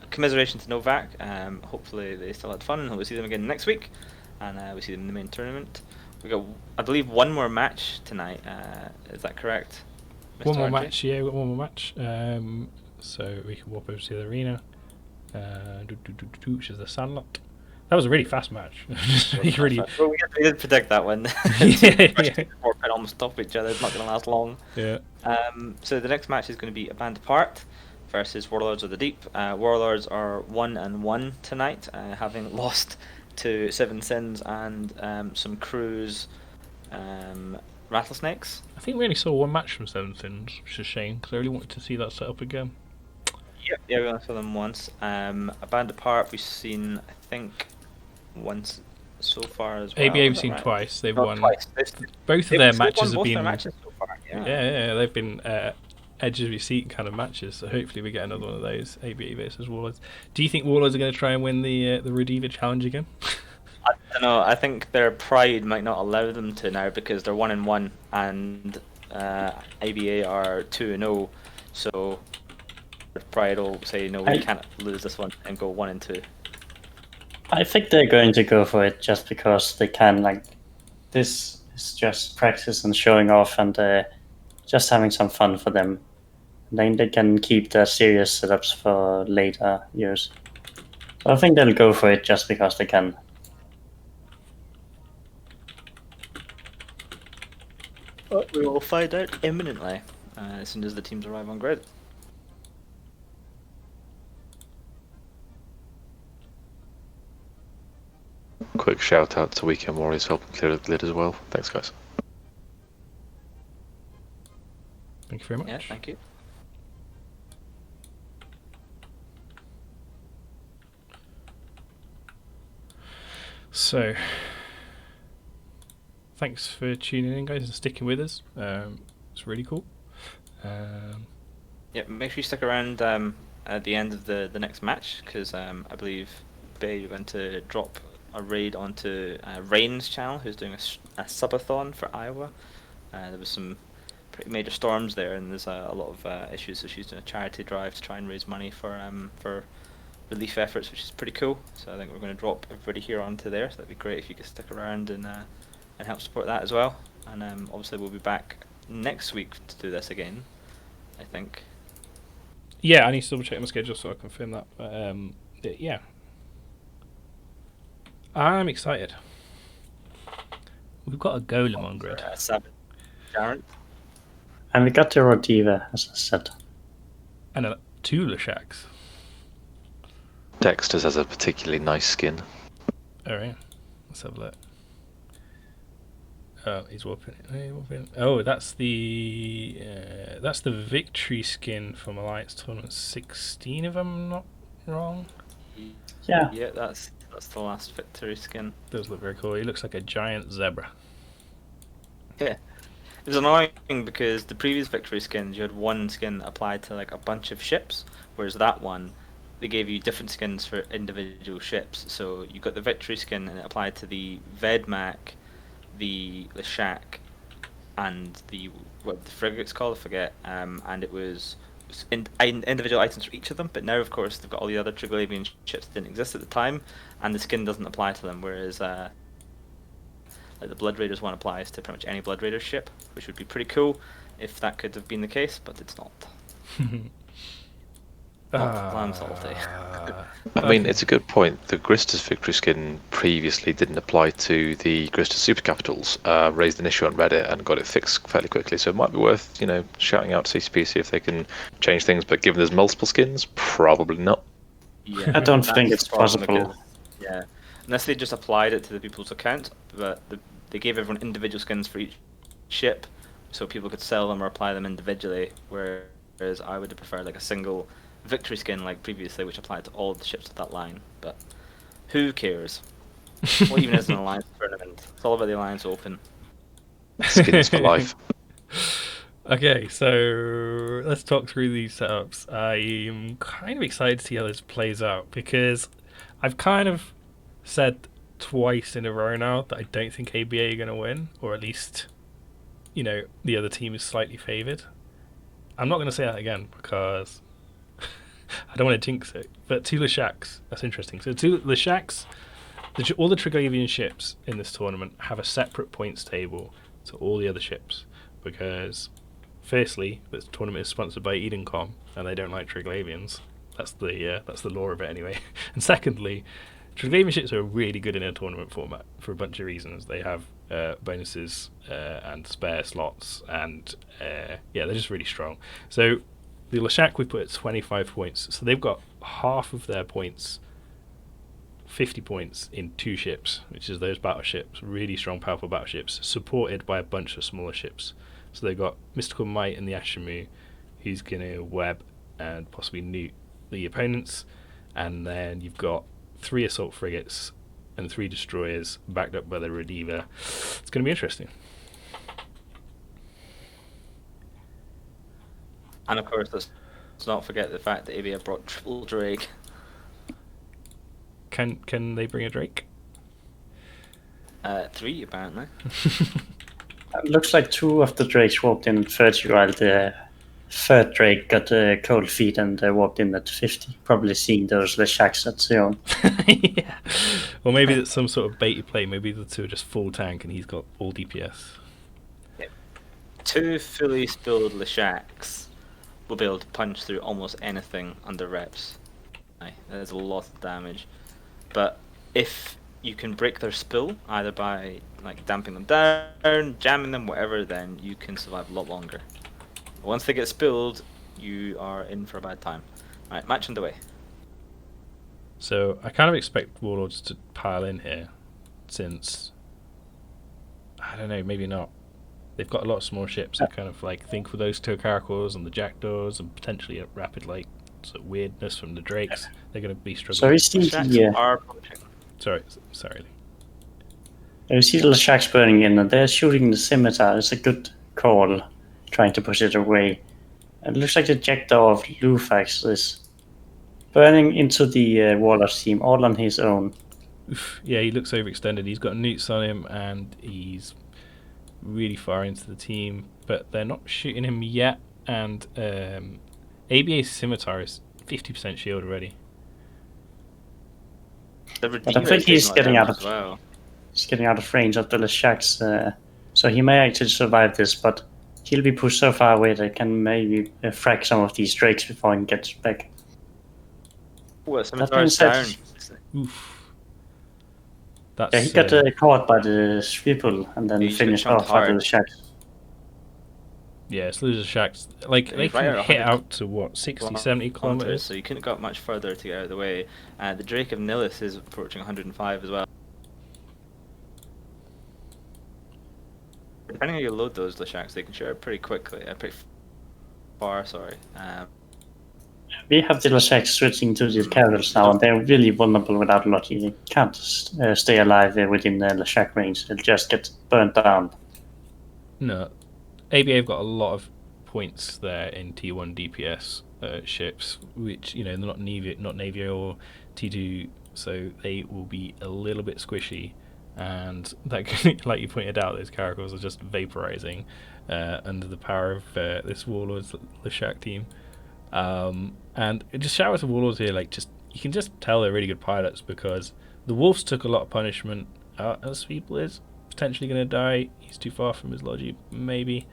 Commiseration to Novak. Hopefully they still had fun. We'll see them again next week, and we see them in the main tournament. We got, I believe, one more match tonight. Is that correct? Mr. One more RJ? match, yeah, we've got one more match. So we can walk over to the arena, which is the Sandlot. That was a really fast match. really, Well, we did predict that one. yeah. Four could almost stop each other. It's not going to last long. Yeah. So the next match is going to be A Band Apart versus Warlords of the Deep. Warlords are 1-1 tonight, having lost to Seven Sins and some Crews Rattlesnakes. I think we only saw one match from Seven Sins, which is a shame, because I really wanted to see that set up again. Yep. Yeah, we only saw them once. A Band Apart we've seen, I think, once so far as well. ABA is we've that seen right? twice. They've No, won. twice. Both of They've their won matches have both their been. matches so far. Yeah, they've been edge of your seat kind of matches. So hopefully we get another one of those. ABA versus Warlords. Do you think Warlords are going to try and win the Rodiva challenge again? I don't know. I think their pride might not allow them to now, because they're 1-1 and ABA are 2-0. So their pride will say, no, we can't lose this one, and go 1-2. I think they're going to go for it just because they can. Like, this is just practice and showing off, and just having some fun for them. Then they can keep their serious setups for later years. So I think they'll go for it just because they can. But we will find out imminently as soon as the teams arrive on grid. quick shout out to Weekend Warriors helping clear the lid as well. Thanks, guys. Thank you very much. Yeah, thank you. So, thanks for tuning in, guys, and sticking with us. It's really cool. Yeah, make sure you stick around at the end of the next match, because I believe, Bay, you're going to drop a raid onto Rain's channel, who's doing a subathon for Iowa. There was some pretty major storms there, and there's a lot of issues, so she's doing a charity drive to try and raise money for relief efforts, which is pretty cool. So I think we're going to drop everybody here onto there, so that'd be great if you could stick around and help support that as well. And obviously we'll be back next week to do this again, I think. Yeah, I need to double check my schedule so I confirm that. But yeah, I'm excited. We've got a golem on grid. 7. Darren? And we got the Rodiva, as I said. And 2 Leshaks. Dexter's has a particularly nice skin. Alright, let's have a look. Oh, he's whooping it. Oh, that's the victory skin from Alliance Tournament 16, if I'm not wrong. Yeah. Yeah, that's the last victory skin. Does look very cool. He looks like a giant zebra. Yeah. It was annoying because the previous victory skins, you had one skin that applied to like a bunch of ships, whereas that one, they gave you different skins for individual ships. So you got the victory skin and it applied to the Vedmak, the Leshak, and what the frigate's called, I forget. And it was individual items for each of them. But now, of course, they've got all the other Triglavian ships that didn't exist at the time, and the skin doesn't apply to them. Whereas like the Blood Raiders one applies to pretty much any Blood Raider ship, which would be pretty cool if that could have been the case, but it's not. I'm salty. I mean, it's a good point. The Gristas victory skin previously didn't apply to the Gristas super capitals. Raised an issue on Reddit and got it fixed fairly quickly. So it might be worth, shouting out to CCP, see if they can change things. But given there's multiple skins, probably not. Yeah, I don't that's think the it's problem possible. because- yeah, unless they just applied it to the people's account, but they gave everyone individual skins for each ship, so people could sell them or apply them individually. Whereas I would have preferred like a single victory skin like previously, which applied to all of the ships of that line. But who cares? What even is an Alliance tournament? It's all about the Alliance Open. Skins for life. Okay, so let's talk through these setups. I'm kind of excited to see how this plays out because I've kind of said twice in a row now that I don't think ABA are going to win, or at least, the other team is slightly favoured. I'm not going to say that again because I don't want to jinx it. But 2 Leshaks, that's interesting. So 2 Leshaks, all the Triglavian ships in this tournament have a separate points table to all the other ships because, firstly, this tournament is sponsored by Edencom and they don't like Triglavians. That's the law of it anyway. And secondly, Triglavian ships are really good in a tournament format for a bunch of reasons. They have bonuses and spare slots, and they're just really strong. So the Leshak we put at 25 points, so they've got half of their points, 50 points in 2 ships, which is those battleships, really strong, powerful battleships, supported by a bunch of smaller ships. So they've got Mystical Might and the Ashamu, who's going to web and possibly nuke the opponents, and then you've got 3 assault frigates and 3 destroyers backed up by the Rodiva. It's going to be interesting. And of course, let's not forget the fact that ABA brought triple Drake. Can they bring a Drake? 3 apparently. It looks like 2 of the Drakes walked in at 30, while the 3rd Drake got cold feet and walked in at 50. Probably seeing those Leshaks at 0. Yeah. Or maybe it's some sort of baity play. Maybe the 2 are just full tank and he's got all DPS. 2 fully spilled Leshaks will be able to punch through almost anything under reps. There's a lot of damage. But if you can break their spill, either by like damping them down, jamming them, whatever, then you can survive a lot longer. Once they get spilled, you are in for a bad time. Alright, match underway. So I kind of expect Warlords to pile in here. since, I don't know, maybe not. They've got a lot of small ships. I kind of like think with those Tokarkors and the Jackdaws and potentially a rapid like sort of weirdness from the Drakes, they're going to be struggling. So we see Sorry. we see the Leshaks burning in, and they're shooting the scimitar. It's a good call, trying to push it away. It looks like the Jackdaw of Lufax is burning into the Warlords team, all on his own. Oof, yeah, he looks overextended. He's got newts on him, and he's really far into the team, but they're not shooting him yet. And ABA's scimitar is 50% shield already. But I think he's getting out of he's getting out of range of the Leshaks, so he may actually survive this, but he'll be pushed so far away that he can maybe frag some of these Drakes before he gets back. Well, scimitar's down. Oof. Yeah, he got caught by the Swivel and then finished off by the Leshaks. Yeah, so those Leshaks, like, they can hit out to what, 60, 70 kilometers? So you couldn't have got much further to get out of the way. The Drake of Nilith is approaching 105 as well. Depending on how you load those Leshaks, they can shoot out pretty quickly, pretty far, sorry. We have the Leshaks switching to the Caravels now, and they're really vulnerable without Loki. They can't stay alive within the Leshak range. They'll just get burnt down. No. ABA have got a lot of points there in T1 DPS ships, which, you know, they're not Navy or T2, so they will be a little bit squishy. And that, like you pointed out, those Caracals are just vaporizing under the power of this Warlords Leshak team. And just shout out to Warlords here, like, just you can just tell they're really good pilots, because the Wolves took a lot of punishment. Sweeple is potentially going to die. He's too far from his Logi, maybe.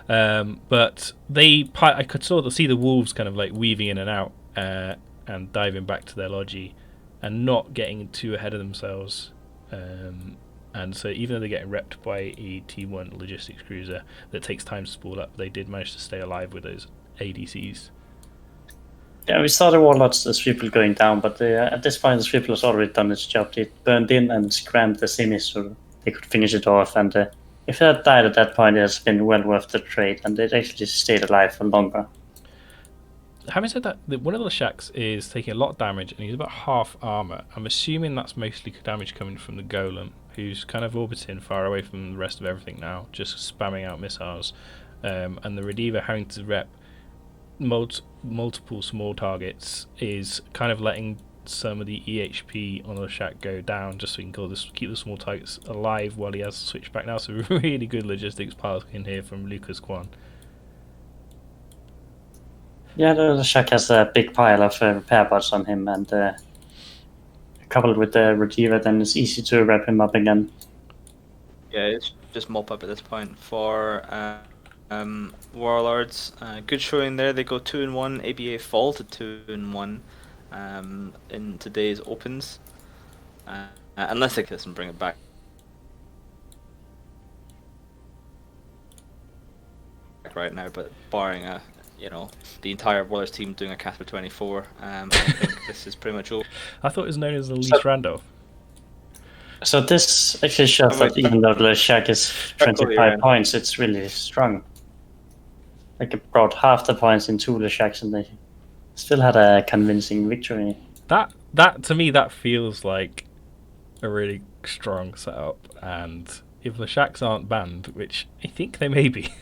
But I could sort of see the Wolves kind of like weaving in and out and diving back to their Logi and not getting too ahead of themselves. And so even though they're getting repped by a T1 logistics cruiser that takes time to spool up, they did manage to stay alive with those ADCs. Yeah, we saw the Warlords, the Swivel going down, but at this point the Swivel has already done its job. They burned in and scrammed the semis so they could finish it off, and if they had died at that point, it has been well worth the trade, and they'd actually stayed alive for longer. Having said that, one of the Leshaks is taking a lot of damage, and he's about half armor. I'm assuming that's mostly damage coming from the Golem, who's kind of orbiting far away from the rest of everything now, just spamming out missiles, and the Rediva having to rep multiple small targets is kind of letting some of the EHP on the Leshak go down, just so he can keep the small targets alive while he has to switch back now. So really good logistics piles in here from Lucas Kwan. Yeah, the Leshak has a big pile of repair bots on him, and coupled with the Rediva, then it's easy to wrap him up again. Yeah, it's just mop up at this point for Warlords. Good showing there. They go 2-1. ABA fall to 2-1 in today's opens, unless they kiss and bring it back. Right now, but barring the entire Warlords team doing a Casper 24, I think this is pretty much over. I thought it was known as the least Randolph. So this actually shows that even though the Leshak is 25 points, it's really strong. Like it brought half the points in 2 Leshaks, and they still had a convincing victory. That to me, that feels like a really strong setup, and if Leshaks aren't banned, which I think they may be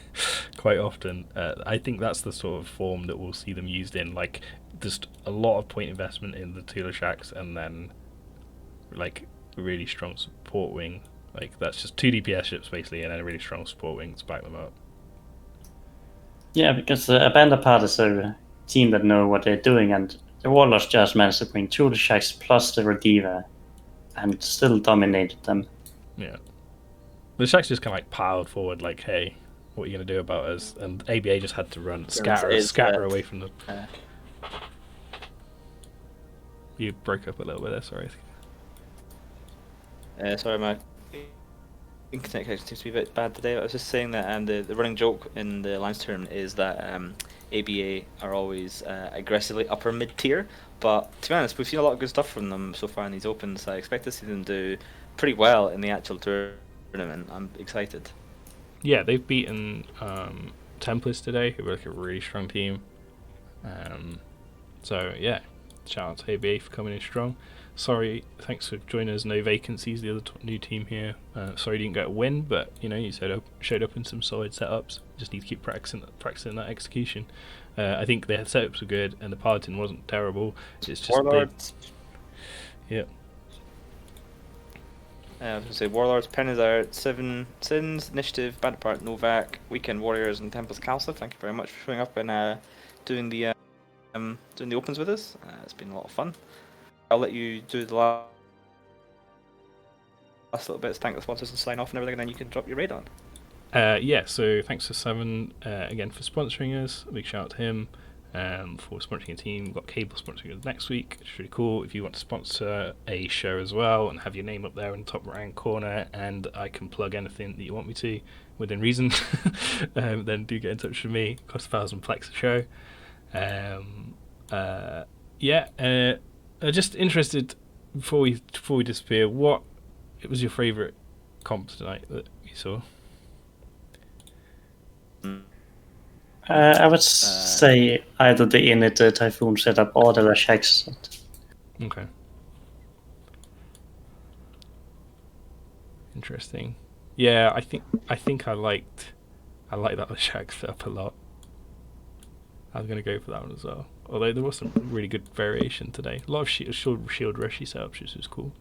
quite often, I think that's the sort of form that we'll see them used in, like just a lot of point investment in the 2 Leshaks, and then like a really strong support wing. Like that's just 2 DPS ships basically, and then a really strong support wing to back them up. Yeah, because the Abanda part is a team that know what they're doing, and the Warlords just managed to bring 2 Leshaks plus the Rediva and still dominated them. Yeah. The Leshaks just kind of like piled forward, like, hey, what are you going to do about us? And ABA just had to run, scatter away from them. You broke up a little bit there, sorry. Sorry, my internet connection seems to be a bit bad today. I was just saying that the running joke in the Alliance tournament is that ABA are always aggressively upper mid tier, but to be honest, we've seen a lot of good stuff from them so far in these opens. I expect to see them do pretty well in the actual tournament. I'm excited. Yeah, they've beaten Templars today, who were like a really strong team. So yeah, shout out to ABA for coming in strong. Sorry, thanks for joining us. No vacancies. The other new team here. Sorry you didn't get a win, but you know you showed up in some solid setups. Just need to keep practicing that execution. I think their setups were good, and the Paladin wasn't terrible. It's just Warlords. Yeah. I was going to say Warlords, Pen is out, Seven Sins, Initiative, Bandit Part, Novak, Weekend Warriors, and Temples Council. Thank you very much for showing up and doing the opens with us. It's been a lot of fun. I'll let you do the last little bits, thank the sponsors and sign off and everything, and then you can drop your raid on. Yeah, so thanks to Seven again for sponsoring us. A big shout out to him for sponsoring a team. We've got Cable sponsoring us next week. It's really cool. If you want to sponsor a show as well and have your name up there in the top right hand corner, and I can plug anything that you want me to within reason, then do get in touch with me. It costs 1,000 plex a show. Just interested before we disappear. What was your favourite comp tonight that you saw? I would say either the Init Typhoon setup or the Lashx. Okay. Interesting. Yeah, I think I liked that Lashx setup a lot. I was going to go for that one as well. Although there was some really good variation today. A lot of shield rushy setups, which was cool.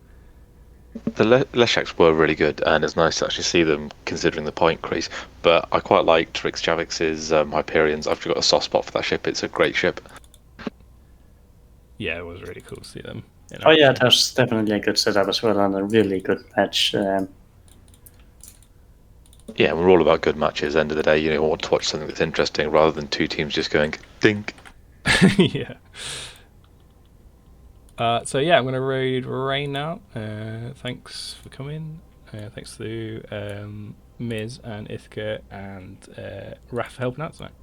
The Leshaks were really good, and it's nice to actually see them considering the point increase. But I quite liked Reykjavik's Hyperions. I've got a soft spot for that ship. It's a great ship. Yeah, it was really cool to see them. Oh yeah, that's definitely a good setup as well, and a really good match. Yeah, we're all about good matches. End of the day, you want to watch something that's interesting rather than two teams just going dink. Yeah. So yeah, I'm going to raid Rain now. Thanks for coming. Thanks to Miz and Ithka and Raph for helping out tonight.